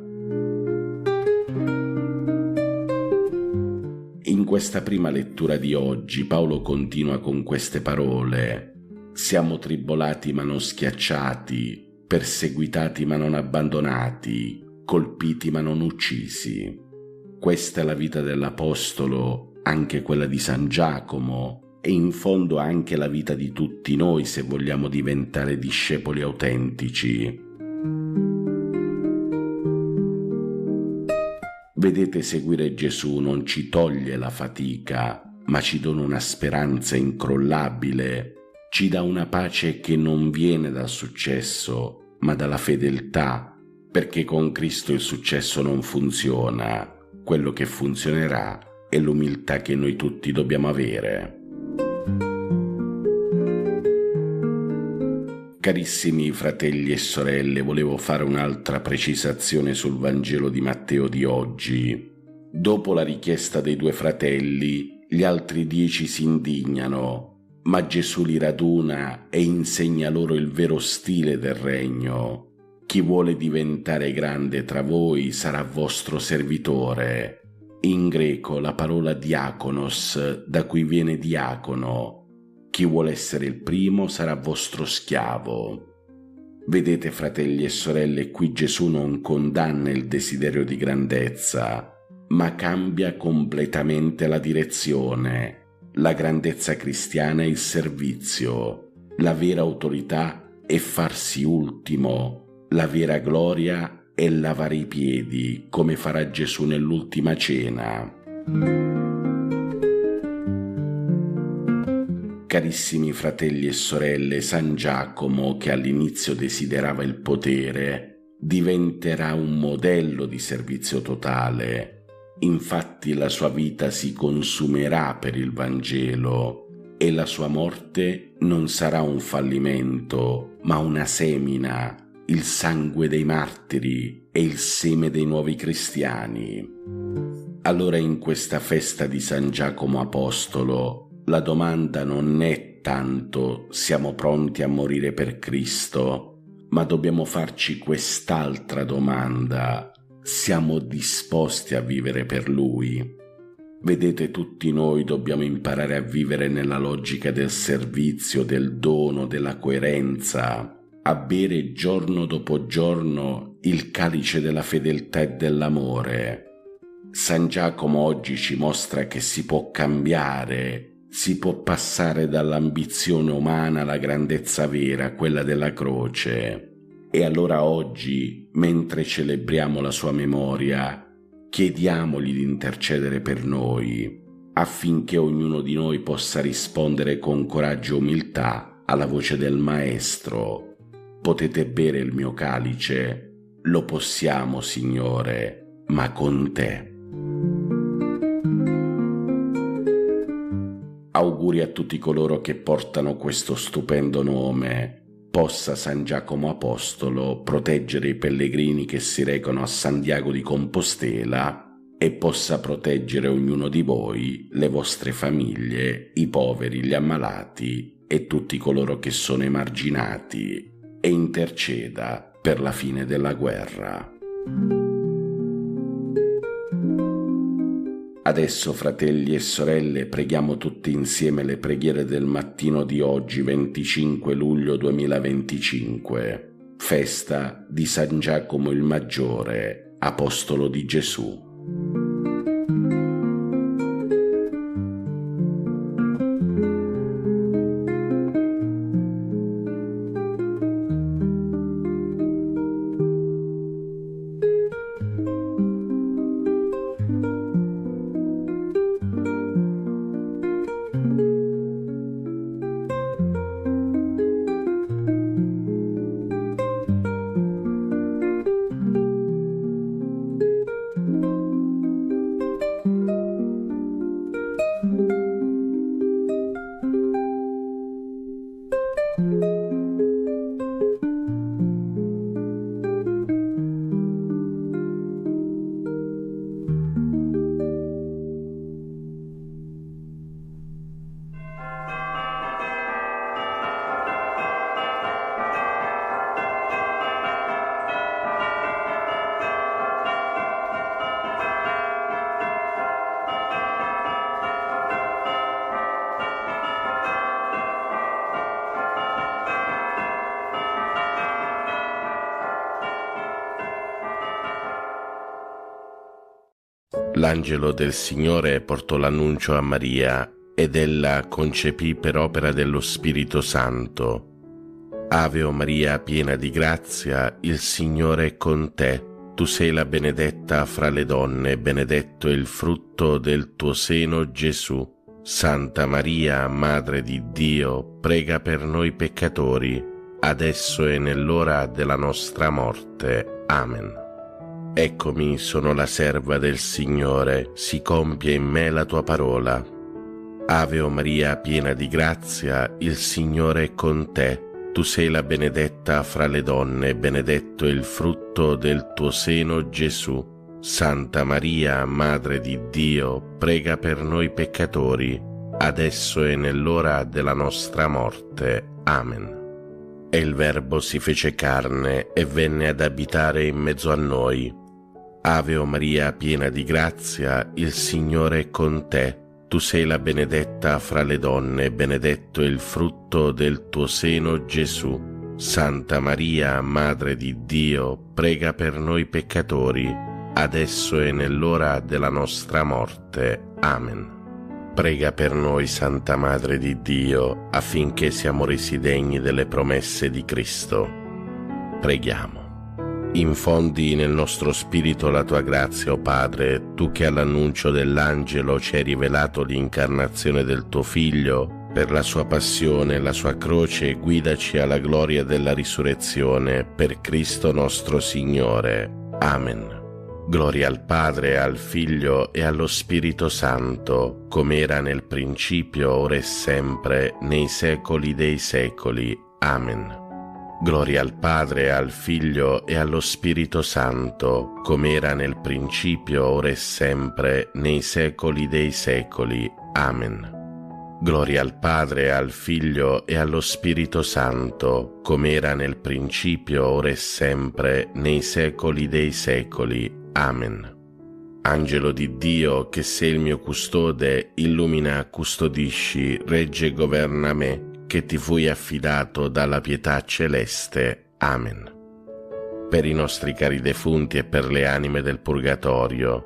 In questa prima lettura di oggi Paolo continua con queste parole: siamo tribolati ma non schiacciati, perseguitati ma non abbandonati, colpiti ma non uccisi. Questa è la vita dell'Apostolo, anche quella di San Giacomo, e in fondo anche la vita di tutti noi se vogliamo diventare discepoli autentici. Vedete, seguire Gesù non ci toglie la fatica, ma ci dona una speranza incrollabile, ci dà una pace che non viene dal successo, ma dalla fedeltà, perché con Cristo il successo non funziona. Quello che funzionerà è l'umiltà che noi tutti dobbiamo avere. Carissimi fratelli e sorelle, volevo fare un'altra precisazione sul Vangelo di Matteo di oggi. Dopo la richiesta dei due fratelli, gli altri 10 si indignano, ma Gesù li raduna e insegna loro il vero stile del regno. Chi vuole diventare grande tra voi sarà vostro servitore. In greco la parola diakonos, da cui viene diacono. Chi vuole essere il primo sarà vostro schiavo. Vedete, fratelli e sorelle, qui Gesù non condanna il desiderio di grandezza, ma cambia completamente la direzione. La grandezza cristiana è il servizio, la vera autorità è farsi ultimo, la vera gloria è lavare i piedi, come farà Gesù nell'ultima cena. Carissimi fratelli e sorelle, San Giacomo, che all'inizio desiderava il potere, diventerà un modello di servizio totale. Infatti la sua vita si consumerà per il Vangelo e la sua morte non sarà un fallimento, ma una semina, il sangue dei martiri e il seme dei nuovi cristiani. Allora, in questa festa di San Giacomo Apostolo, la domanda non è tanto siamo pronti a morire per Cristo, ma dobbiamo farci quest'altra domanda: siamo disposti a vivere per Lui? Vedete, tutti noi dobbiamo imparare a vivere nella logica del servizio, del dono, della coerenza, a bere giorno dopo giorno il calice della fedeltà e dell'amore. San Giacomo oggi ci mostra che si può cambiare, si può passare dall'ambizione umana alla grandezza vera, quella della croce. E allora oggi, mentre celebriamo la sua memoria, chiediamogli di intercedere per noi. affinché ognuno di noi possa rispondere con coraggio e umiltà alla voce del Maestro. Potete bere il mio calice? Lo possiamo, Signore, ma con te. Auguri a tutti coloro che portano questo stupendo nome. Possa San Giacomo Apostolo proteggere i pellegrini che si recano a Santiago di Compostela e possa proteggere ognuno di voi, le vostre famiglie, i poveri, gli ammalati e tutti coloro che sono emarginati, e interceda per la fine della guerra. Adesso, fratelli e sorelle, preghiamo tutti insieme le preghiere del mattino di oggi, 25 luglio 2025, festa di San Giacomo il Maggiore, Apostolo di Gesù. L'angelo del Signore portò l'annuncio a Maria ed ella concepì per opera dello Spirito Santo. Ave o Maria, piena di grazia, il Signore è con te. Tu sei la benedetta fra le donne, benedetto è il frutto del tuo seno, Gesù. Santa Maria, Madre di Dio, prega per noi peccatori, adesso e nell'ora della nostra morte. Amen. Eccomi, sono la serva del Signore, si compia in me la tua parola. Ave o Maria, piena di grazia, il Signore è con te. Tu sei la benedetta fra le donne, benedetto è il frutto del tuo seno, Gesù. Santa Maria, Madre di Dio, prega per noi peccatori, adesso e nell'ora della nostra morte. Amen. E il Verbo si fece carne e venne ad abitare in mezzo a noi. Ave o Maria, piena di grazia, il Signore è con te. Tu sei la benedetta fra le donne, benedetto è il frutto del tuo seno, Gesù. Santa Maria, Madre di Dio, prega per noi peccatori, adesso e nell'ora della nostra morte. Amen. Prega per noi, Santa Madre di Dio, affinché siamo resi degni delle promesse di Cristo. Preghiamo. Infondi nel nostro spirito la tua grazia, o Padre, tu che all'annuncio dell'angelo ci hai rivelato l'incarnazione del tuo Figlio, per la sua passione e la sua croce, guidaci alla gloria della risurrezione, per Cristo nostro Signore. Amen. Gloria al Padre, al Figlio e allo Spirito Santo, come era nel principio, ora e sempre, nei secoli dei secoli. Amen. Gloria al Padre, al Figlio e allo Spirito Santo, come era nel principio, ora e sempre, nei secoli dei secoli. Amen. Gloria al Padre, al Figlio e allo Spirito Santo, come era nel principio, ora e sempre, nei secoli dei secoli. Amen. Angelo di Dio, che sei il mio custode, illumina, custodisci, regge e governa me, che ti fui affidato dalla pietà celeste. Amen. Per i nostri cari defunti e per le anime del purgatorio,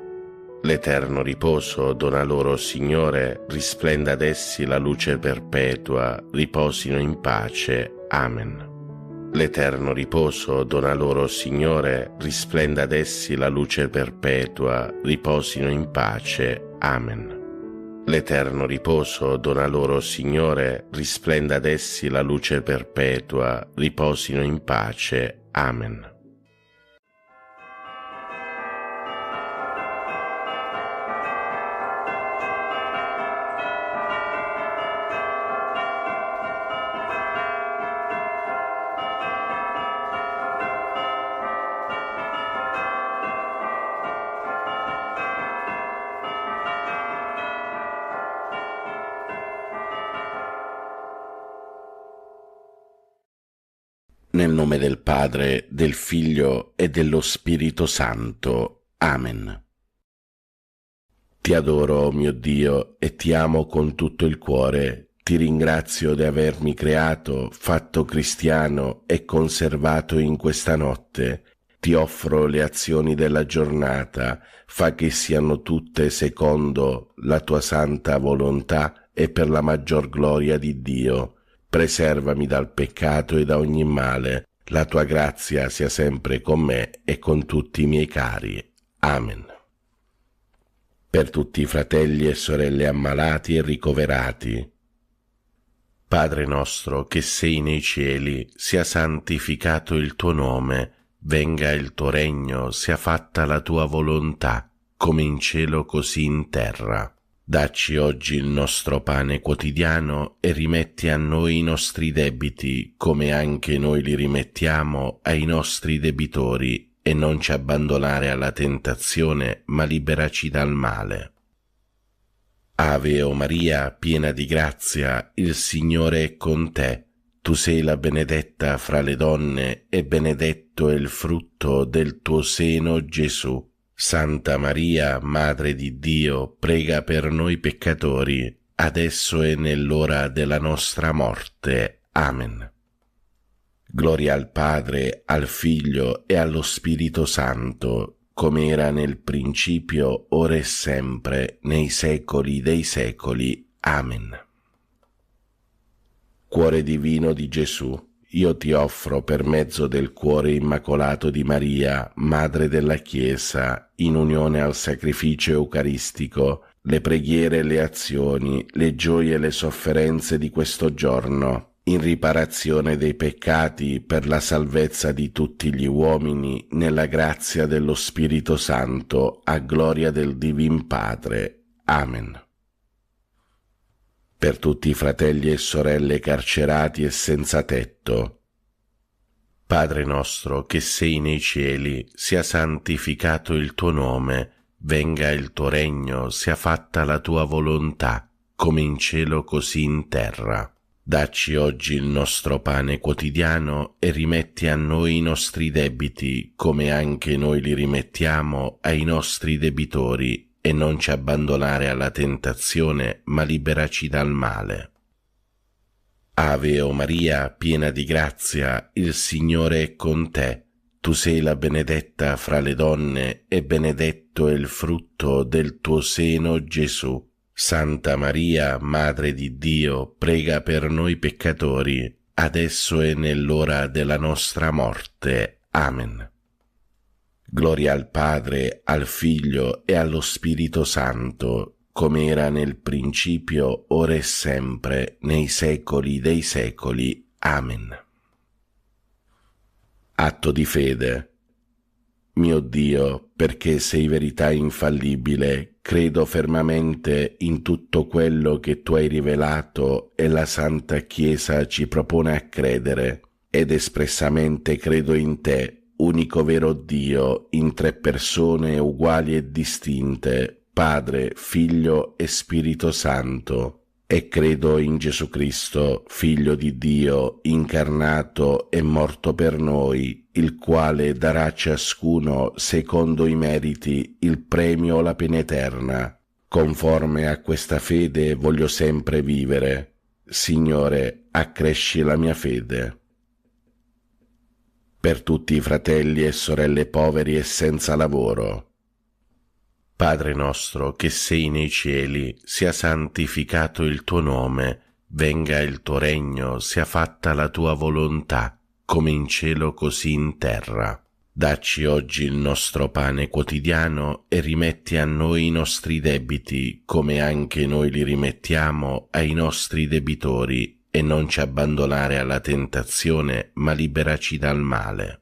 l'eterno riposo dona loro, Signore, risplenda ad essi la luce perpetua, riposino in pace. Amen. L'eterno riposo dona loro, Signore, risplenda ad essi la luce perpetua, riposino in pace. Amen. L'eterno riposo dona loro, Signore, risplenda ad essi la luce perpetua, riposino in pace. Amen. Nel nome del Padre, del Figlio e dello Spirito Santo. Amen. Ti adoro, mio Dio, e ti amo con tutto il cuore. Ti ringrazio di avermi creato, fatto cristiano e conservato in questa notte. Ti offro le azioni della giornata, fa che siano tutte secondo la tua santa volontà e per la maggior gloria di Dio. Preservami dal peccato e da ogni male. La tua grazia sia sempre con me e con tutti i miei cari. Amen. Per tutti i fratelli e sorelle ammalati e ricoverati. Padre nostro che sei nei cieli, sia santificato il tuo nome, venga il tuo regno, sia fatta la tua volontà, come in cielo così in terra. Dacci oggi il nostro pane quotidiano e rimetti a noi i nostri debiti, come anche noi li rimettiamo ai nostri debitori, e non ci abbandonare alla tentazione, ma liberaci dal male. Ave o Maria, piena di grazia, il Signore è con te. Tu sei la benedetta fra le donne, e benedetto è il frutto del tuo seno, Gesù. Santa Maria, Madre di Dio, prega per noi peccatori, adesso e nell'ora della nostra morte. Amen. Gloria al Padre, al Figlio e allo Spirito Santo, come era nel principio, ora e sempre, nei secoli dei secoli. Amen. Cuore divino di Gesù, io ti offro per mezzo del cuore immacolato di Maria, Madre della Chiesa, in unione al sacrificio eucaristico, le preghiere e le azioni, le gioie e le sofferenze di questo giorno, in riparazione dei peccati per la salvezza di tutti gli uomini, nella grazia dello Spirito Santo, a gloria del Divin Padre. Amen. Per tutti i fratelli e sorelle carcerati e senza tetto. Padre nostro che sei nei cieli, sia santificato il tuo nome, venga il tuo regno, sia fatta la tua volontà, come in cielo così in terra. Dacci oggi il nostro pane quotidiano e rimetti a noi i nostri debiti, come anche noi li rimettiamo ai nostri debitori, e non ci abbandonare alla tentazione, ma liberaci dal male. Ave o Maria, piena di grazia, il Signore è con te. Tu sei la benedetta fra le donne, e benedetto è il frutto del tuo seno, Gesù. Santa Maria, Madre di Dio, prega per noi peccatori, adesso e nell'ora della nostra morte. Amen. Gloria al Padre, al Figlio e allo Spirito Santo, come era nel principio, ora e sempre, nei secoli dei secoli. Amen. Atto di fede. Mio Dio, perché sei verità infallibile, credo fermamente in tutto quello che tu hai rivelato e la Santa Chiesa ci propone a credere, ed espressamente credo in te, unico vero Dio, in tre persone uguali e distinte, Padre, Figlio e Spirito Santo, e credo in Gesù Cristo, Figlio di Dio, incarnato e morto per noi, il quale darà a ciascuno, secondo i meriti, il premio o la pena eterna. Conforme a questa fede voglio sempre vivere. Signore, accresci la mia fede. Per tutti i fratelli e sorelle poveri e senza lavoro. Padre nostro che sei nei cieli, sia santificato il tuo nome, venga il tuo regno, sia fatta la tua volontà, come in cielo così in terra. Dacci oggi il nostro pane quotidiano e rimetti a noi i nostri debiti, come anche noi li rimettiamo ai nostri debitori, e non ci abbandonare alla tentazione, ma liberaci dal male.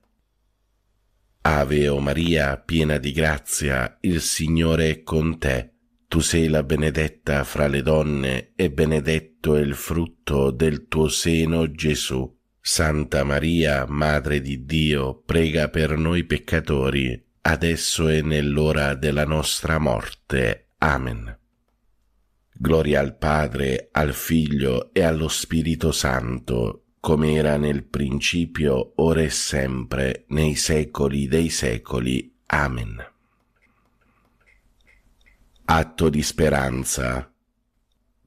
Ave o Maria, piena di grazia, il Signore è con te. Tu sei la benedetta fra le donne, e benedetto è il frutto del tuo seno, Gesù. Santa Maria, Madre di Dio, prega per noi peccatori, adesso e nell'ora della nostra morte. Amen. Gloria al Padre, al Figlio e allo Spirito Santo, come era nel principio, ora e sempre, nei secoli dei secoli. Amen. Atto di speranza.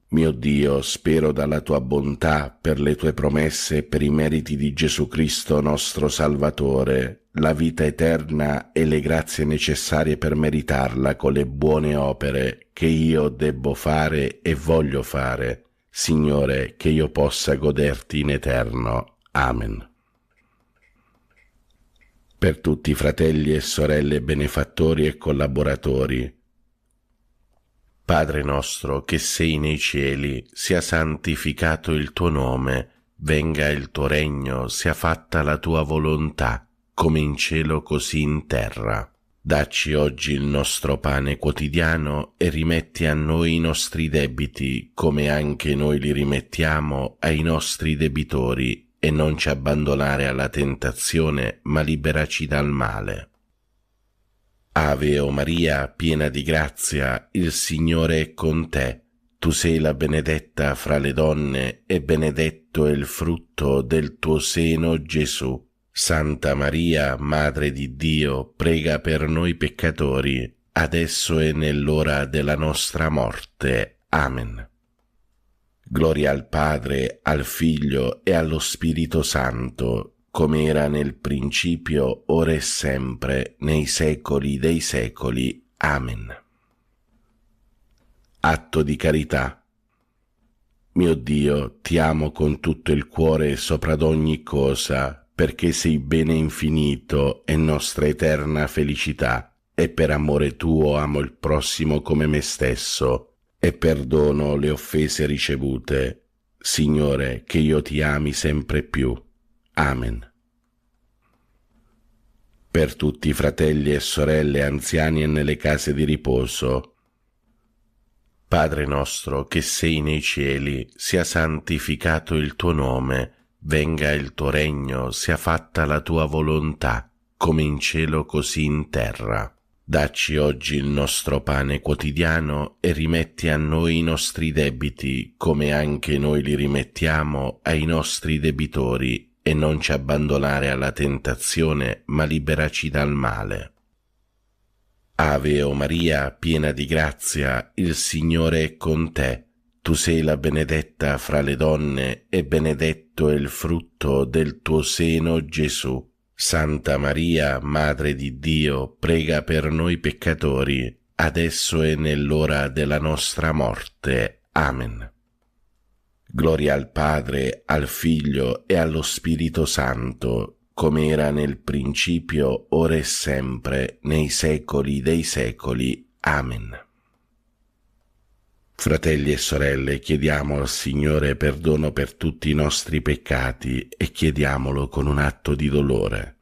Mio Dio, spero dalla tua bontà, per le tue promesse e per i meriti di Gesù Cristo nostro Salvatore, la vita eterna e le grazie necessarie per meritarla con le buone opere che io debbo fare e voglio fare, Signore, che io possa goderti in eterno. Amen. Per tutti i fratelli e sorelle benefattori e collaboratori, Padre nostro che sei nei cieli, sia santificato il tuo nome, venga il tuo regno, sia fatta la tua volontà, come in cielo così in terra. Dacci oggi il nostro pane quotidiano e rimetti a noi i nostri debiti, come anche noi li rimettiamo ai nostri debitori, e non ci abbandonare alla tentazione, ma liberaci dal male. Ave o Maria, piena di grazia, il Signore è con te. Tu sei la benedetta fra le donne, e benedetto è il frutto del tuo seno, Gesù. Santa Maria, Madre di Dio, prega per noi peccatori, adesso e nell'ora della nostra morte. Amen. Gloria al Padre, al Figlio e allo Spirito Santo, come era nel principio, ora e sempre, nei secoli dei secoli. Amen. Atto di carità. Mio Dio, ti amo con tutto il cuore sopra ad ogni cosa, perché sei bene infinito e nostra eterna felicità, e per amore tuo amo il prossimo come me stesso, e perdono le offese ricevute. Signore, che io ti ami sempre più. Amen. Per tutti i fratelli e sorelle anziani e nelle case di riposo, Padre nostro che sei nei cieli, sia santificato il tuo nome, venga il tuo regno, sia fatta la tua volontà, come in cielo così in terra. Dacci oggi il nostro pane quotidiano e rimetti a noi i nostri debiti, come anche noi li rimettiamo ai nostri debitori, e non ci abbandonare alla tentazione, ma liberaci dal male. Ave o Maria, piena di grazia, il Signore è con te. Tu sei la benedetta fra le donne, e benedetto è il frutto del tuo seno, Gesù. Santa Maria, Madre di Dio, prega per noi peccatori, adesso e nell'ora della nostra morte. Amen. Gloria al Padre, al Figlio e allo Spirito Santo, come era nel principio, ora e sempre, nei secoli dei secoli. Amen. Fratelli e sorelle, chiediamo al Signore perdono per tutti i nostri peccati e chiediamolo con un atto di dolore.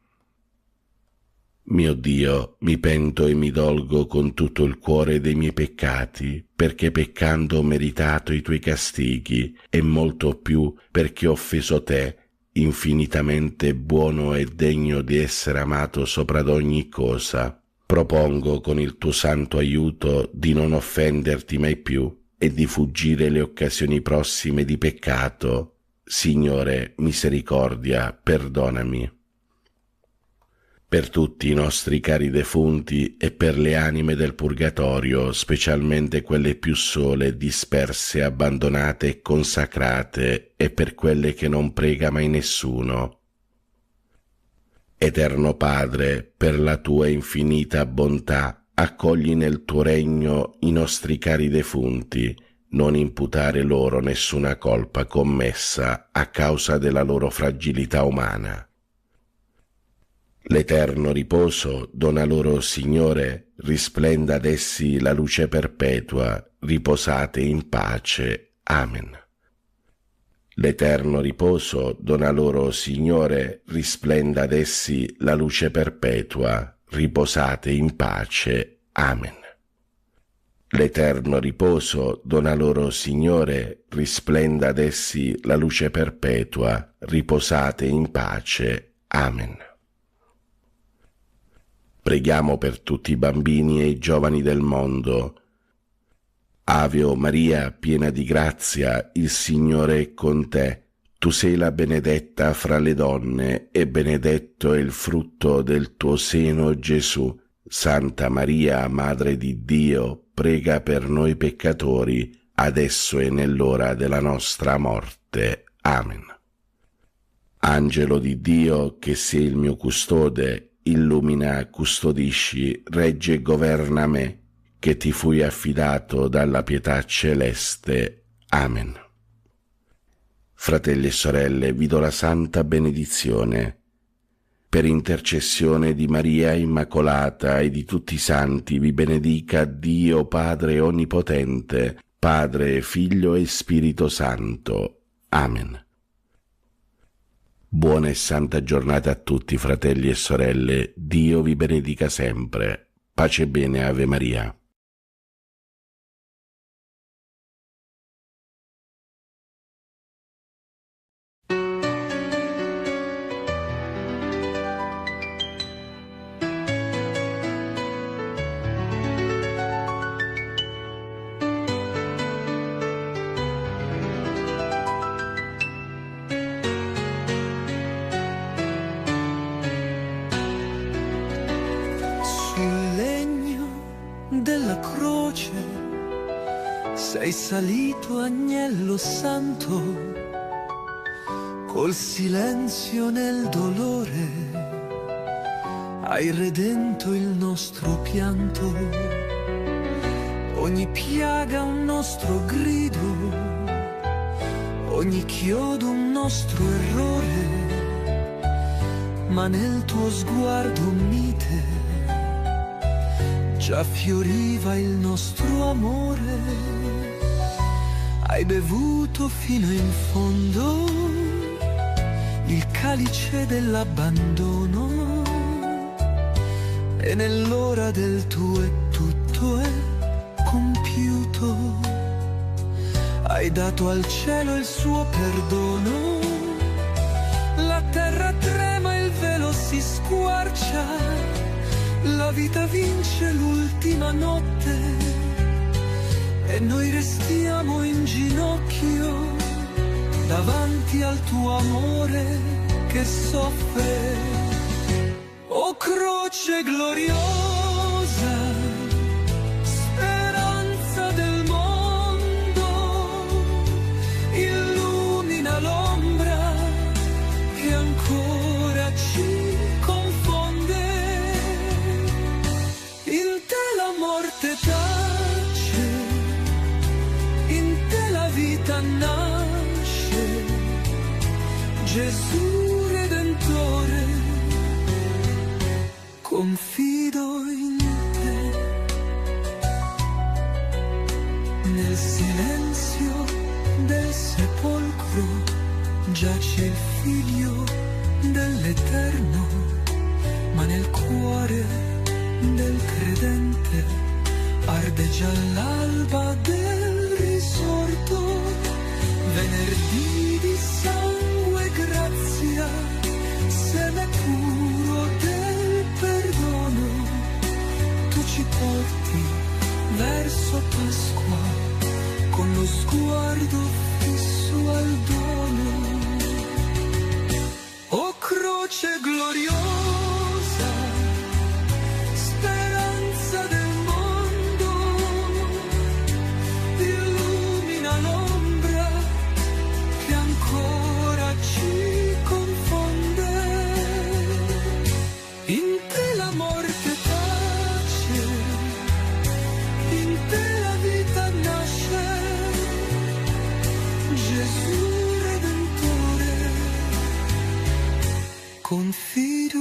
Mio Dio, mi pento e mi dolgo con tutto il cuore dei miei peccati, perché peccando ho meritato i tuoi castighi, e molto più perché ho offeso te, infinitamente buono e degno di essere amato sopra ad ogni cosa. Propongo con il tuo santo aiuto di non offenderti mai più e di fuggire le occasioni prossime di peccato. Signore, misericordia, perdonami. Per tutti i nostri cari defunti e per le anime del purgatorio, specialmente quelle più sole, disperse, abbandonate e consacrate, e per quelle che non prega mai nessuno. Eterno Padre, per la tua infinita bontà, accogli nel tuo regno i nostri cari defunti, non imputare loro nessuna colpa commessa a causa della loro fragilità umana. L'eterno riposo dona loro, Signore, risplenda ad essi la luce perpetua, riposate in pace. Amen. L'eterno riposo dona loro, Signore, risplenda ad essi la luce perpetua, riposate in pace. Amen. L'eterno riposo dona loro, Signore, risplenda ad essi la luce perpetua, riposate in pace. Amen. Preghiamo per tutti i bambini e i giovani del mondo. Ave o Maria, piena di grazia, il Signore è con te. Tu sei la benedetta fra le donne, e benedetto è il frutto del tuo seno, Gesù. Santa Maria, Madre di Dio, prega per noi peccatori, adesso e nell'ora della nostra morte. Amen. Angelo di Dio, che sei il mio custode, illumina, custodisci, regge e governa me, che ti fui affidato dalla pietà celeste. Amen. Fratelli e sorelle, vi do la santa benedizione. Per intercessione di Maria Immacolata e di tutti i santi vi benedica Dio Padre Onnipotente, Padre, Figlio e Spirito Santo. Amen. Buona e santa giornata a tutti, fratelli e sorelle. Dio vi benedica sempre. Pace e bene, Ave Maria. Della croce sei salito, agnello santo, col silenzio nel dolore hai redento il nostro pianto, ogni piaga un nostro grido, ogni chiodo un nostro errore, ma nel tuo sguardo mite già fioriva il nostro amore. Hai bevuto fino in fondo il calice dell'abbandono, e nell'ora del tuo e tutto è compiuto. Hai dato al cielo il suo perdono, la terra trema, il velo si squarcia, la vita vince l'ultima notte e noi restiamo in ginocchio davanti al tuo amore che soffre. O croce gloriosa, speranza del mondo, illumina l'ombra che ancora ci tace, in te la vita nasce, Gesù Redentore, confido in te. Nel silenzio del sepolcro giace il Figlio dell'Eterno, ma nel cuore del credente arde già l'alba del risorto. Venerdì di sangue e grazia, seme puro del perdono, tu ci porti verso Pasqua con lo sguardo fisso al dono. O croce gloriosa, confido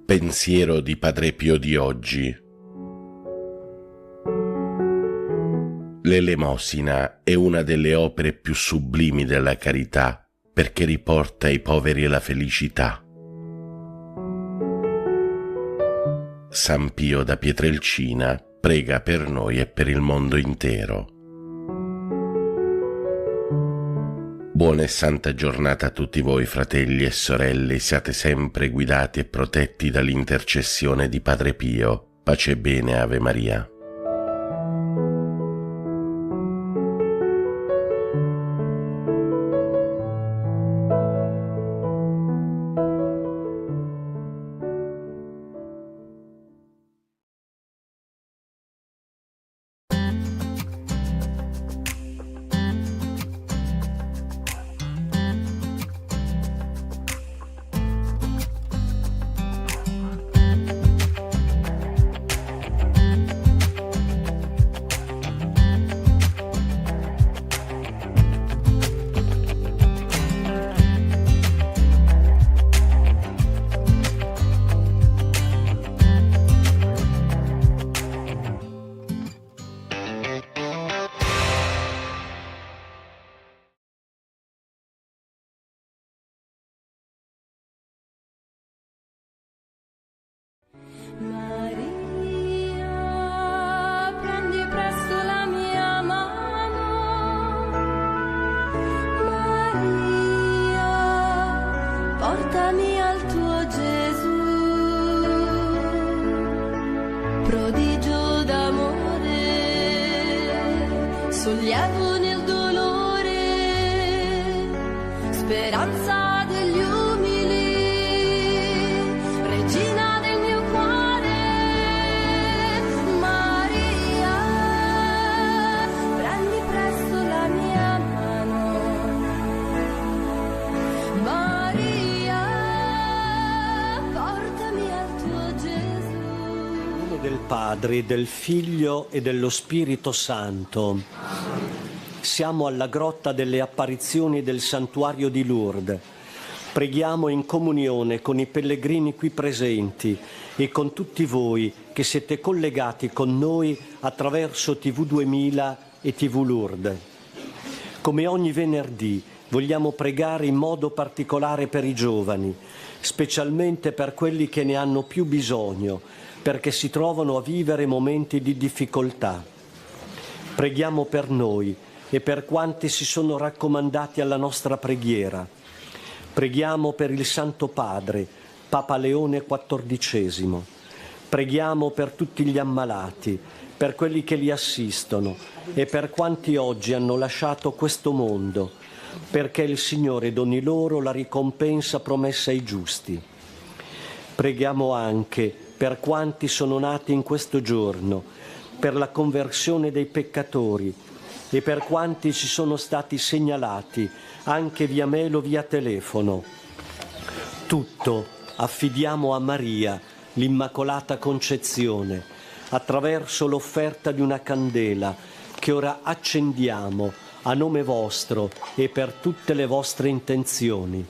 Pensiero di Padre Pio di oggi. L'elemosina è una delle opere più sublimi della carità perché riporta ai poveri la felicità. San Pio da Pietrelcina prega per noi e per il mondo intero. Buona e santa giornata a tutti voi, fratelli e sorelle, siate sempre guidati e protetti dall'intercessione di Padre Pio. Pace e bene, Ave Maria. Portami al tuo Gesù, prodigio d'amore, sollievo nel dolore, speranza degli umili, regina del mio cuore, Maria, prendi presto la mia mano, Maria, portami al tuo Gesù. Nel nome del Padre, del Figlio e dello Spirito Santo. Siamo alla grotta delle apparizioni del santuario di Lourdes. Preghiamo in comunione con i pellegrini qui presenti e con tutti voi che siete collegati con noi attraverso TV 2000 e TV Lourdes. Come ogni venerdì vogliamo pregare in modo particolare per i giovani, specialmente per quelli che ne hanno più bisogno, perché si trovano a vivere momenti di difficoltà. Preghiamo per noi e per quanti si sono raccomandati alla nostra preghiera. Preghiamo per il Santo Padre, Papa Leone XIV. Preghiamo per tutti gli ammalati, per quelli che li assistono e per quanti oggi hanno lasciato questo mondo, perché il Signore doni loro la ricompensa promessa ai giusti. Preghiamo anche per quanti sono nati in questo giorno, per la conversione dei peccatori e per quanti ci sono stati segnalati anche via mail o via telefono. Tutto affidiamo a Maria, l'Immacolata Concezione, attraverso l'offerta di una candela che ora accendiamo a nome vostro e per tutte le vostre intenzioni.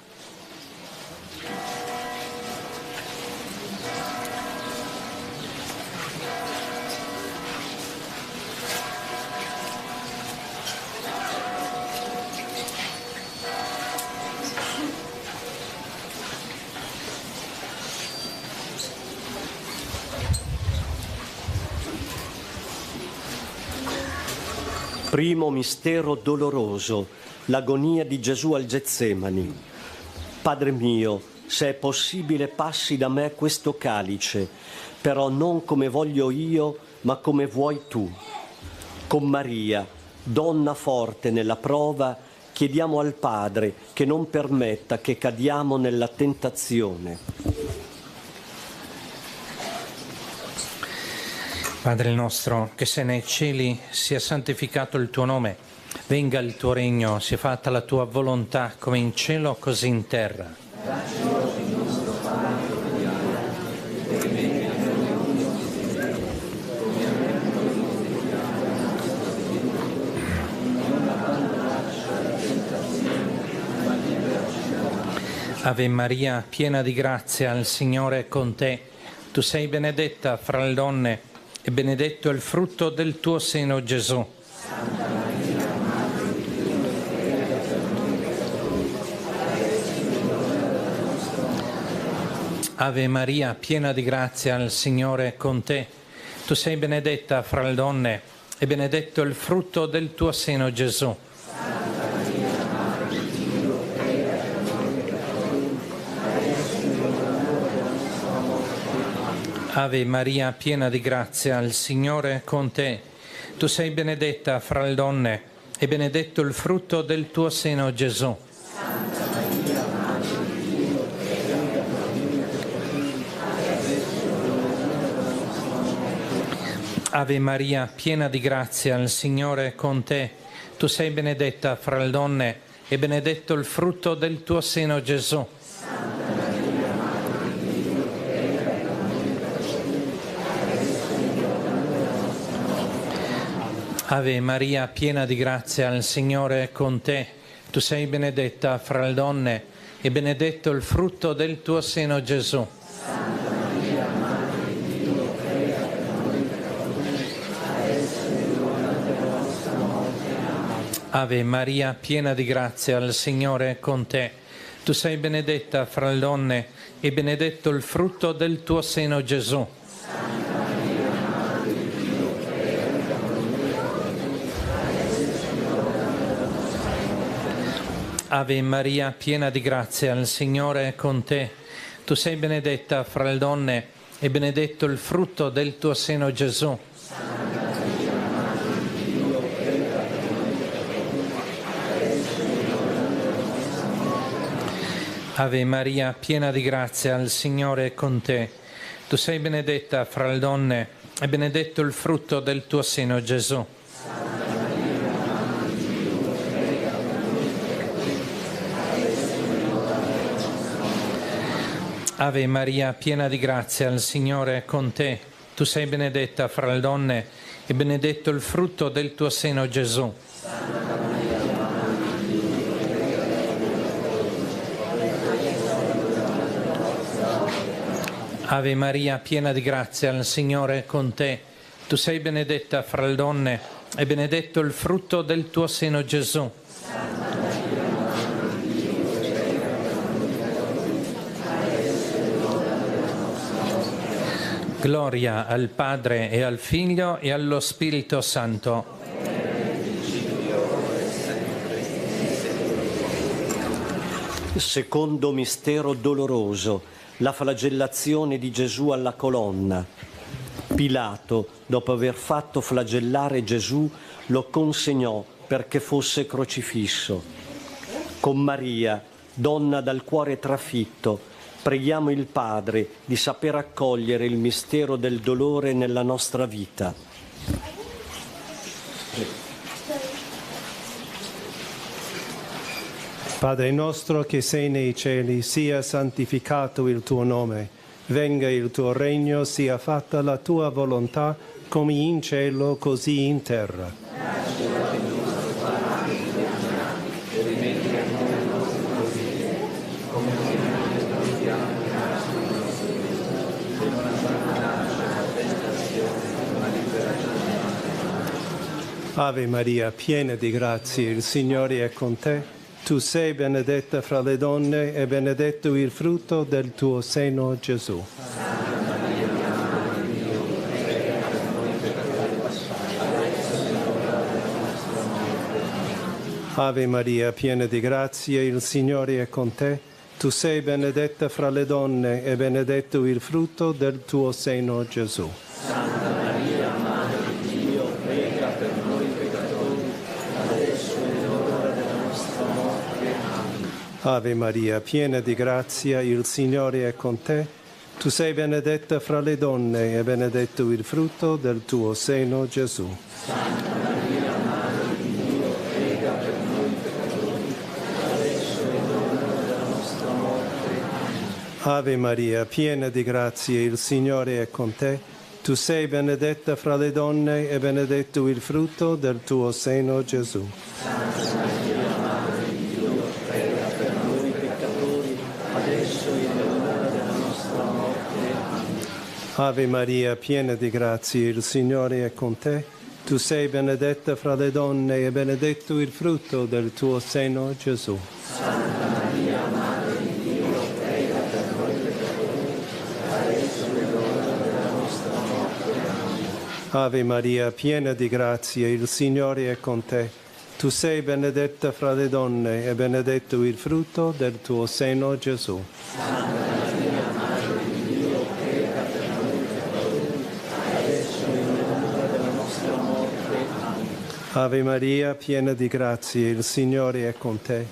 Primo mistero doloroso, l'agonia di Gesù al Getsemani. Padre mio, se è possibile passi da me questo calice, però non come voglio io, ma come vuoi tu. Con Maria, donna forte nella prova, chiediamo al Padre che non permetta che cadiamo nella tentazione. Padre nostro, che sei nei cieli, sia santificato il tuo nome, venga il tuo regno, sia fatta la tua volontà, come in cielo così in terra. Dacci oggi il nostro pane quotidiano, e rimetti a noi i nostri debiti, come anche noi preghiamo ai nostri debitori, non abbandonarci alla tentazione, ma liberaci dal male. Ave Maria, piena di grazia, il Signore è con te. Tu sei benedetta fra le donne e benedetto è il frutto del tuo seno, Gesù. Ave Maria, piena di grazia, il Signore è con te. Tu sei benedetta fra le donne e benedetto è il frutto del tuo seno, Gesù. Ave Maria, piena di grazia, il Signore è con te. Tu sei benedetta fra le donne e benedetto il frutto del tuo seno, Gesù. Ave Maria, piena di grazia, il Signore è con te. Tu sei benedetta fra le donne e benedetto il frutto del tuo seno, Gesù. Ave Maria, piena di grazia, il Signore è con te. Tu sei benedetta fra le donne e benedetto il frutto del tuo seno, Gesù. Ave Maria, piena di grazia, il Signore è con te. Tu sei benedetta fra le donne e benedetto il frutto del tuo seno, Gesù. Ave Maria, piena di grazia, il Signore è con te. Tu sei benedetta fra le donne e benedetto il frutto del tuo seno, Gesù. Ave Maria, piena di grazia, il Signore è con te. Tu sei benedetta fra le donne e benedetto il frutto del tuo seno, Gesù. Ave Maria, piena di grazia, il Signore è con te. Tu sei benedetta fra le donne e benedetto il frutto del tuo seno, Gesù. Ave Maria, piena di grazia, il Signore è con te. Tu sei benedetta fra le donne e benedetto il frutto del tuo seno, Gesù. Gloria al Padre e al Figlio e allo Spirito Santo. Secondo mistero doloroso, la flagellazione di Gesù alla colonna. Pilato, dopo aver fatto flagellare Gesù, lo consegnò perché fosse crocifisso. Con Maria, donna dal cuore trafitto, preghiamo il Padre di saper accogliere il mistero del dolore nella nostra vita. Padre nostro che sei nei cieli, sia santificato il tuo nome, venga il tuo regno, sia fatta la tua volontà, come in cielo, così in terra. Ave Maria, piena di grazie, il Signore è con te. Tu sei benedetta fra le donne e benedetto il frutto del tuo seno, Gesù. Ave Maria, piena di grazia, il Signore è con te. Tu sei benedetta fra le donne e benedetto il frutto del tuo seno, Gesù. Santa Maria, Madre di Dio, prega per noi peccatori, adesso è l'ora della nostra morte. Amen. Ave Maria, piena di grazia, il Signore è con te. Tu sei benedetta fra le donne e benedetto il frutto del tuo seno, Gesù. Santa Maria, Madre di Dio, prega per noi peccatori, adesso è l'ora della nostra morte. Amen. Ave Maria, piena di grazia, il Signore è con te. Tu sei benedetta fra le donne e benedetto il frutto del tuo seno, Gesù. Santa Maria, Madre di Dio, prega per noi peccatori, adesso è l'ora della nostra morte. Amen. Ave Maria, piena di grazia, il Signore è con te. Tu sei benedetta fra le donne e benedetto il frutto del tuo seno, Gesù. Santa Maria, Madre di Dio, prega per noi peccatori, adesso è l'ora della nostra morte. Amen. Ave Maria, piena di grazia, il Signore è con te. Tu sei benedetta fra le donne e benedetto il frutto del tuo seno, Gesù. Santa Maria, Madre di Dio, prega per noi peccatori, adesso è l'ora della nostra morte. Amen. Ave Maria, piena di grazia, il Signore è con te.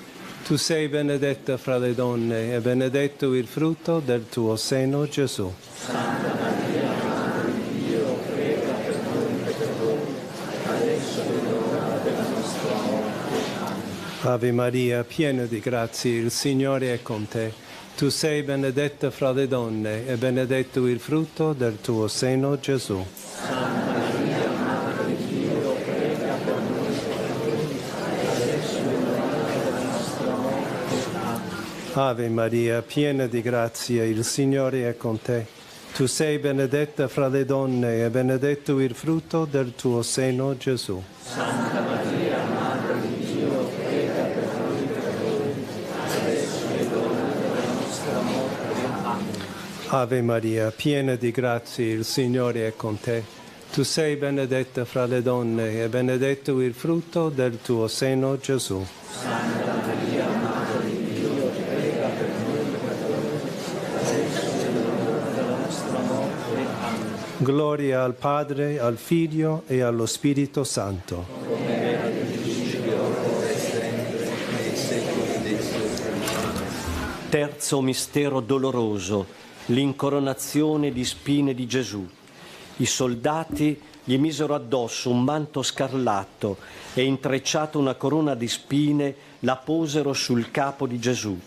Tu sei benedetta fra le donne e benedetto il frutto del tuo seno, Gesù. Santa Maria, Madre di Dio, prega per noi peccatori, adesso è l'ora della nostra morte. Amen. Ave Maria, piena di grazia, il Signore è con te. Tu sei benedetta fra le donne e benedetto il frutto del tuo seno, Gesù. Santa Maria, Madre di Dio, prega per noi peccatori, adesso è l'ora della nostra morte. Amen. Ave Maria, piena di grazia, il Signore è con te. Tu sei benedetta fra le donne e benedetto il frutto del tuo seno, Gesù. Santa Maria, Madre di Dio, prega per noi peccatori, adesso è l'ora della nostra morte. Amen. Ave Maria, piena di grazia, il Signore è con te. Tu sei benedetta fra le donne e benedetto il frutto del tuo seno, Gesù. Santa Maria, Madre di Dio, prega per noi peccatori, adesso è l'ora della nostra morte. Amen. Gloria al Padre, al Figlio e allo Spirito Santo. Come era nel principio, ora e sempre, nei secoli dei secoli. Terzo mistero doloroso, l'incoronazione di spine di Gesù. I soldati gli misero addosso un manto scarlatto e, intrecciata una corona di spine, la posero sul capo di Gesù.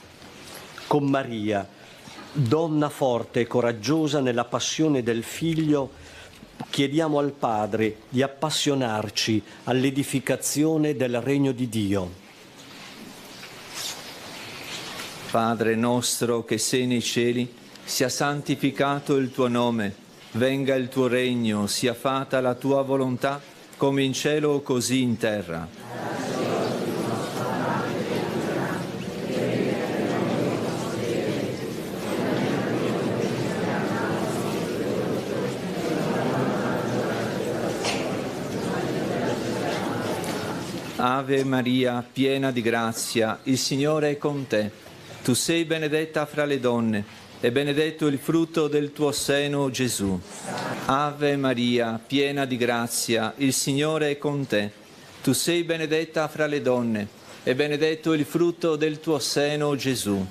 Con Maria, donna forte e coraggiosa nella passione del Figlio, chiediamo al Padre di appassionarci all'edificazione del regno di Dio. Padre nostro che sei nei cieli, sia santificato il tuo nome, venga il tuo regno, sia fatta la tua volontà, come in cielo così in terra. Ave Maria, piena di grazia, il Signore è con te. Tu sei benedetta fra le donne e benedetto il frutto del tuo seno, Gesù. Ave Maria, piena di grazia, il Signore è con te. Tu sei benedetta fra le donne e benedetto il frutto del tuo seno, Gesù.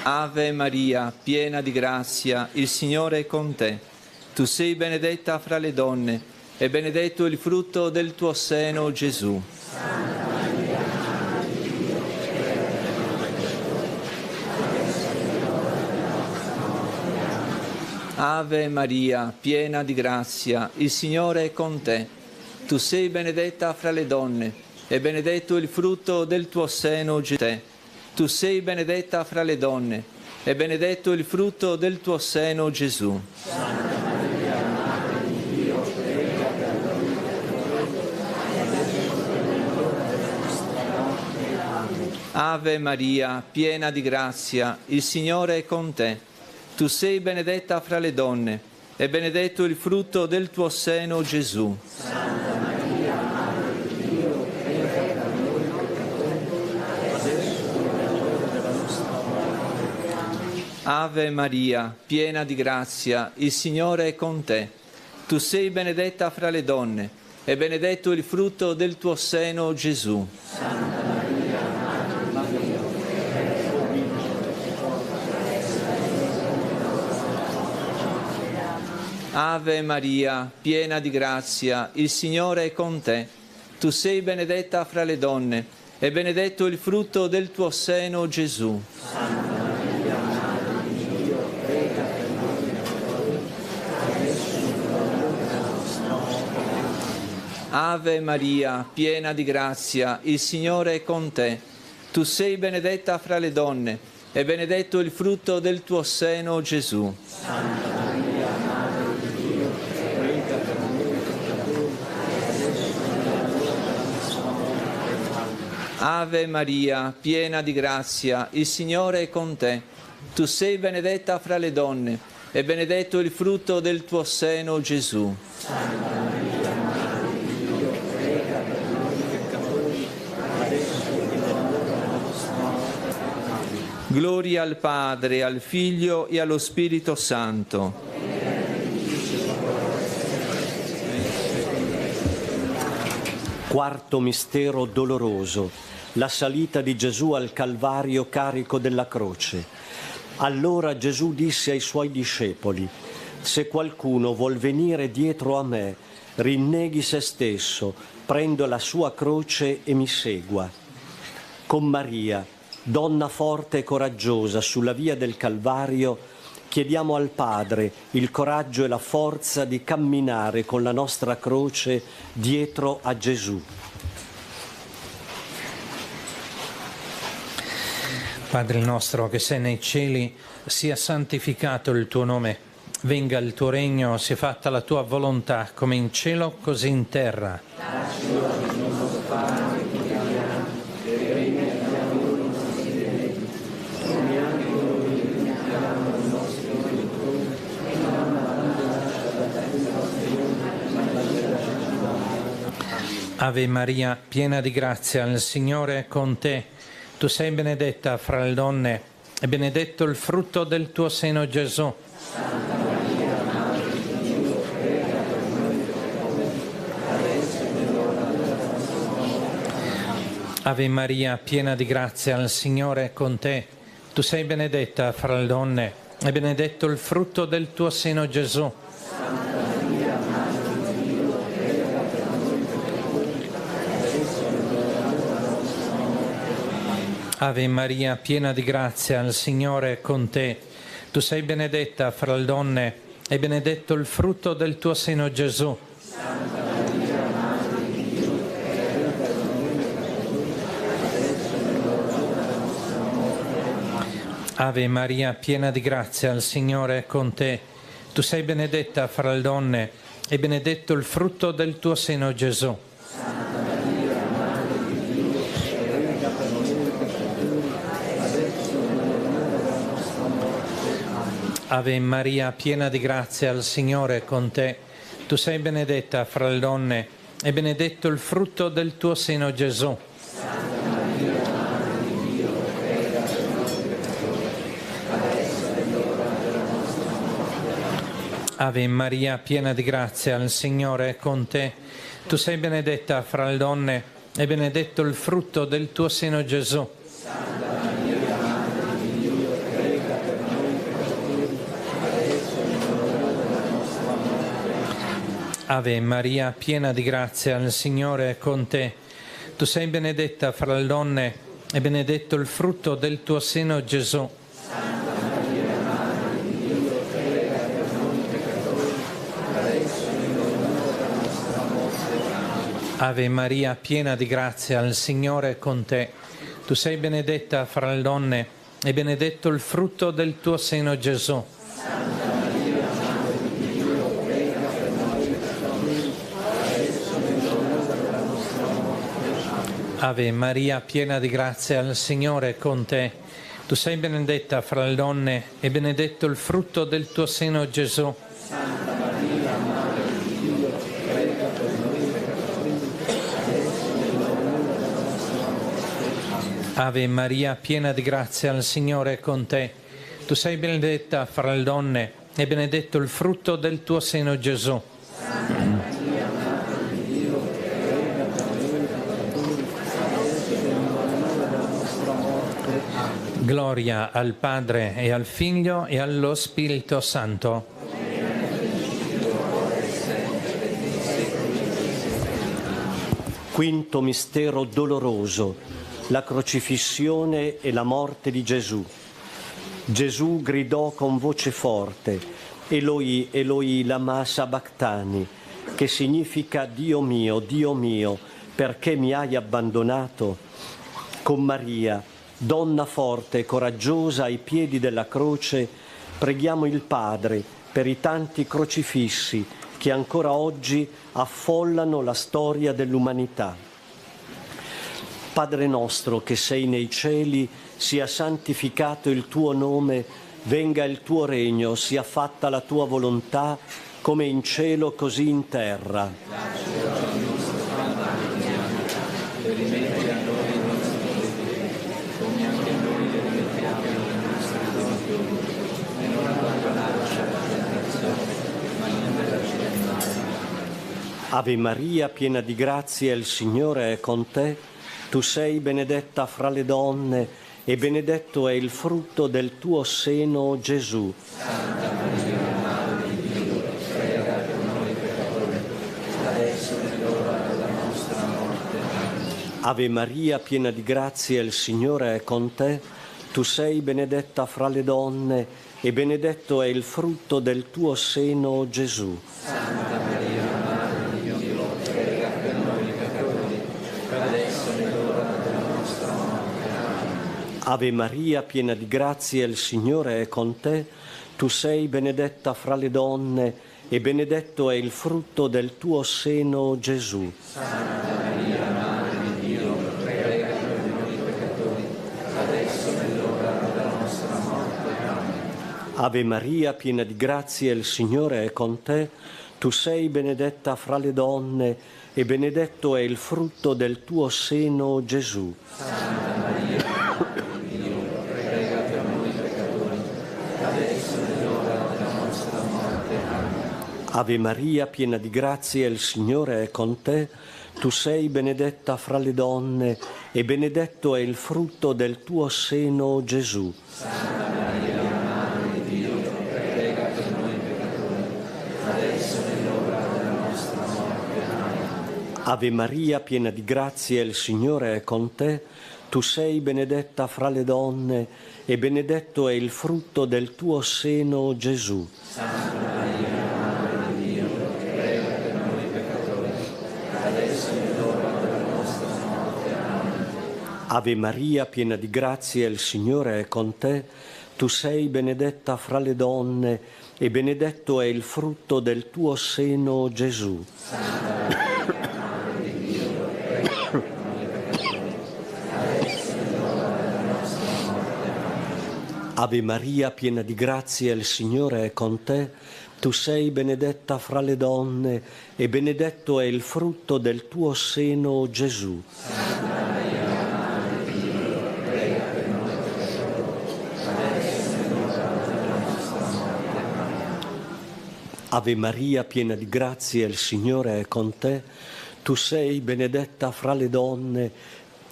Ave Maria, piena di grazia, il Signore è con te. Tu sei benedetta fra le donne e benedetto il frutto del tuo seno, Gesù. Ave Maria, piena di grazia, il Signore è con te. Tu sei benedetta fra le donne e benedetto il frutto del tuo seno, Gesù. Tu sei benedetta fra le donne e benedetto il frutto del tuo seno, Gesù. Santa Maria, Madre di Dio, prega per noi peccatori, adesso è l'ora della nostra morte. Amen. Ave Maria, piena di grazia, il Signore è con te. Tu sei benedetta fra le donne e benedetto il frutto del tuo seno, Gesù. Santa Maria, Madre di Dio, prega per noi peccatori, adesso è l'ora della nostra morte. Amen. Ave Maria, piena di grazia, il Signore è con te. Tu sei benedetta fra le donne e benedetto il frutto del tuo seno, Gesù. Santa Maria, Madre di Dio, prega per noi peccatori. Ave Maria, piena di grazia, il Signore è con te. Tu sei benedetta fra le donne e benedetto il frutto del tuo seno, Gesù. Santa Maria, Madre di Dio, prega per noi peccatori, adesso è l'ora della nostra morte. Ave Maria, piena di grazia, il Signore è con te. Tu sei benedetta fra le donne, e benedetto il frutto del tuo seno, Gesù. Santa Maria, Madre di Dio, prega per noi peccatori, adesso è l'ora della nostra morte. Ave Maria, piena di grazia, il Signore è con te. Tu sei benedetta fra le donne, e benedetto il frutto del tuo seno, Gesù. Santa Maria, Madre di Dio, prega per noi peccatori, adesso è l'ora della nostra morte. Amen. Gloria al Padre, al Figlio e allo Spirito Santo. Quarto mistero doloroso, la salita di Gesù al Calvario carico della croce. Allora Gesù disse ai suoi discepoli: se qualcuno vuol venire dietro a me, rinneghi se stesso, prenda la sua croce e mi segua. Con Maria, donna forte e coraggiosa sulla via del Calvario, chiediamo al Padre il coraggio e la forza di camminare con la nostra croce dietro a Gesù. Padre nostro che sei nei cieli, sia santificato il tuo nome, venga il tuo regno, sia fatta la tua volontà, come in cielo così in terra. Dacci oggi il nostro pane quotidiano, e rimetti a noi i nostri debiti, come anche noi rimettiamo i nostri debitori, e non lascia battere i nostri doni, ma liberaci dal male. Ave Maria, piena di grazia, il Signore è con te. Tu sei benedetta fra le donne, e benedetto il frutto del tuo seno, Gesù. Santa Maria, Madre di Dio, prega per noi peccatori, adesso è l'ora della nostra morte. Ave Maria, piena di grazia, il Signore è con te. Tu sei benedetta fra le donne, e benedetto il frutto del tuo seno, Gesù. Santa Maria, Madre di Dio, prega per noi peccatori, adesso è l'ora della nostra morte. Ave Maria, piena di grazia, il Signore è con te. Tu sei benedetta fra le donne, e benedetto il frutto del tuo seno, Gesù. Santa Maria, Madre di Dio, prega per noi peccatori, adesso è l'ora della nostra morte. Ave Maria, piena di grazia, il Signore è con te. Tu sei benedetta fra le donne, e benedetto il frutto del tuo seno, Gesù. Santa Maria, Madre di Dio, prega per noi peccatori, adesso è l'ora della nostra morte. Amen. Ave Maria, piena di grazia, il Signore è con te. Tu sei benedetta fra le donne, e benedetto il frutto del tuo seno, Gesù. Santa Maria, Madre di Dio, prega per noi peccatori, adesso è l'ora della nostra morte. Ave Maria, piena di grazia, il Signore è con te. Tu sei benedetta fra le donne, e benedetto il frutto del tuo seno, Gesù. Santa Maria, Madre di Dio, prega per noi peccatori, adesso è l'ora della nostra morte. Ave Maria, piena di grazia, il Signore è con te. Tu sei benedetta fra le donne, e benedetto il frutto del tuo seno, Gesù. Santa Maria, Madre di Dio, prega per noi peccatori, adesso è l'ora della nostra morte. Amen. Ave Maria, piena di grazia, il Signore è con te. Tu sei benedetta fra le donne, e benedetto il frutto del tuo seno, Gesù. Santa Maria, Madre di Dio, prega per noi peccatori, adesso è l'ora della nostra morte. Amen. Ave Maria, piena di grazia, il Signore è con te. Tu sei benedetta fra le donne, e benedetto il frutto del tuo seno, Gesù. Santa Maria, Madre di Dio, prega per noi peccatori, adesso è l'ora della nostra morte. Amen. Ave Maria, piena di grazia, il Signore è con te. Tu sei benedetta fra le donne, e benedetto il frutto del tuo seno, Gesù. Santa Maria, Madre di Dio, prega per noi peccatori, adesso è l'ora della nostra morte. Amen. Gloria al Padre, e al Figlio, e allo Spirito Santo. Quinto mistero doloroso, la crocifissione e la morte di Gesù. Gesù gridò con voce forte: Eloi, Eloi, lama sabachthani, che significa Dio mio, perché mi hai abbandonato? Con Maria, donna forte e coraggiosa ai piedi della croce, preghiamo il Padre per i tanti crocifissi che ancora oggi affollano la storia dell'umanità. Padre nostro che sei nei cieli, sia santificato il tuo nome, venga il tuo regno, sia fatta la tua volontà, come in cielo così in terra. E rimetti a noi i nostri debiti, come anche noi li rimettiamo ai nostri debitori, e non abbandonarci alla tentazione, ma liberaci dal male. Ave Maria, piena di grazia, il Signore è con te. Tu sei benedetta fra le donne e benedetto è il frutto del tuo seno, Gesù. Santa Maria, Madre di Dio, prega per noi peccatori, adesso è l'ora della nostra morte. Ave Maria, piena di grazia, il Signore è con te. Tu sei benedetta fra le donne e benedetto è il frutto del tuo seno, Gesù. Santa Maria, Madre di Dio, prega per noi peccatori, adesso è l'ora della nostra morte. Amen. Ave Maria, piena di grazia, il Signore è con te. Tu sei benedetta fra le donne e benedetto è il frutto del tuo seno, Gesù. Santa Maria, Madre di Dio, prega per noi peccatori, adesso è l'ora della nostra morte. Amen. Ave Maria, piena di grazia, il Signore è con te. Tu sei benedetta fra le donne e benedetto è il frutto del tuo seno, Gesù. Santa Maria, Madre di Dio, prega per noi peccatori, adesso è l'ora della nostra morte. Amen. Ave Maria, piena di grazia, il Signore è con te. Tu sei benedetta fra le donne e benedetto è il frutto del tuo seno, Gesù. Santa Maria, Madre di Dio, prega per noi peccatori, adesso è l'ora della nostra morte. Amen. Ave Maria, piena di grazia, il Signore è con te. Tu sei benedetta fra le donne e benedetto è il frutto del tuo seno, Gesù. Santa Maria, Madre di Dio, prega per noi peccatori, adesso è l'ora della nostra morte. Amen. Ave Maria, piena di grazia, il Signore è con te. Tu sei benedetta fra le donne e benedetto è il frutto del tuo seno, Gesù. Santa Maria, Madre di Dio, prega per noi peccatori, adesso è l'ora della nostra morte. Amen. Ave Maria, piena di grazia, il Signore è con te. Tu sei benedetta fra le donne e benedetto è il frutto del tuo seno, Gesù. Santa Maria, Madre di Dio, prega per noi peccatori, adesso è l'ora della nostra morte. Amen. Ave Maria, piena di grazia, il Signore è con te. Tu sei benedetta fra le donne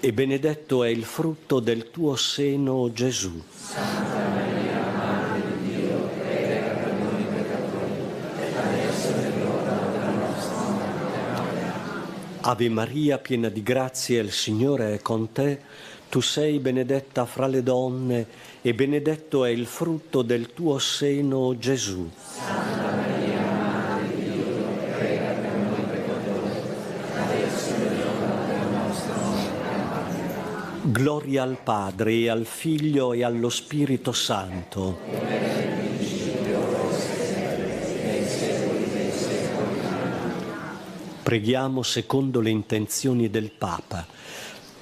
e benedetto è il frutto del tuo seno, Gesù. Santa Maria, Madre di Dio, prega per noi peccatori, adesso è l'ora della nostra morte. Amen. Ave Maria, piena di grazia, il Signore è con te. Tu sei benedetta fra le donne e benedetto è il frutto del tuo seno, Gesù. Santa Maria, Madre di Dio, prega per noi peccatori, adesso è l'ora della nostra morte. Amen. Gloria al Padre e al Figlio e allo Spirito Santo. Preghiamo secondo le intenzioni del Papa.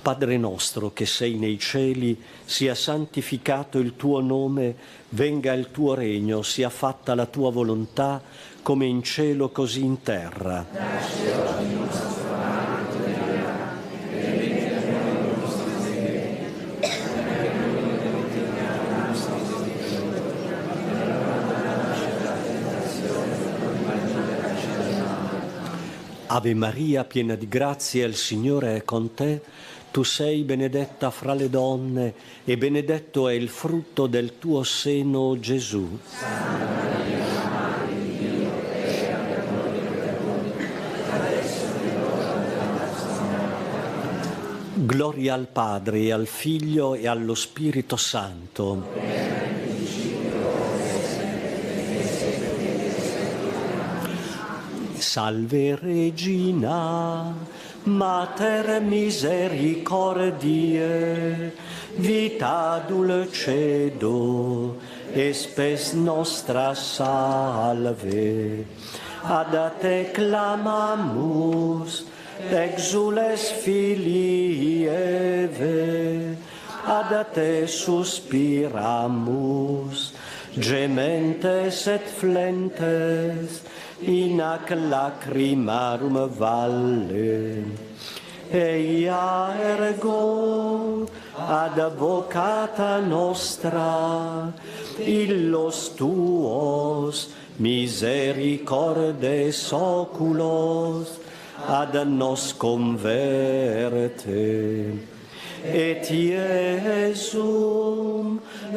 Padre nostro che sei nei cieli, sia santificato il tuo nome, venga il tuo regno, sia fatta la tua volontà, come in cielo così in terra. Dacci oggi il nostro pane quotidiano, e rimetti a noi i nostri debiti, come anche noi rimettiamo ai nostri debitori, e non abbandonarci alla tentazione, ma liberaci dal male. Ave Maria, piena di grazia, il Signore è con te. Tu sei benedetta fra le donne e benedetto è il frutto del tuo seno, Gesù. Santa Maria, Madre di Dio, prega per noi peccatori, adesso è l'ora della nostra morte. Amen. Gloria al Padre e al Figlio e allo Spirito Santo. Salve Regina, Mater misericordiae, vita dulcedo, et spes nostra salve. Ad te clamamus, exules filii Eve, ad te suspiramus, gementes et flentes, in ac lacrimarum valle. Eia ergo advocata nostra, illos tuos misericordes oculos ad nos converte. Et Iesum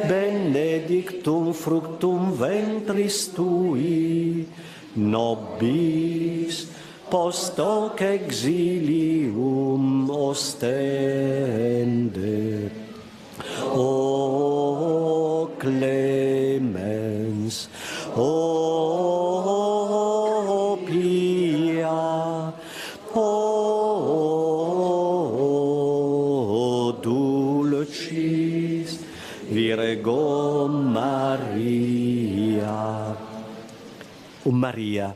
benedictum fructum ventris tui, nobis post hoc exilium ostende. O clemens, o pia, o dulcis Virgo Maria. O Maria,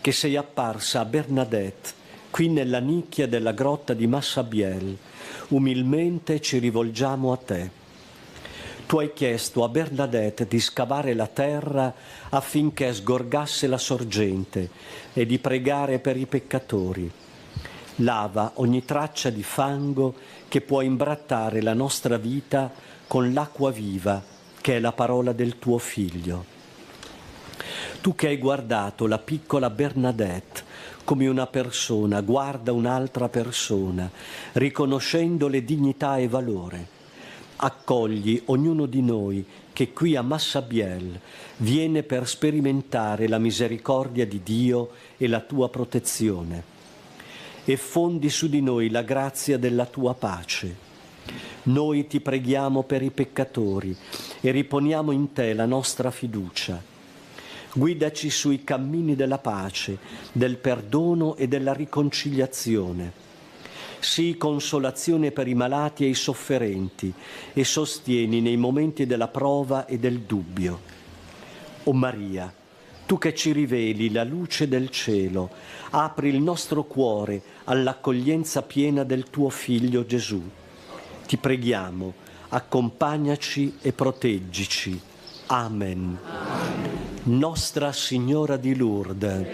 che sei apparsa a Bernadette, qui nella nicchia della grotta di Massabielle, umilmente ci rivolgiamo a te. Tu hai chiesto a Bernadette di scavare la terra affinché sgorgasse la sorgente e di pregare per i peccatori. Lava ogni traccia di fango che può imbrattare la nostra vita con l'acqua viva che è la parola del tuo Figlio. Tu che hai guardato la piccola Bernadette come una persona guarda un'altra persona, riconoscendole dignità e valore, accogli ognuno di noi che qui a Massabielle viene per sperimentare la misericordia di Dio e la tua protezione, e fondi su di noi la grazia della tua pace. Noi ti preghiamo per i peccatori e riponiamo in te la nostra fiducia. Guidaci sui cammini della pace, del perdono e della riconciliazione. Sii consolazione per i malati e i sofferenti e sostieni nei momenti della prova e del dubbio. O Maria, tu che ci riveli la luce del cielo, apri il nostro cuore all'accoglienza piena del tuo Figlio Gesù. Ti preghiamo, accompagnaci e proteggici. Amen. Nostra Signora di Lourdes,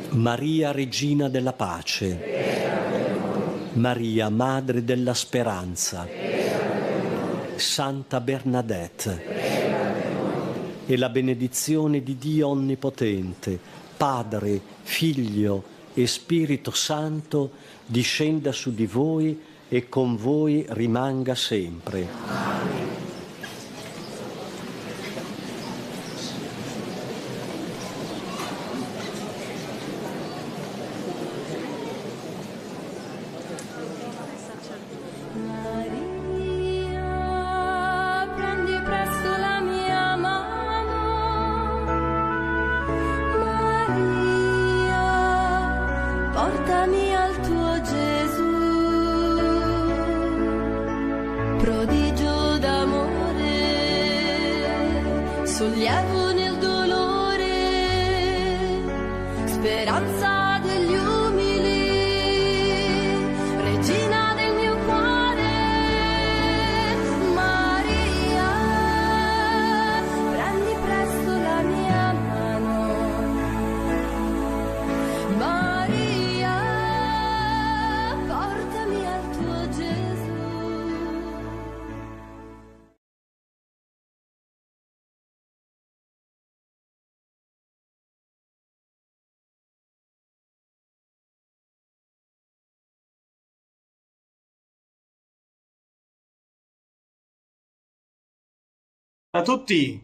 Maria Regina della Pace, Maria Madre della Speranza, Santa Bernadette, e la benedizione di Dio Onnipotente, Padre, Figlio e Spirito Santo, discenda su di voi e con voi rimanga sempre. Portami al tuo Gesù, prodigio d'amore, sollievo nel dolore, speranza degli umili, regina del mio cuore. Maria, prendi presto la mia mano. Maria, portami al tuo Gesù. A tutti,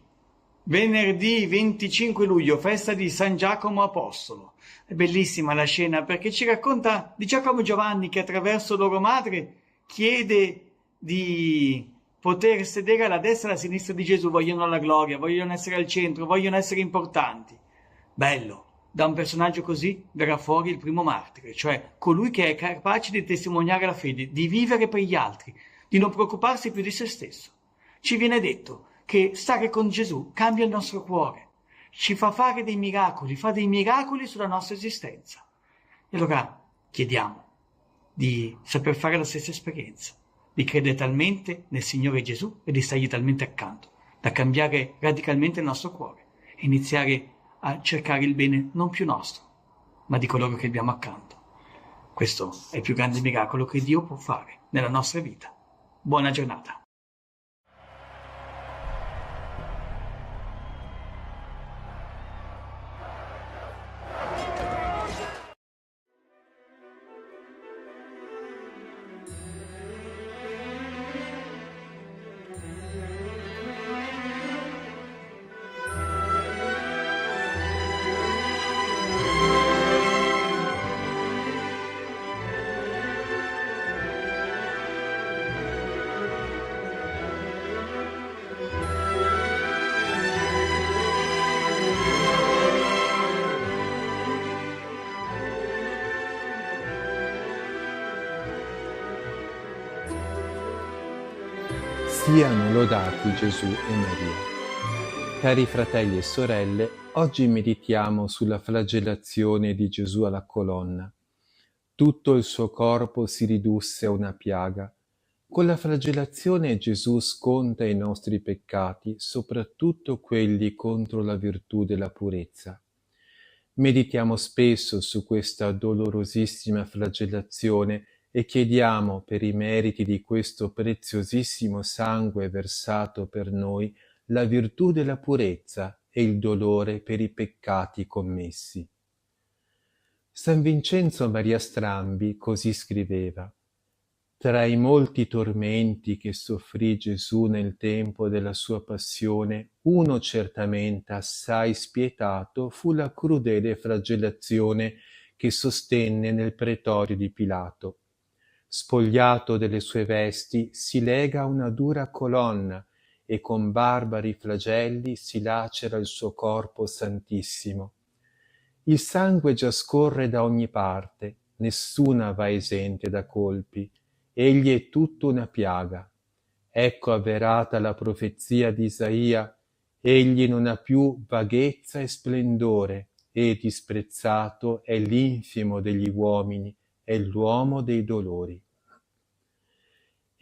venerdì 25 luglio, festa di San Giacomo Apostolo. È bellissima la scena perché ci racconta di Giacomo e Giovanni che attraverso loro madre chiede di poter sedere alla destra e alla sinistra di Gesù. Vogliono la gloria, vogliono essere al centro, vogliono essere importanti. Bello, Da un personaggio così verrà fuori il primo martire, cioè colui che è capace di testimoniare la fede, di vivere per gli altri, di non preoccuparsi più di se stesso. Ci viene detto che stare con Gesù cambia il nostro cuore, ci fa fare dei miracoli, fa dei miracoli sulla nostra esistenza. E allora chiediamo di saper fare la stessa esperienza, di credere talmente nel Signore Gesù e di stargli talmente accanto, da cambiare radicalmente il nostro cuore e iniziare a cercare il bene non più nostro, ma di coloro che abbiamo accanto. Questo è il più grande miracolo che Dio può fare nella nostra vita. Buona giornata. Siano lodati Gesù e Maria. Cari fratelli e sorelle, oggi meditiamo sulla flagellazione di Gesù alla colonna. Tutto il suo corpo si ridusse a una piaga. Con la flagellazione Gesù sconta i nostri peccati, soprattutto quelli contro la virtù della purezza. Meditiamo spesso su questa dolorosissima flagellazione e chiediamo per i meriti di questo preziosissimo sangue versato per noi la virtù della purezza e il dolore per i peccati commessi. San Vincenzo Maria Strambi così scriveva: tra i molti tormenti che soffrì Gesù nel tempo della sua passione, uno certamente assai spietato fu la crudele flagellazione che sostenne nel pretorio di Pilato. Spogliato delle sue vesti, si lega a una dura colonna e con barbari flagelli si lacera il suo corpo santissimo. Il sangue già scorre da ogni parte, nessuna va esente da colpi. Egli è tutto una piaga. Ecco avverata la profezia di Isaia: egli non ha più vaghezza e splendore, e disprezzato è l'infimo degli uomini, è l'uomo dei dolori.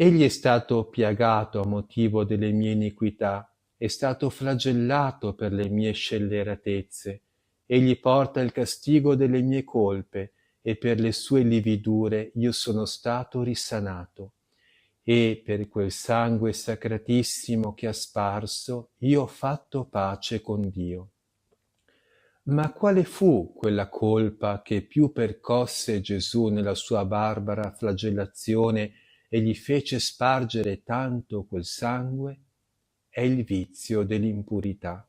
Egli è stato piagato a motivo delle mie iniquità, è stato flagellato per le mie scelleratezze. Egli porta il castigo delle mie colpe, e per le sue lividure io sono stato risanato. E per quel sangue sacratissimo che ha sparso, io ho fatto pace con Dio. Ma quale fu quella colpa che più percosse Gesù nella sua barbara flagellazione e gli fece spargere tanto quel sangue? È il vizio dell'impurità.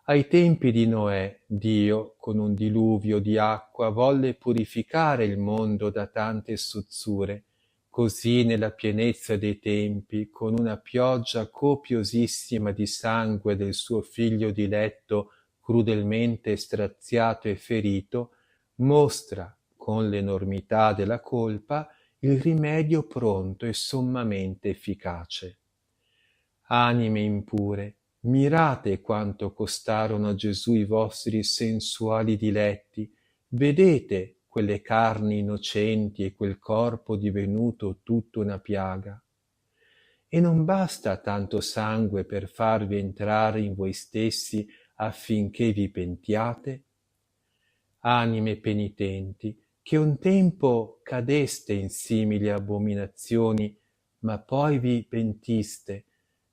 Ai tempi di Noè, Dio, con un diluvio di acqua, volle purificare il mondo da tante sozzure. Così, nella pienezza dei tempi, con una pioggia copiosissima di sangue del suo figlio diletto, crudelmente straziato e ferito, mostra, con l'enormità della colpa, il rimedio pronto e sommamente efficace. Anime impure, mirate quanto costarono a Gesù i vostri sensuali diletti, vedete quelle carni innocenti e quel corpo divenuto tutto una piaga. E non basta tanto sangue per farvi entrare in voi stessi affinché vi pentiate? Anime penitenti, che un tempo cadeste in simili abominazioni, ma poi vi pentiste,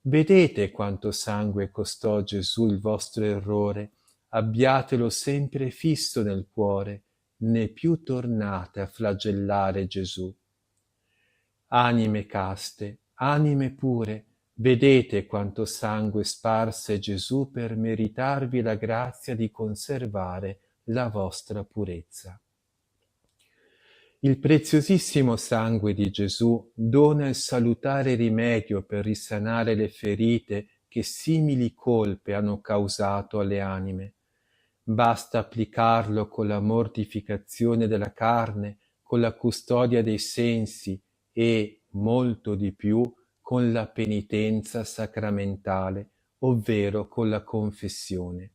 vedete quanto sangue costò Gesù il vostro errore, abbiatelo sempre fisso nel cuore, né più tornate a flagellare Gesù. Anime caste, anime pure, vedete quanto sangue sparse Gesù per meritarvi la grazia di conservare la vostra purezza. Il preziosissimo sangue di Gesù dona il salutare rimedio per risanare le ferite che simili colpe hanno causato alle anime. Basta applicarlo con la mortificazione della carne, con la custodia dei sensi e, molto di più, con la penitenza sacramentale, ovvero con la confessione.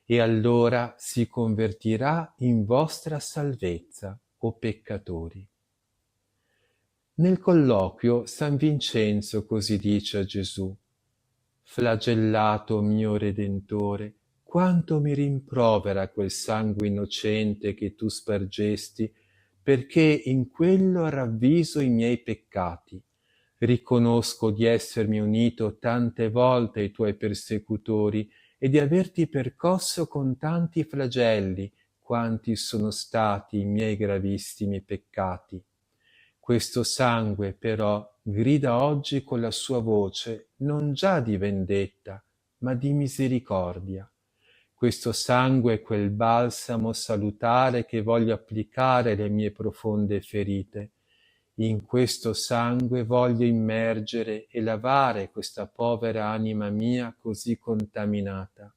E allora si convertirà in vostra salvezza, o peccatori. Nel colloquio San Vincenzo così dice a Gesù: «Flagellato mio Redentore, quanto mi rimprovera quel sangue innocente che tu spargesti, perché in quello ravviso i miei peccati. Riconosco di essermi unito tante volte ai tuoi persecutori e di averti percosso con tanti flagelli, quanti sono stati i miei gravissimi peccati. Questo sangue, però, grida oggi con la sua voce non già di vendetta, ma di misericordia. Questo sangue è quel balsamo salutare che voglio applicare alle mie profonde ferite. In questo sangue voglio immergere e lavare questa povera anima mia così contaminata.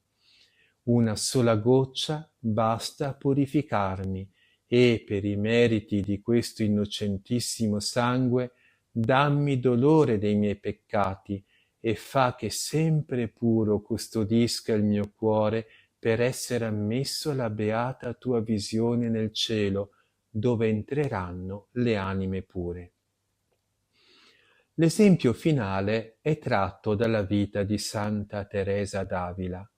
Una sola goccia basta a purificarmi e, per i meriti di questo innocentissimo sangue, dammi dolore dei miei peccati e fa che sempre puro custodisca il mio cuore per essere ammesso alla beata tua visione nel cielo, dove entreranno le anime pure». L'esempio finale è tratto dalla vita di Santa Teresa d'Avila.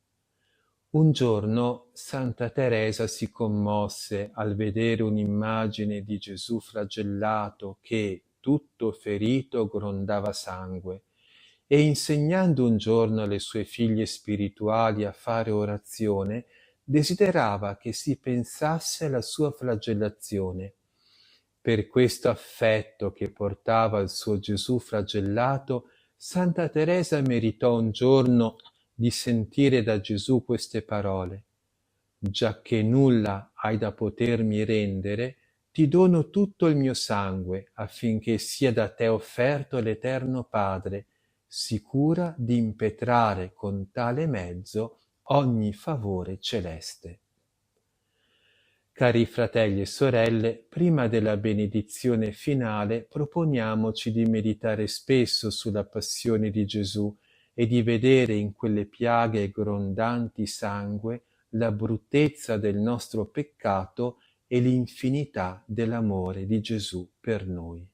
Un giorno Santa Teresa si commosse al vedere un'immagine di Gesù flagellato che, tutto ferito, grondava sangue, e insegnando un giorno alle sue figlie spirituali a fare orazione, desiderava che si pensasse alla sua flagellazione. Per questo affetto che portava al suo Gesù flagellato, Santa Teresa meritò un giorno di sentire da Gesù queste parole: «Giacché nulla hai da potermi rendere, ti dono tutto il mio sangue, affinché sia da te offerto all'Eterno Padre, sicura di impetrare con tale mezzo ogni favore celeste». Cari fratelli e sorelle, prima della benedizione finale proponiamoci di meditare spesso sulla passione di Gesù e di vedere in quelle piaghe grondanti sangue la bruttezza del nostro peccato e l'infinità dell'amore di Gesù per noi.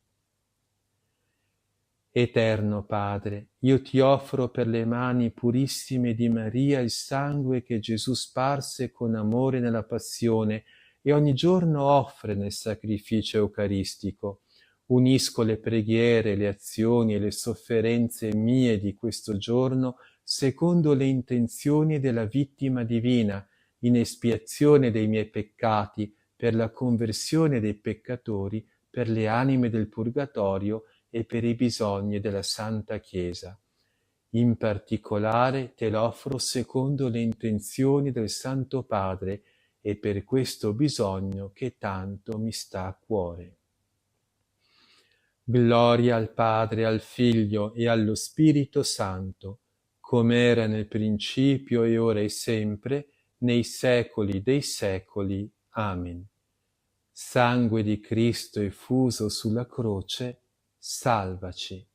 Eterno Padre, io ti offro per le mani purissime di Maria il sangue che Gesù sparse con amore nella passione e ogni giorno offre nel sacrificio eucaristico. Unisco le preghiere, le azioni e le sofferenze mie di questo giorno secondo le intenzioni della vittima divina, in espiazione dei miei peccati, per la conversione dei peccatori, per le anime del purgatorio e per i bisogni della Santa Chiesa. In particolare te l'offro secondo le intenzioni del Santo Padre e per questo bisogno che tanto mi sta a cuore. Gloria al Padre, al Figlio e allo Spirito Santo, come era nel principio e ora e sempre, nei secoli dei secoli. Amen. Sangue di Cristo effuso sulla croce, salvaci.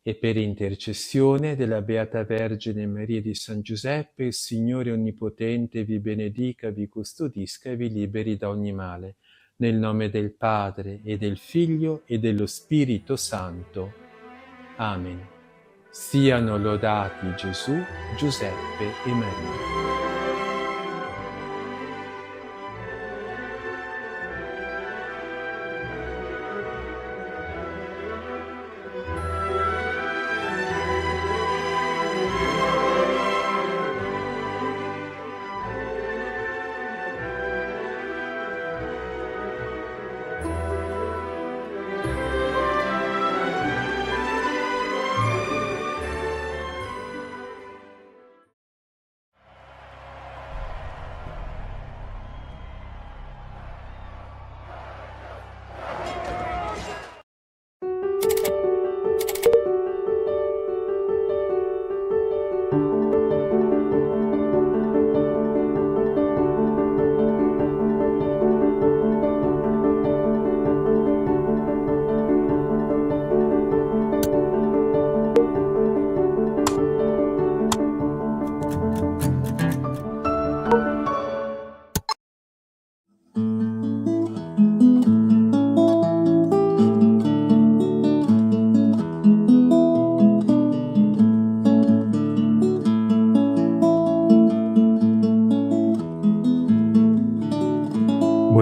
E per intercessione della Beata Vergine Maria di San Giuseppe, il Signore Onnipotente vi benedica, vi custodisca e vi liberi da ogni male. Nel nome del Padre, e del Figlio, e dello Spirito Santo. Amen. Siano lodati Gesù, Giuseppe e Maria.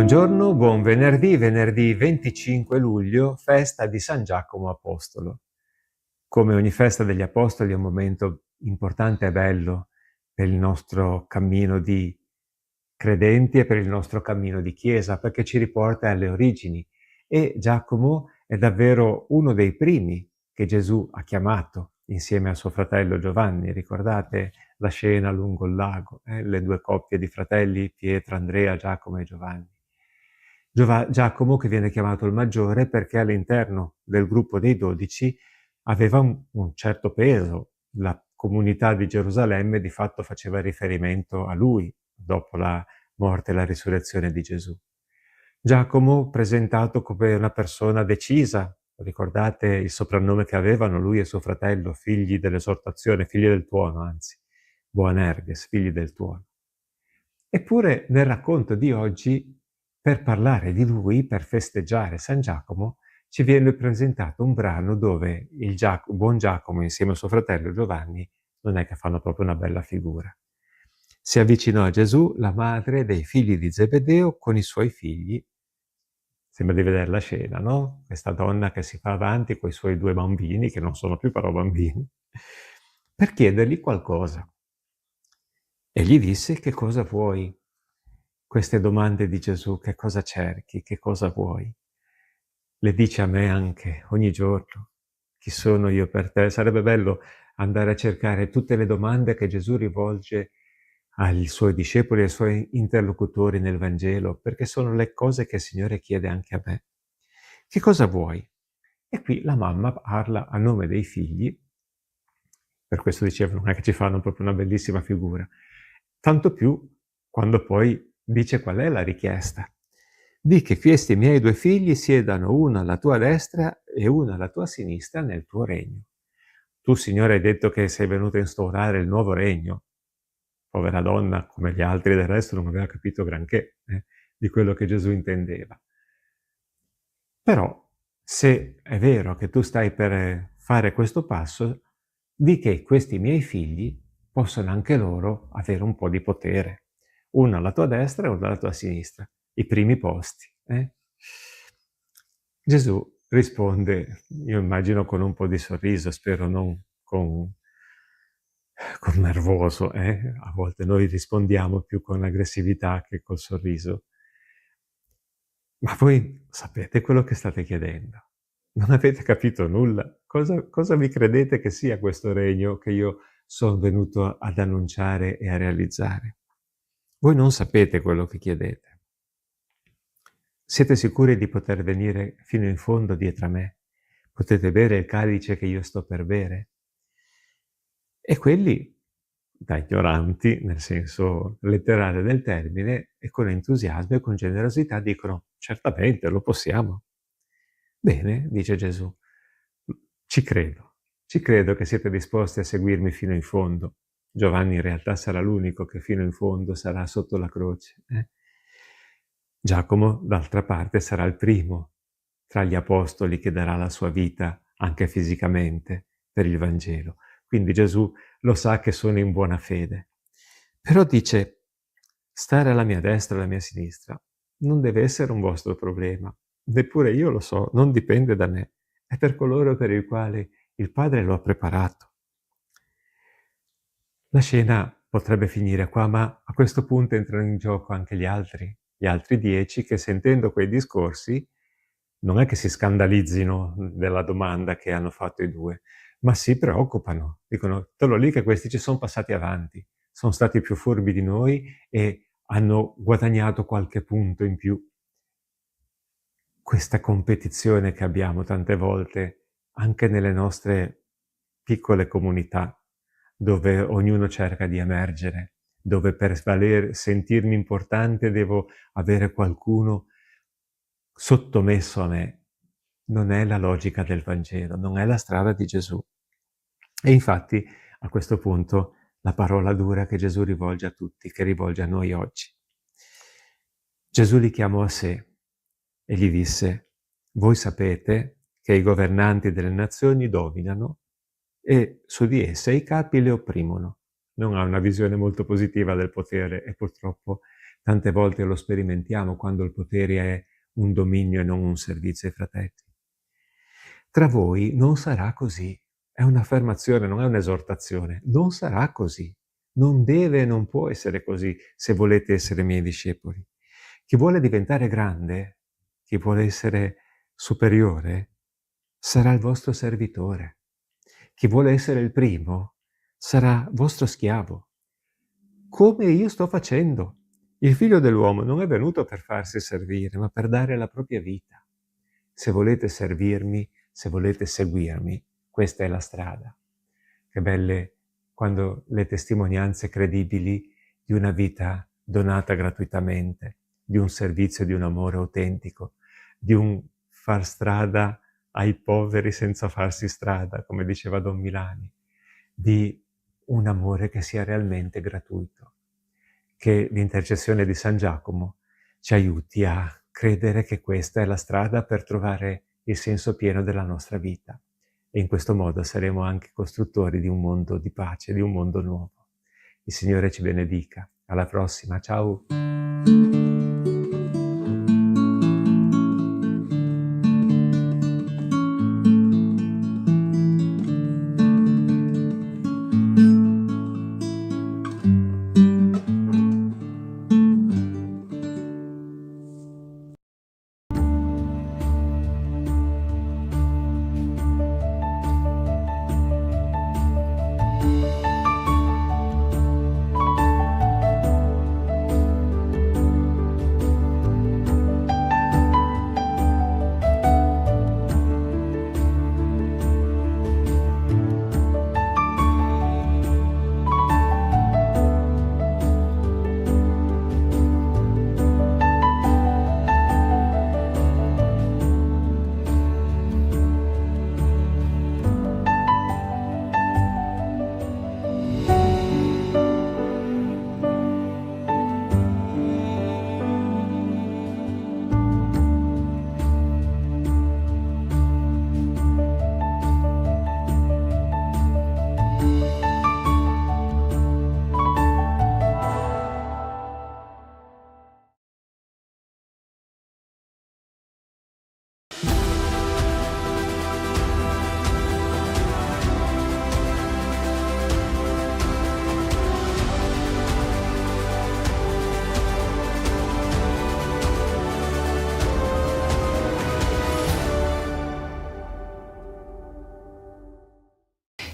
Buongiorno, buon venerdì, venerdì 25 luglio, festa di San Giacomo Apostolo. Come ogni festa degli Apostoli è un momento importante e bello per il nostro cammino di credenti e per il nostro cammino di Chiesa, perché ci riporta alle origini. E Giacomo è davvero uno dei primi che Gesù ha chiamato insieme a suo fratello Giovanni. Ricordate la scena lungo il lago, le due coppie di fratelli, Pietro, Andrea, Giacomo e Giovanni. Giacomo, che viene chiamato il maggiore perché all'interno del gruppo dei 12 aveva un certo peso. La comunità di Gerusalemme di fatto faceva riferimento a lui dopo la morte e la risurrezione di Gesù. Giacomo presentato come una persona decisa, ricordate il soprannome che avevano lui e suo fratello, figli dell'esortazione, figli del tuono, anzi, Boanerges, figli del tuono. Eppure nel racconto di oggi, per parlare di lui, per festeggiare San Giacomo, ci viene presentato un brano dove il buon Giacomo insieme a suo fratello Giovanni non è che fanno proprio una bella figura. Si avvicinò a Gesù la madre dei figli di Zebedeo con i suoi figli. Sembra di vedere la scena, no? Questa donna che si fa avanti con i suoi 2 bambini, che non sono più però bambini, per chiedergli qualcosa. E gli disse: che cosa vuoi? Queste domande di Gesù, che cosa cerchi, che cosa vuoi? Le dice a me anche ogni giorno, chi sono io per te? Sarebbe bello andare a cercare tutte le domande che Gesù rivolge ai suoi discepoli e ai suoi interlocutori nel Vangelo, perché sono le cose che il Signore chiede anche a me. Che cosa vuoi? E qui la mamma parla a nome dei figli, per questo dicevo, non è che ci fanno proprio una bellissima figura, tanto più quando poi dice qual è la richiesta. Di che questi miei 2 figli siedano uno alla tua destra e uno alla tua sinistra nel tuo regno. Tu, Signore, hai detto che sei venuto a instaurare il nuovo regno. Povera donna, come gli altri del resto, non aveva capito granché di quello che Gesù intendeva. Però, se è vero che tu stai per fare questo passo, di che questi miei figli possono anche loro avere un po' di potere. Uno alla tua destra e uno alla tua sinistra. I primi posti. Gesù risponde, io immagino con un po' di sorriso, spero non con nervoso. A volte noi rispondiamo più con aggressività che col sorriso. Ma voi sapete quello che state chiedendo? Non avete capito nulla? Cosa vi credete che sia questo regno che io sono venuto ad annunciare e a realizzare? Voi non sapete quello che chiedete. Siete sicuri di poter venire fino in fondo dietro a me? Potete bere il calice che io sto per bere? E quelli, da ignoranti, nel senso letterale del termine, e con entusiasmo e con generosità dicono: certamente, lo possiamo. Bene, dice Gesù, ci credo che siete disposti a seguirmi fino in fondo. Giovanni in realtà sarà l'unico che fino in fondo sarà sotto la croce. Giacomo, d'altra parte, sarà il primo tra gli apostoli che darà la sua vita, anche fisicamente, per il Vangelo. Quindi Gesù lo sa che sono in buona fede. Però dice, stare alla mia destra e alla mia sinistra non deve essere un vostro problema. Neppure io lo so, non dipende da me. È per coloro per i quali il Padre lo ha preparato. La scena potrebbe finire qua, ma a questo punto entrano in gioco anche gli altri 10 che, sentendo quei discorsi, non è che si scandalizzino della domanda che hanno fatto i 2, ma si preoccupano. Dicono, quello lì che questi ci sono passati avanti, sono stati più furbi di noi e hanno guadagnato qualche punto in più. Questa competizione che abbiamo tante volte anche nelle nostre piccole comunità, dove ognuno cerca di emergere, dove per sentirmi importante devo avere qualcuno sottomesso a me. Non è la logica del Vangelo, non è la strada di Gesù. E infatti, a questo punto, la parola dura che Gesù rivolge a tutti, che rivolge a noi oggi. Gesù li chiamò a sé e gli disse: voi sapete che i governanti delle nazioni dominano e su di esse i capi le opprimono. Non ha una visione molto positiva del potere e purtroppo Tante volte lo sperimentiamo quando il potere è un dominio e non un servizio ai fratelli. Tra voi non sarà così. È un'affermazione, non è un'esortazione. Non sarà così. Non deve e non può essere così se volete essere miei discepoli. Chi vuole diventare grande, chi vuole essere superiore, sarà il vostro servitore. Chi vuole essere il primo, sarà vostro schiavo. Come io sto facendo. Il Figlio dell'uomo non è venuto per farsi servire, ma per dare la propria vita. Se volete servirmi, se volete seguirmi, questa è la strada. Che belle quando le testimonianze credibili di una vita donata gratuitamente, di un servizio, di un amore autentico, di un far strada ai poveri senza farsi strada, come diceva Don Milani, di un amore che sia realmente gratuito. Che l'intercessione di San Giacomo ci aiuti a credere che questa è la strada per trovare il senso pieno della nostra vita. E in questo modo saremo anche costruttori di un mondo di pace, di un mondo nuovo. Il Signore ci benedica. Alla prossima, ciao!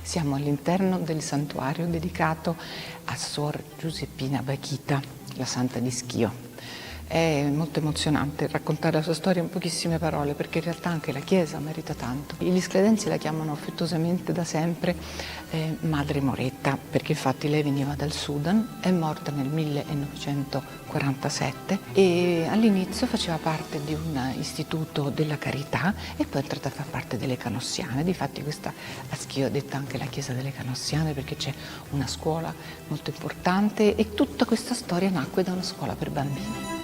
Siamo all'interno del santuario dedicato a Suor Giuseppina Bakhita, la santa di Schio. È molto emozionante raccontare la sua storia in pochissime parole, perché in realtà anche la Chiesa merita tanto. Gli scledenzi la chiamano affettuosamente da sempre Madre Moretta, perché infatti lei veniva dal Sudan, è morta nel 1947 e all'inizio faceva parte di un istituto della carità e poi è entrata a far parte delle Canossiane. Difatti questa a Schio è detta anche la Chiesa delle Canossiane perché c'è una scuola molto importante e tutta questa storia nacque da una scuola per bambini.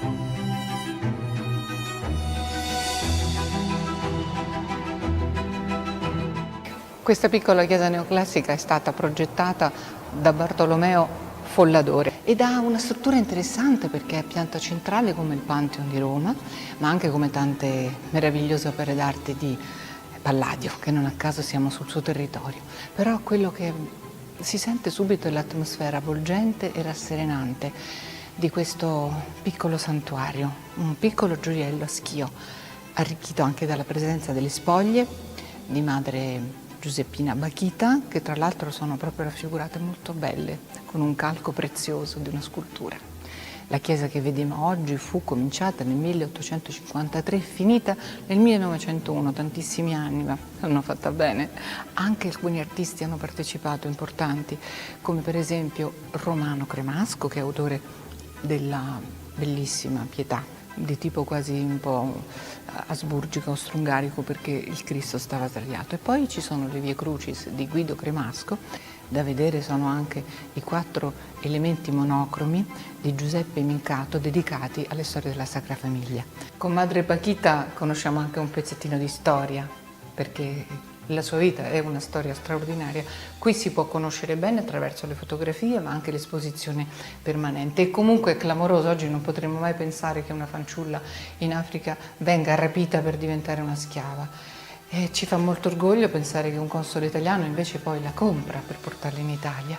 Questa piccola chiesa neoclassica è stata progettata da Bartolomeo Folladore ed ha una struttura interessante perché è a pianta centrale come il Pantheon di Roma, ma anche come tante meravigliose opere d'arte di Palladio, che non a caso siamo sul suo territorio. Però quello che si sente subito è l'atmosfera avvolgente e rasserenante di questo piccolo santuario, un piccolo gioiello a Schio, arricchito anche dalla presenza delle spoglie di Madre Giuseppina Bakhita, che tra l'altro sono proprio raffigurate molto belle, con un calco prezioso di una scultura. La chiesa che vediamo oggi fu cominciata nel 1853 e finita nel 1901, tantissimi anni, ma l'hanno fatta bene. Anche alcuni artisti hanno partecipato, importanti, come per esempio Romano Cremasco, che è autore della bellissima Pietà, di tipo quasi un po' asburgico o strungarico perché il Cristo stava tagliato. E poi ci sono le Vie Crucis di Guido Cremasco, da vedere sono anche i 4 elementi monocromi di Giuseppe Mincato dedicati alle storie della Sacra Famiglia. Con Madre Bakhita conosciamo anche un pezzettino di storia, perché La sua vita è una storia straordinaria. Qui si può conoscere bene attraverso le fotografie, ma anche l'esposizione permanente. E comunque è clamoroso, oggi non potremmo mai pensare che una fanciulla in Africa venga rapita per diventare una schiava. E ci fa molto orgoglio pensare che un console italiano invece poi la compra per portarla in Italia.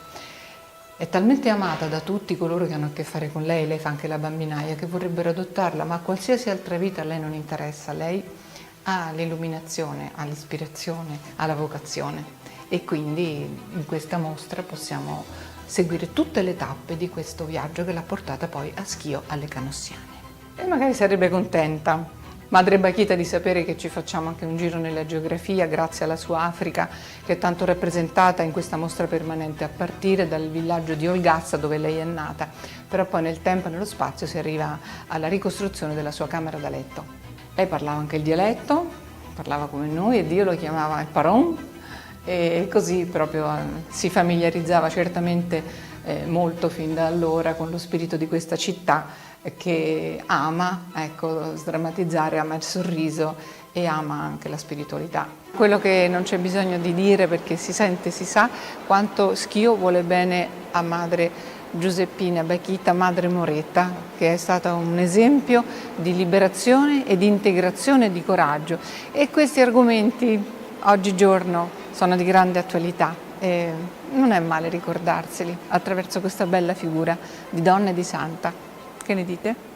È talmente amata da tutti coloro che hanno a che fare con lei fa anche la bambinaia, che vorrebbero adottarla, ma qualsiasi altra vita a lei non interessa. Lei ha l'illuminazione, ha l'ispirazione, ha la vocazione e quindi in questa mostra possiamo seguire tutte le tappe di questo viaggio che l'ha portata poi a Schio alle Canossiane. E magari sarebbe contenta, madre Bakhita, di sapere che ci facciamo anche un giro nella geografia grazie alla sua Africa, che è tanto rappresentata in questa mostra permanente a partire dal villaggio di Olgassa dove lei è nata, però poi nel tempo e nello spazio si arriva alla ricostruzione della sua camera da letto. Lei parlava anche il dialetto, parlava come noi e Dio lo chiamava il Paron e così proprio si familiarizzava certamente molto fin da allora con lo spirito di questa città che ama, ecco, sdrammatizzare, ama il sorriso e ama anche la spiritualità. Quello che non c'è bisogno di dire perché si sente, si sa quanto Schio vuole bene a madre Giuseppina Bakhita, madre Moretta, che è stata un esempio di liberazione e di integrazione e di coraggio. E questi argomenti oggigiorno sono di grande attualità e non è male ricordarseli attraverso questa bella figura di donna e di santa. Che ne dite?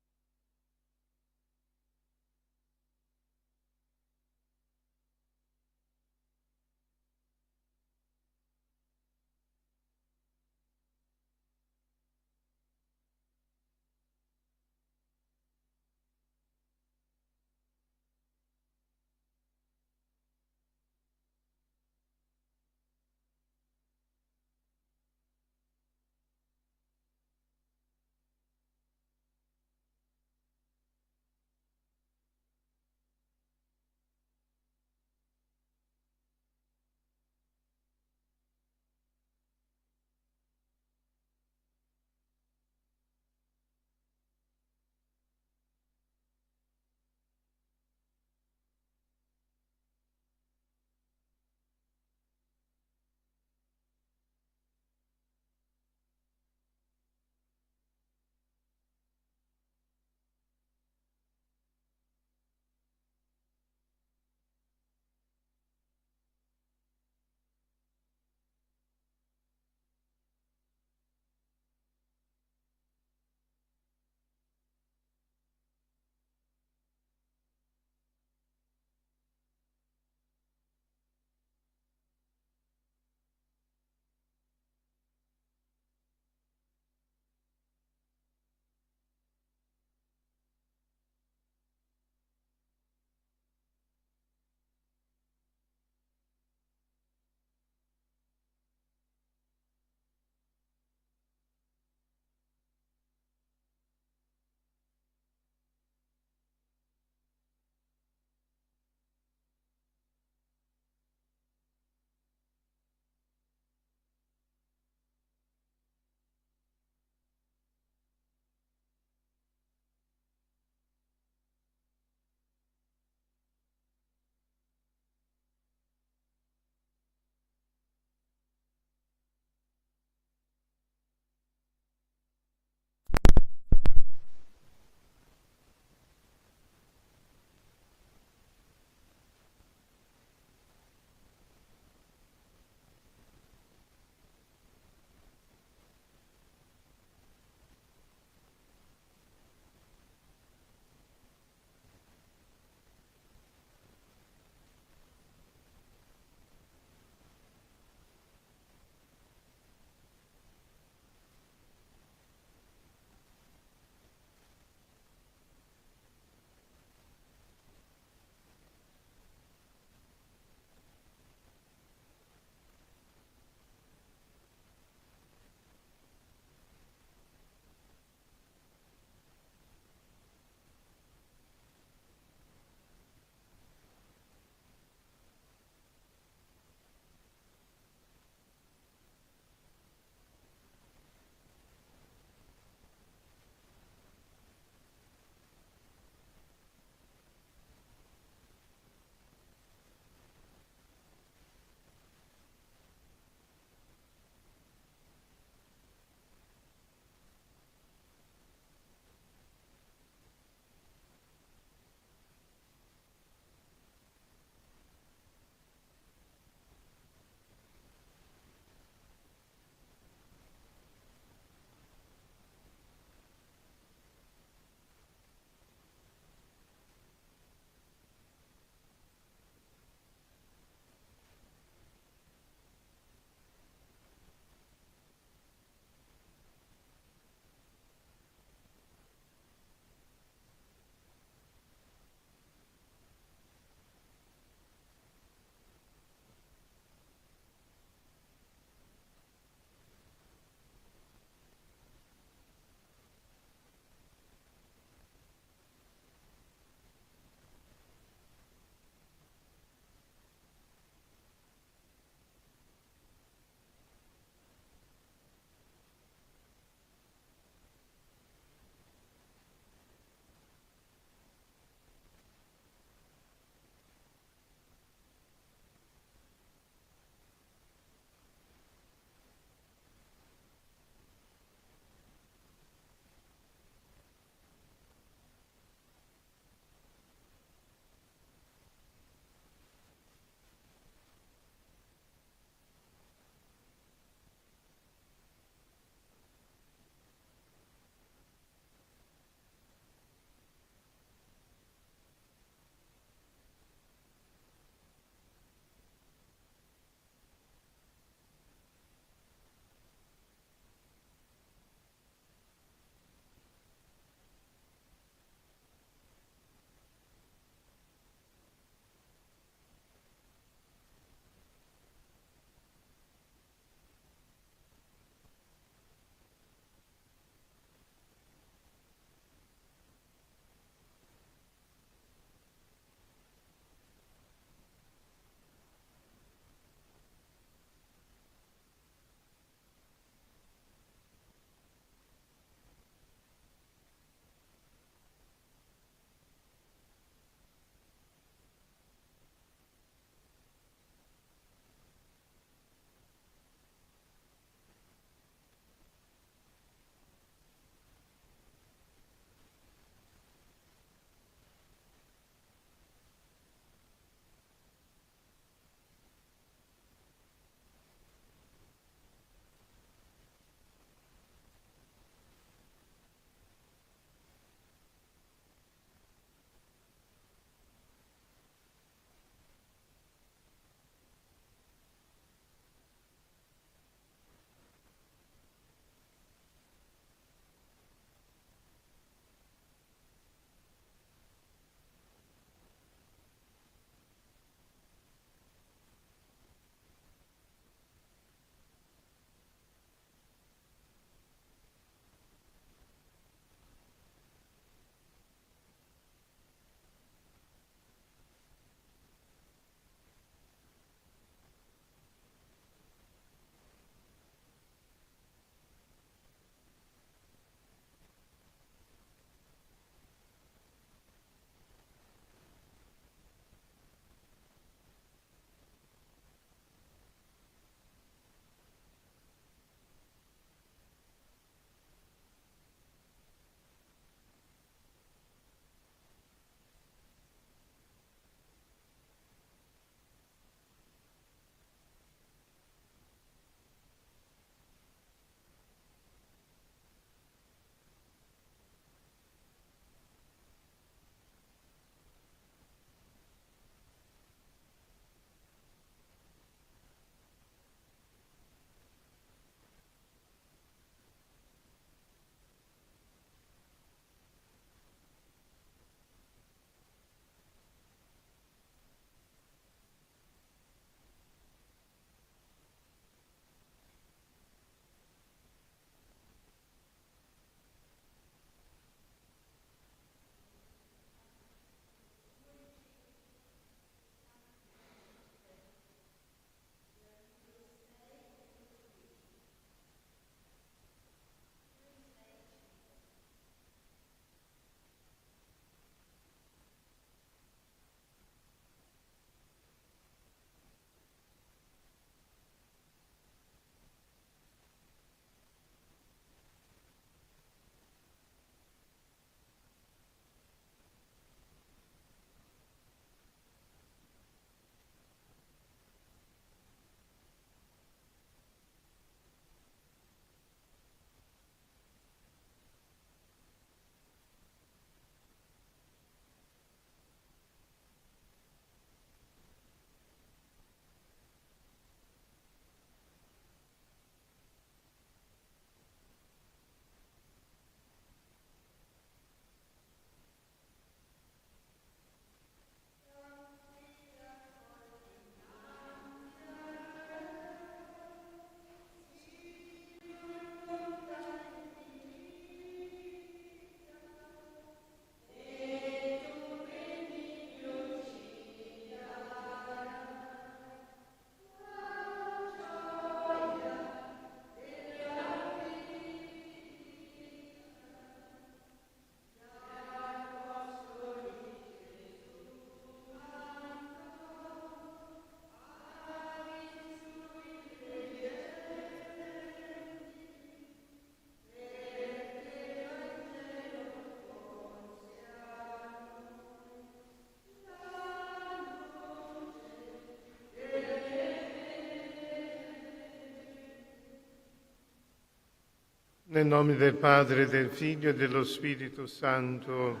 Nel nome del Padre, del Figlio e dello Spirito Santo,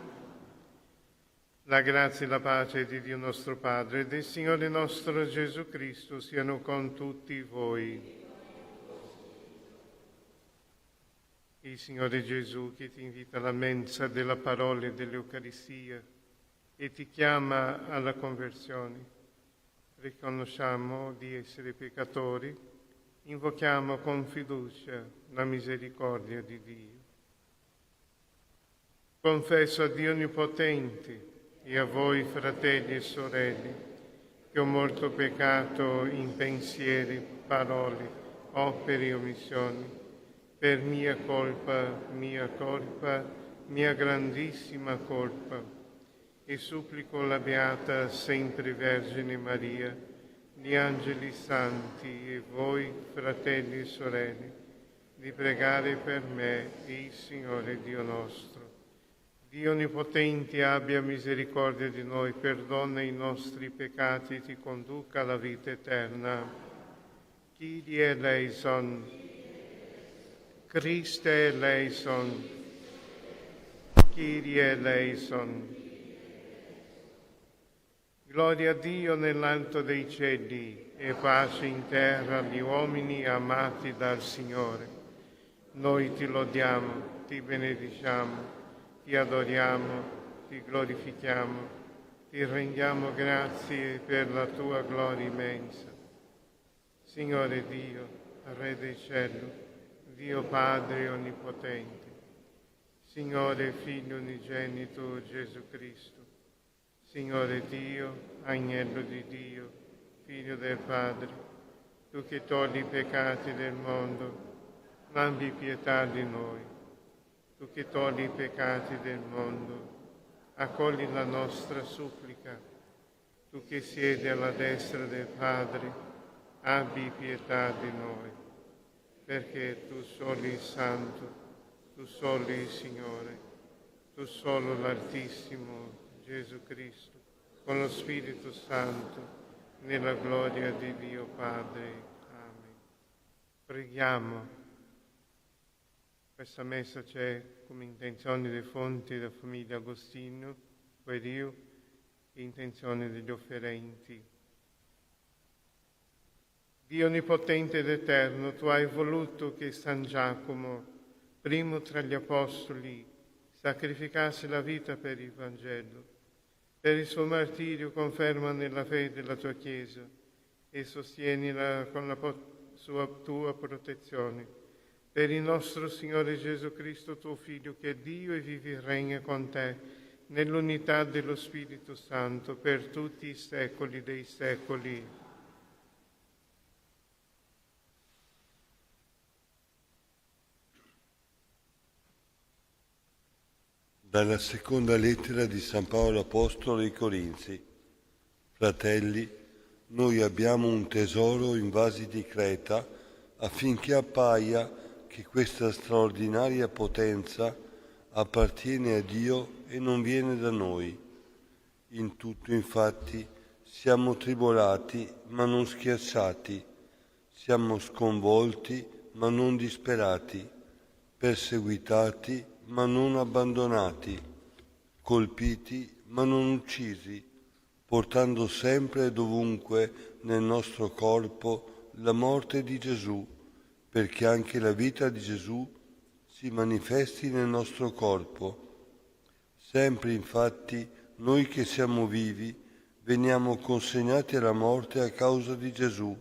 la grazia e la pace di Dio nostro Padre e del Signore nostro Gesù Cristo siano con tutti voi. Il Signore Gesù, che ti invita alla mensa della parola e dell'Eucaristia e ti chiama alla conversione. Riconosciamo di essere peccatori, invochiamo con fiducia la misericordia di Dio. Confesso a Dio Onnipotente e a voi, fratelli e sorelle, che ho molto peccato in pensieri, parole, opere e omissioni, per mia colpa, mia grandissima colpa, e supplico la Beata sempre Vergine Maria, gli angeli santi e voi, fratelli e sorelle, di pregare per me e il Signore Dio nostro. Dio Onnipotente abbia misericordia di noi, perdona i nostri peccati e ti conduca alla vita eterna. Kyrie eleison, Christe eleison, Kyrie eleison. Gloria a Dio nell'alto dei cieli e pace in terra agli uomini amati dal Signore. Noi ti lodiamo, ti benediciamo, ti adoriamo, ti glorifichiamo, ti rendiamo grazie per la tua gloria immensa. Signore Dio, Re del cielo, Dio Padre Onnipotente, Signore Figlio Unigenito Gesù Cristo, Signore Dio, Agnello di Dio, Figlio del Padre, tu che togli i peccati del mondo, abbi pietà di noi. Tu che togli i peccati del mondo, accogli la nostra supplica. Tu che siedi alla destra del Padre, abbi pietà di noi, perché tu solo il Santo, tu solo il Signore, tu solo l'Altissimo Gesù Cristo, con lo Spirito Santo, nella gloria di Dio Padre. Amen. Preghiamo. Questa messa c'è come intenzione dei fonti della famiglia Agostino, Guerio, e intenzione degli offerenti. Dio Onnipotente ed Eterno, tu hai voluto che San Giacomo, primo tra gli Apostoli, sacrificasse la vita per il Vangelo. Per il suo martirio conferma nella fede la tua Chiesa e sostienila con la sua tua protezione. Per il nostro Signore Gesù Cristo, tuo Figlio, che è Dio e vive e regna con te, nell'unità dello Spirito Santo, per tutti i secoli dei secoli. Dalla seconda lettera di San Paolo Apostolo ai Corinzi. Fratelli, noi abbiamo un tesoro in vasi di Creta, affinché appaia che questa straordinaria potenza appartiene a Dio e non viene da noi. In tutto, infatti, siamo tribolati ma non schiacciati, siamo sconvolti ma non disperati, perseguitati ma non abbandonati, colpiti ma non uccisi, portando sempre e dovunque nel nostro corpo la morte di Gesù, perché anche la vita di Gesù si manifesti nel nostro corpo. Sempre infatti noi che siamo vivi veniamo consegnati alla morte a causa di Gesù,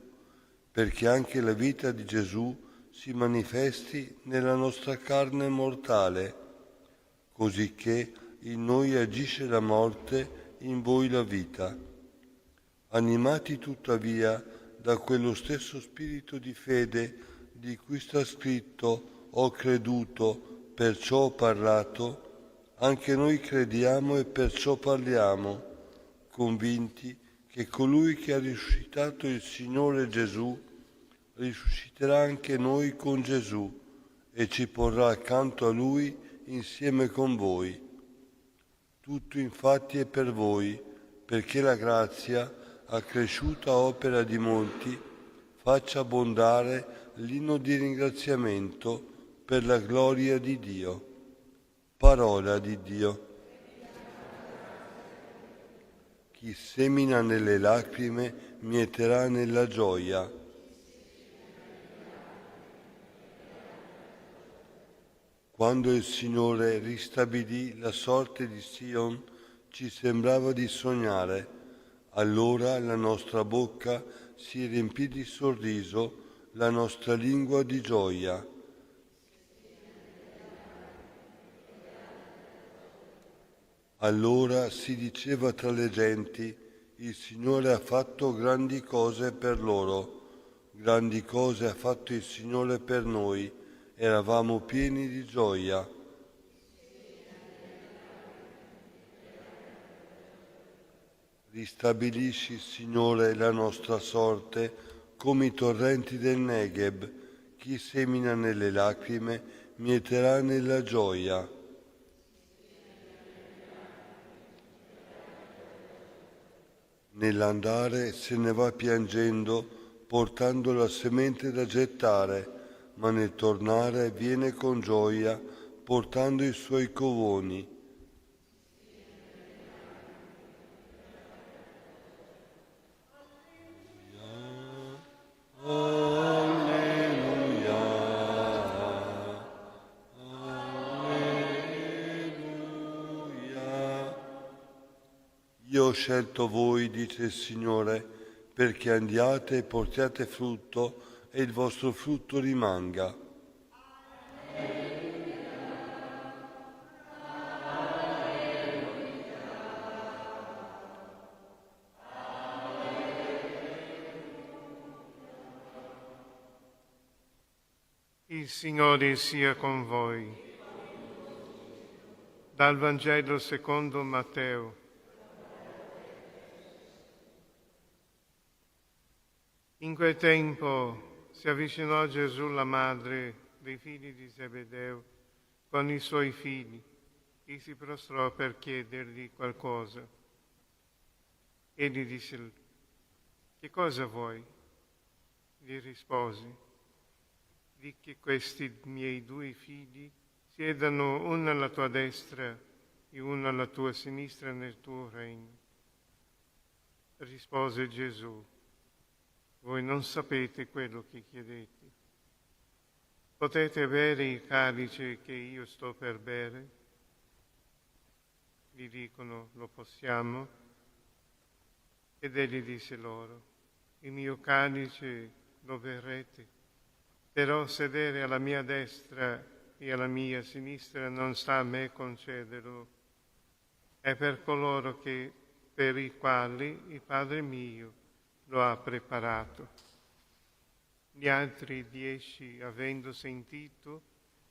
perché anche la vita di Gesù si manifesti nella nostra carne mortale, cosicché in noi agisce la morte, in voi la vita. Animati tuttavia da quello stesso spirito di fede di cui sta scritto: ho creduto, perciò ho parlato, anche noi crediamo e perciò parliamo, convinti che colui che ha risuscitato il Signore Gesù risusciterà anche noi con Gesù e ci porrà accanto a Lui insieme con voi. Tutto infatti è per voi, perché la grazia, accresciuta a opera di molti, faccia abbondare l'inno di ringraziamento per la gloria di Dio. Parola di Dio. Chi semina nelle lacrime mieterà nella gioia. Quando il Signore ristabilì la sorte di Sion, ci sembrava di sognare. Allora la nostra bocca si riempì di sorriso, la nostra lingua di gioia. Allora si diceva tra le genti, il Signore ha fatto grandi cose per loro, grandi cose ha fatto il Signore per noi, eravamo pieni di gioia. Ristabilisci, Signore, la nostra sorte come i torrenti del Negev. Chi semina nelle lacrime mieterà nella gioia. Nell'andare se ne va piangendo, portando la semente da gettare, ma nel tornare viene con gioia, portando i suoi covoni. Io ho scelto voi, dice il Signore, perché andiate e portiate frutto e il vostro frutto rimanga. Il Signore sia con voi. Dal Vangelo secondo Matteo. In quel tempo si avvicinò a Gesù la madre dei figli di Zebedeo con i suoi figli e si prostrò per chiedergli qualcosa. Egli disse: che cosa vuoi? Gli rispose: di che questi miei due figli siedano uno alla tua destra e uno alla tua sinistra nel tuo regno. Rispose Gesù: voi non sapete quello che chiedete. Potete bere il calice che io sto per bere? Gli dicono: lo possiamo? Ed egli disse loro: il mio calice lo berrete, però sedere alla mia destra e alla mia sinistra non sta a me concederlo. È per coloro per i quali il Padre mio lo ha preparato. Gli altri 10, avendo sentito,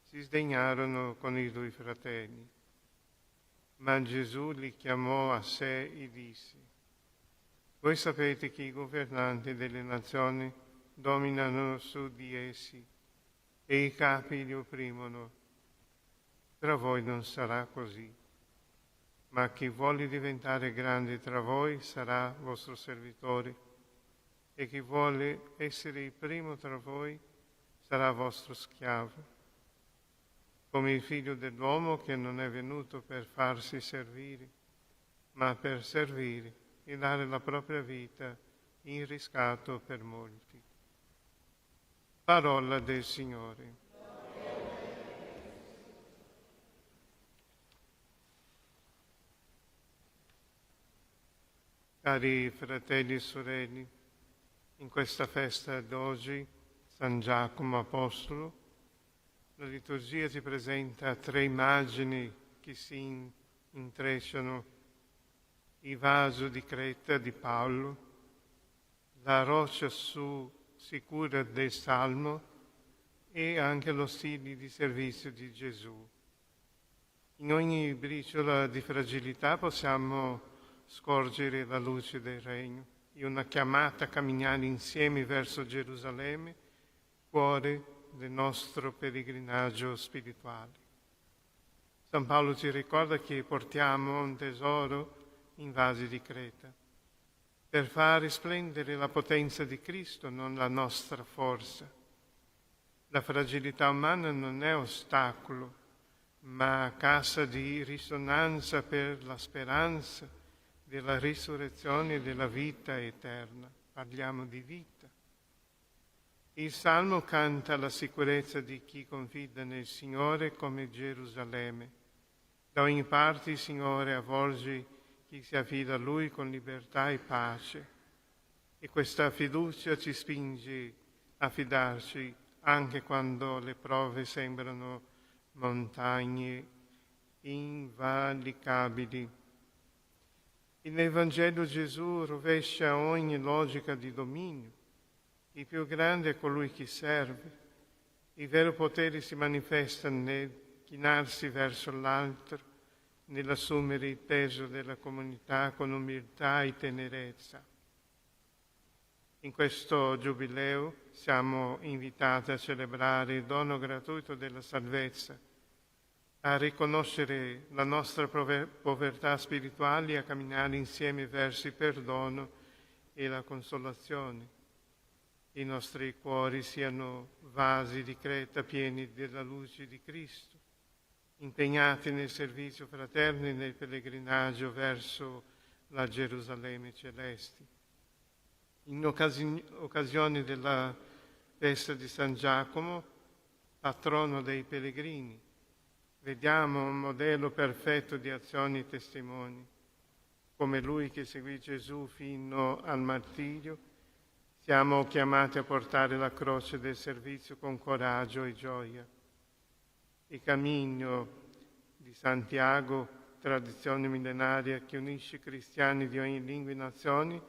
si sdegnarono con i due fratelli. Ma Gesù li chiamò a sé e disse: voi sapete che i governanti delle nazioni dominano su di essi e i capi li opprimono. Tra voi non sarà così, ma chi vuole diventare grande tra voi sarà vostro servitore, e chi vuole essere il primo tra voi sarà vostro schiavo, come il Figlio dell'uomo che non è venuto per farsi servire, ma per servire e dare la propria vita in riscatto per molti. Parola del Signore. Cari fratelli e sorelle, in questa festa d'oggi, San Giacomo Apostolo, la liturgia ci presenta 3 immagini che si intrecciano: il vaso di Creta di Paolo, la roccia sicura del Salmo e anche lo stile di servizio di Gesù. In ogni briciola di fragilità possiamo scorgere la luce del Regno, e una chiamata a camminare insieme verso Gerusalemme, cuore del nostro pellegrinaggio spirituale. San Paolo ci ricorda che portiamo un tesoro in vasi di Creta, per far risplendere la potenza di Cristo, non la nostra forza. La fragilità umana non è ostacolo, ma cassa di risonanza per la speranza della risurrezione e della vita eterna. Parliamo di vita. Il Salmo canta la sicurezza di chi confida nel Signore come Gerusalemme. Da ogni parte il Signore avvolge chi si affida a Lui con libertà e pace. E questa fiducia ci spinge a fidarci anche quando le prove sembrano montagne invalicabili. Nel Vangelo Gesù rovescia ogni logica di dominio. Il più grande è colui che serve. Il vero potere si manifesta nel chinarsi verso l'altro, nell'assumere il peso della comunità con umiltà e tenerezza. In questo Giubileo siamo invitati a celebrare il dono gratuito della salvezza, a riconoscere la nostra povertà spirituale e a camminare insieme verso il perdono e la consolazione. I nostri cuori siano vasi di creta pieni della luce di Cristo, impegnati nel servizio fraterno e nel pellegrinaggio verso la Gerusalemme celeste. In occasione della festa di San Giacomo, patrono dei pellegrini, vediamo un modello perfetto di azioni e testimoni. Come lui che seguì Gesù fino al martirio, siamo chiamati a portare la croce del servizio con coraggio e gioia. Il cammino di Santiago, tradizione millenaria che unisce cristiani di ogni lingua e nazioni,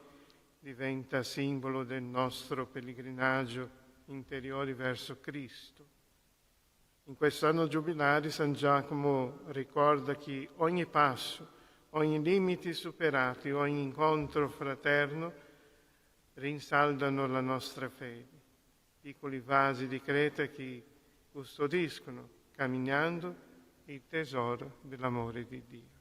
diventa simbolo del nostro pellegrinaggio interiore verso Cristo. In quest'anno giubilare San Giacomo ricorda che ogni passo, ogni limite superato, ogni incontro fraterno rinsaldano la nostra fede, piccoli vasi di creta che custodiscono, camminando, il tesoro dell'amore di Dio.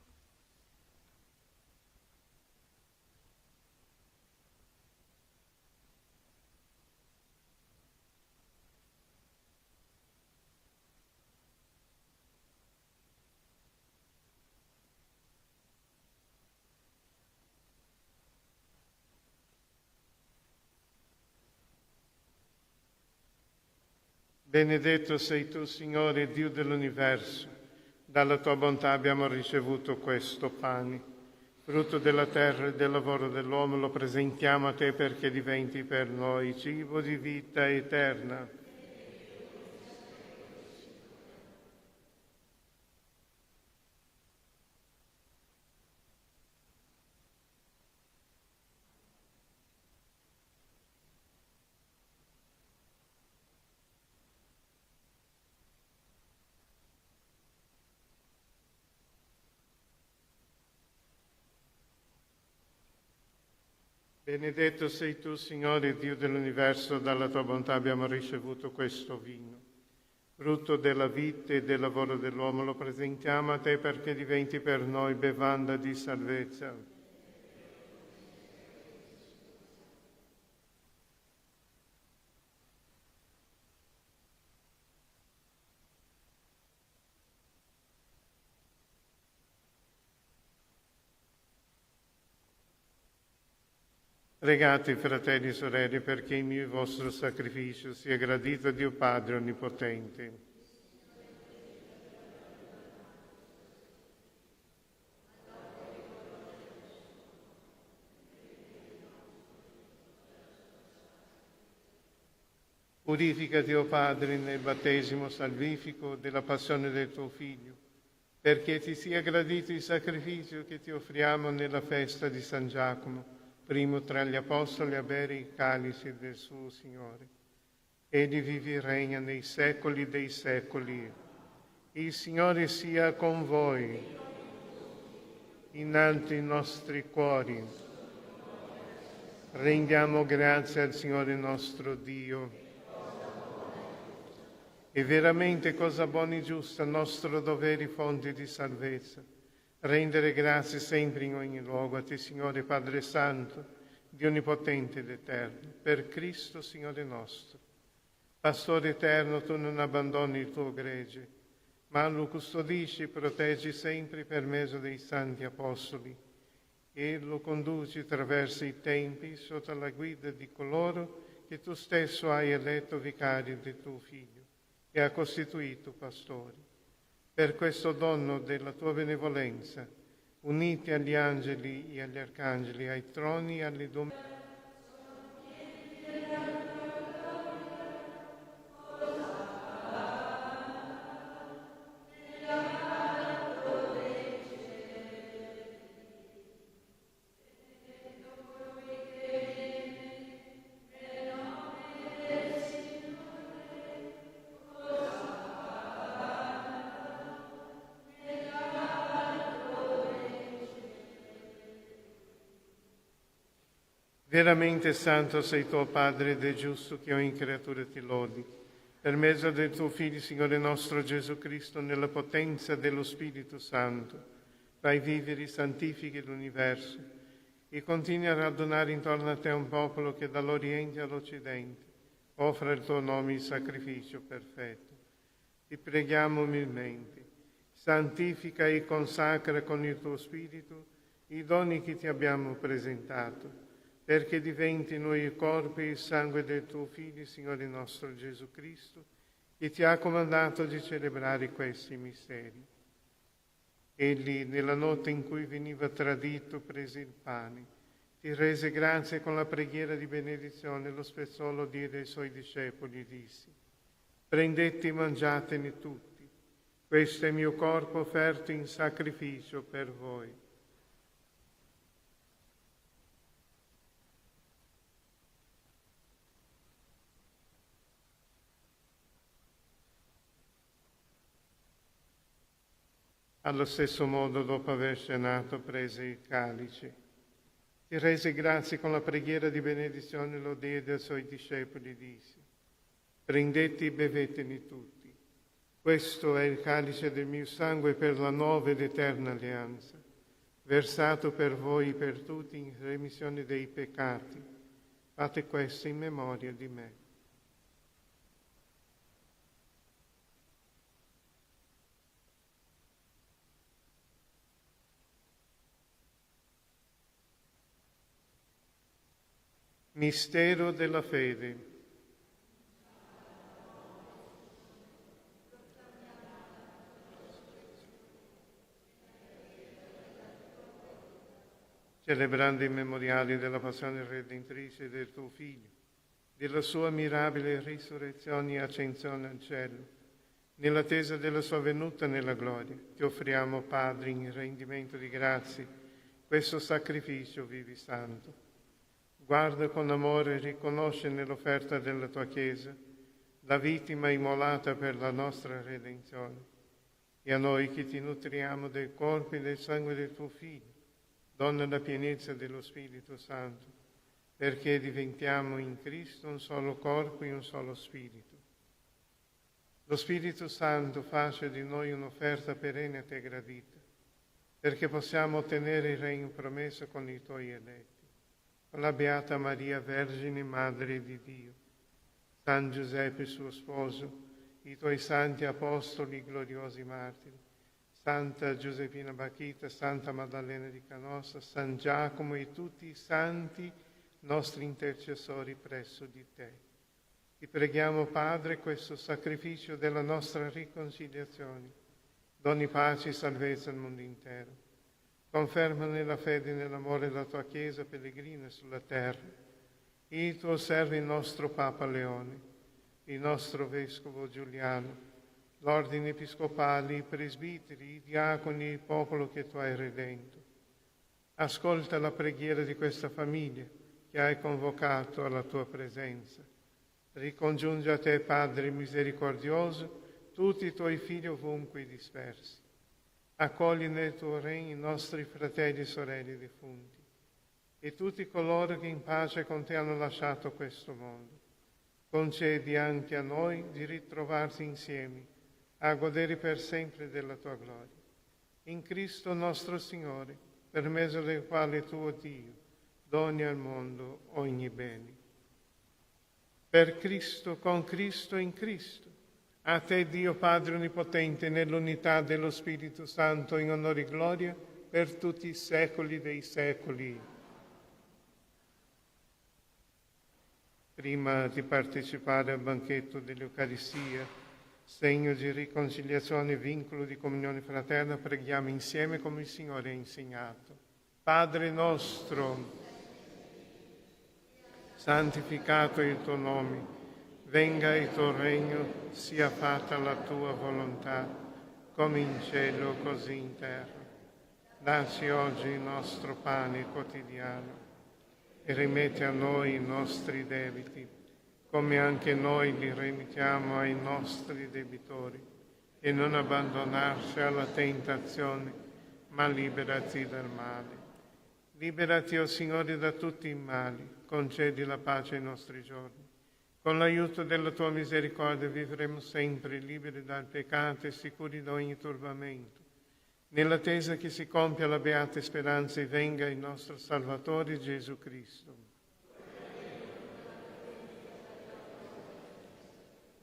Benedetto sei tu, Signore, Dio dell'universo. Dalla tua bontà abbiamo ricevuto questo pane. Frutto della terra e del lavoro dell'uomo lo presentiamo a te perché diventi per noi cibo di vita eterna. Benedetto sei tu, Signore, Dio dell'universo, dalla tua bontà abbiamo ricevuto questo vino. Frutto della vita e del lavoro dell'uomo lo presentiamo a te perché diventi per noi bevanda di salvezza. Pregate, fratelli e sorelle, perché il mio e il vostro sacrificio sia gradito a Dio Padre Onnipotente. Purificati, o Padre, nel battesimo salvifico della passione del tuo Figlio, perché ti sia gradito il sacrificio che ti offriamo nella festa di San Giacomo, primo tra gli apostoli a bere il calice del suo Signore. Egli vive e regna nei secoli dei secoli. Il Signore sia con voi. In alto i nostri cuori. Rendiamo grazie al Signore nostro Dio. È veramente cosa buona e giusta, nostro dovere e fonte di salvezza. Rendere grazie sempre in ogni luogo a te, Signore Padre Santo, Dio Onnipotente ed Eterno, per Cristo, Signore nostro. Pastore eterno, tu non abbandoni il tuo gregge, ma lo custodisci e proteggi sempre per mezzo dei santi apostoli e lo conduci attraverso i tempi sotto la guida di coloro che tu stesso hai eletto vicari del tuo Figlio e ha costituito pastori. Per questo dono della tua benevolenza, uniti agli angeli e agli arcangeli, ai troni e alle domande, veramente santo sei tuo Padre ed è giusto che ogni creatura ti lodi. Per mezzo del tuo Figlio, Signore nostro Gesù Cristo, nella potenza dello Spirito Santo, fai vivere e santifichi l'universo e continui a radunare intorno a te un popolo che dall'Oriente all'Occidente offre il tuo nome in sacrificio perfetto. Ti preghiamo umilmente, santifica e consacra con il tuo Spirito i doni che ti abbiamo presentato, perché diventino il corpo e il sangue del tuo Figlio, Signore nostro Gesù Cristo, che ti ha comandato di celebrare questi misteri. Egli, nella notte in cui veniva tradito, prese il pane, ti rese grazie con la preghiera di benedizione, lo spezzò, lo diede ai suoi discepoli e disse: prendete e mangiatene tutti, questo è il mio corpo offerto in sacrificio per voi. Allo stesso modo, dopo aver cenato, prese il calice, ti rese grazie con la preghiera di benedizione, lo diede ai suoi discepoli e disse: prendete e bevetene tutti. Questo è il calice del mio sangue per la nuova ed eterna alleanza, versato per voi e per tutti in remissione dei peccati. Fate questo in memoria di me. Mistero della fede. Celebrando i memoriali della passione redentrice del tuo Figlio, della sua mirabile risurrezione e ascensione al cielo, nell'attesa della sua venuta nella gloria, ti offriamo, Padre, in rendimento di grazie, questo sacrificio vivi santo. Guarda con amore e riconosce nell'offerta della tua Chiesa la vittima immolata per la nostra redenzione. E a noi che ti nutriamo del corpo e del sangue del tuo Figlio, donna la pienezza dello Spirito Santo, perché diventiamo in Cristo un solo corpo e un solo Spirito. Lo Spirito Santo faccia di noi un'offerta perenne a te gradita, perché possiamo ottenere il regno promesso con i tuoi eletti. Con la Beata Maria, Vergine Madre di Dio, San Giuseppe suo sposo, i tuoi santi apostoli gloriosi martiri, Santa Giuseppina Bacchita, Santa Maddalena di Canossa, San Giacomo e tutti i santi nostri intercessori presso di te. Ti preghiamo, Padre, questo sacrificio della nostra riconciliazione, doni pace e salvezza al mondo intero. Conferma nella fede e nell'amore la tua Chiesa pellegrina sulla terra, il tuo servo, il nostro Papa Leone, il nostro Vescovo Giuliano, l'ordine episcopale, i presbiteri, i diaconi, il popolo che tu hai redento. Ascolta la preghiera di questa famiglia che hai convocato alla tua presenza. Ricongiunge a te, Padre misericordioso, tutti i tuoi figli ovunque dispersi. Accogli nel tuo regno i nostri fratelli e sorelle defunti e tutti coloro che in pace con te hanno lasciato questo mondo. Concedi anche a noi di ritrovarsi insieme a godere per sempre della tua gloria. In Cristo nostro Signore, per mezzo del quale tu, Dio, doni al mondo ogni bene. per Cristo, con Cristo, in Cristo. A te, Dio Padre Onnipotente, nell'unità dello Spirito Santo, in onore e gloria, per tutti i secoli dei secoli. Prima di partecipare al banchetto dell'Eucaristia, segno di riconciliazione e vincolo di comunione fraterna, preghiamo insieme come il Signore ha insegnato. Padre nostro, santificato il tuo nome, venga il tuo regno, sia fatta la tua volontà, come in cielo così in terra. Dacci oggi il nostro pane quotidiano e rimetti a noi i nostri debiti, come anche noi li rimettiamo ai nostri debitori, e non abbandonarci alla tentazione, ma liberati dal male. Liberati, o Signore, da tutti i mali, concedi la pace ai nostri giorni. Con l'aiuto della tua misericordia vivremo sempre liberi dal peccato e sicuri da ogni turbamento, nell'attesa che si compia la beata speranza e venga il nostro Salvatore Gesù Cristo.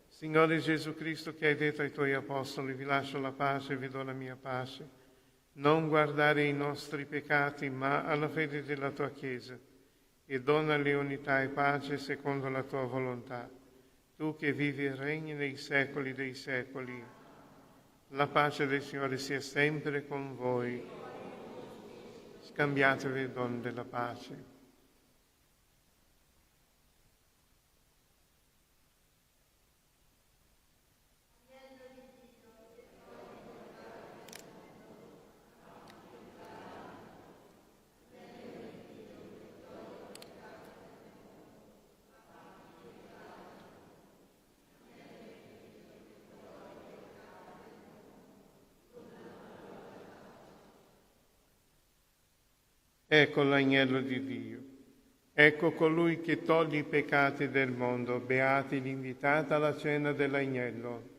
Signore Gesù Cristo, che hai detto ai tuoi apostoli, vi lascio la pace e vi do la mia pace, non guardare i nostri peccati, ma alla fede della tua Chiesa, e donale unità e pace secondo la tua volontà, tu che vivi e regni nei secoli dei secoli. La pace del Signore sia sempre con voi. Scambiatevi il dono della pace. Ecco l'agnello di Dio, ecco colui che toglie i peccati del mondo, beati l'invitata alla cena dell'agnello.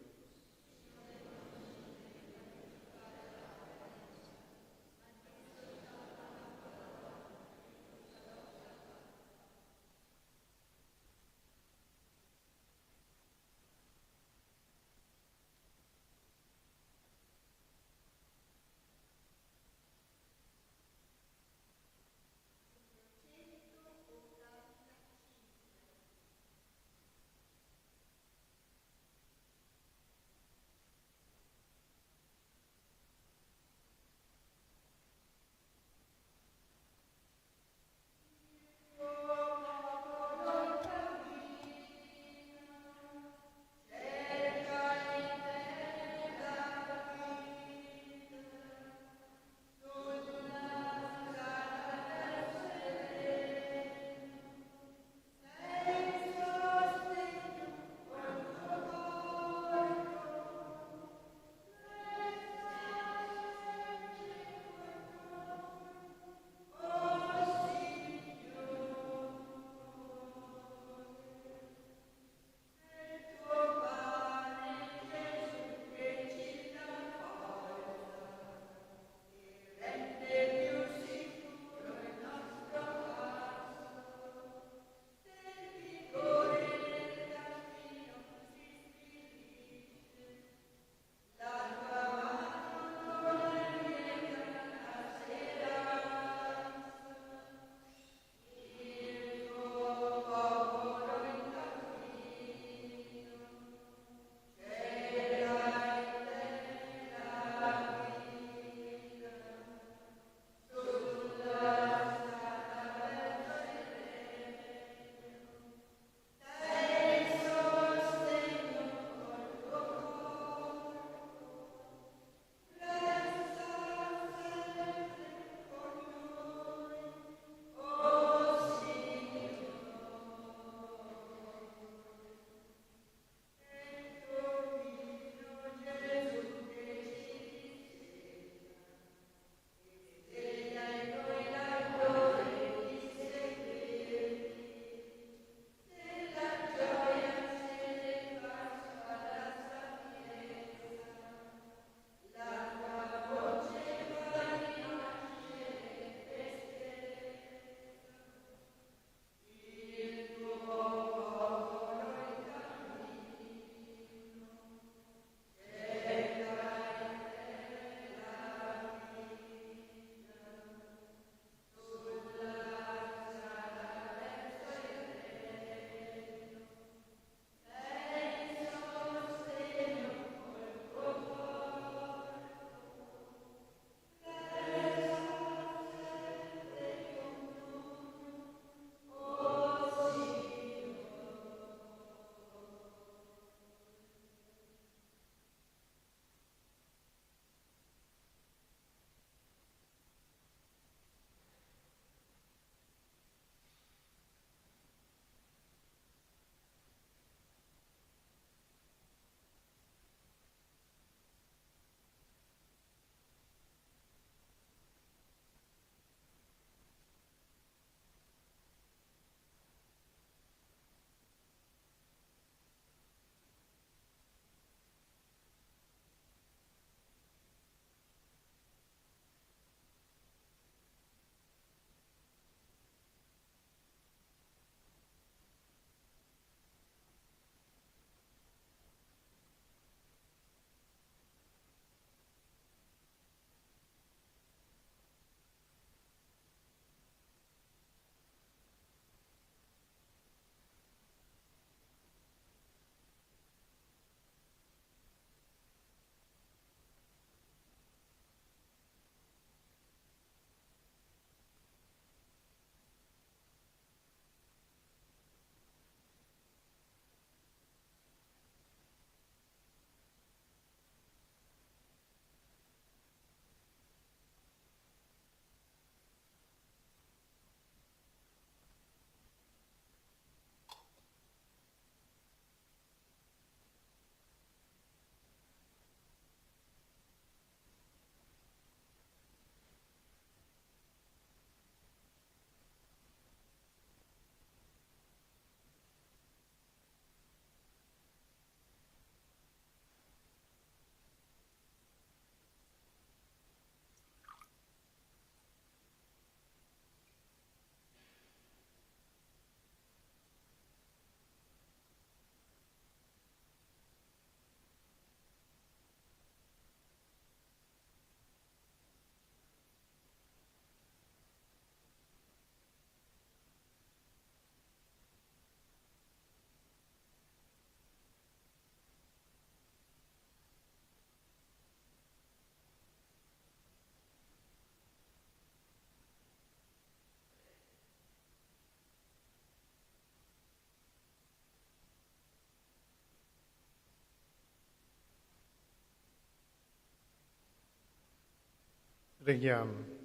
Preghiamo.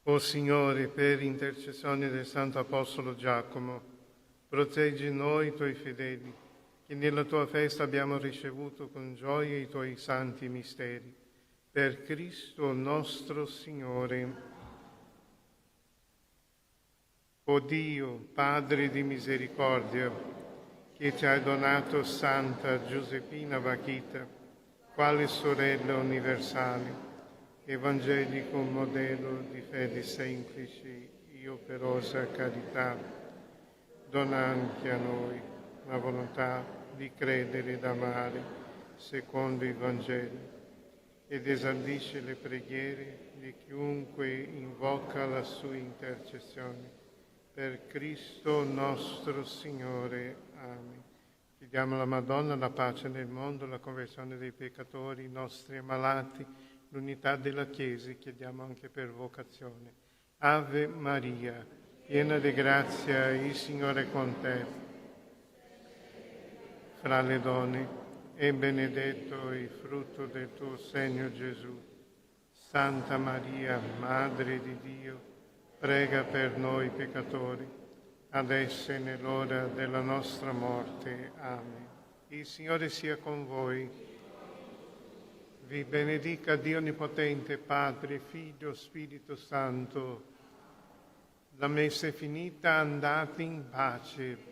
O Signore, per intercessione del Santo Apostolo Giacomo, proteggi noi, tuoi fedeli, che nella tua festa abbiamo ricevuto con gioia i tuoi santi misteri. Per Cristo nostro Signore. O Dio, Padre di misericordia, che ci hai donato Santa Giuseppina Bakhita, quale sorella universale, evangelico modello di fede semplice e operosa carità, dona anche a noi la volontà di credere ed amare secondo il Vangelo ed esaudisce le preghiere di chiunque invoca la sua intercessione. Per Cristo nostro Signore. Amen. Chiediamo alla Madonna la pace nel mondo, la conversione dei peccatori, i nostri ammalati, l'unità della Chiesa, e chiediamo anche per vocazione. Ave Maria, piena di grazia, il Signore è con te. Fra le donne è benedetto il frutto del tuo seno, Gesù. Santa Maria, Madre di Dio, prega per noi peccatori, adesso e nell'ora della nostra morte. Amen. Il Signore sia con voi. Vi benedica Dio Onnipotente, Padre, Figlio, Spirito Santo. La messa è finita, andate in pace.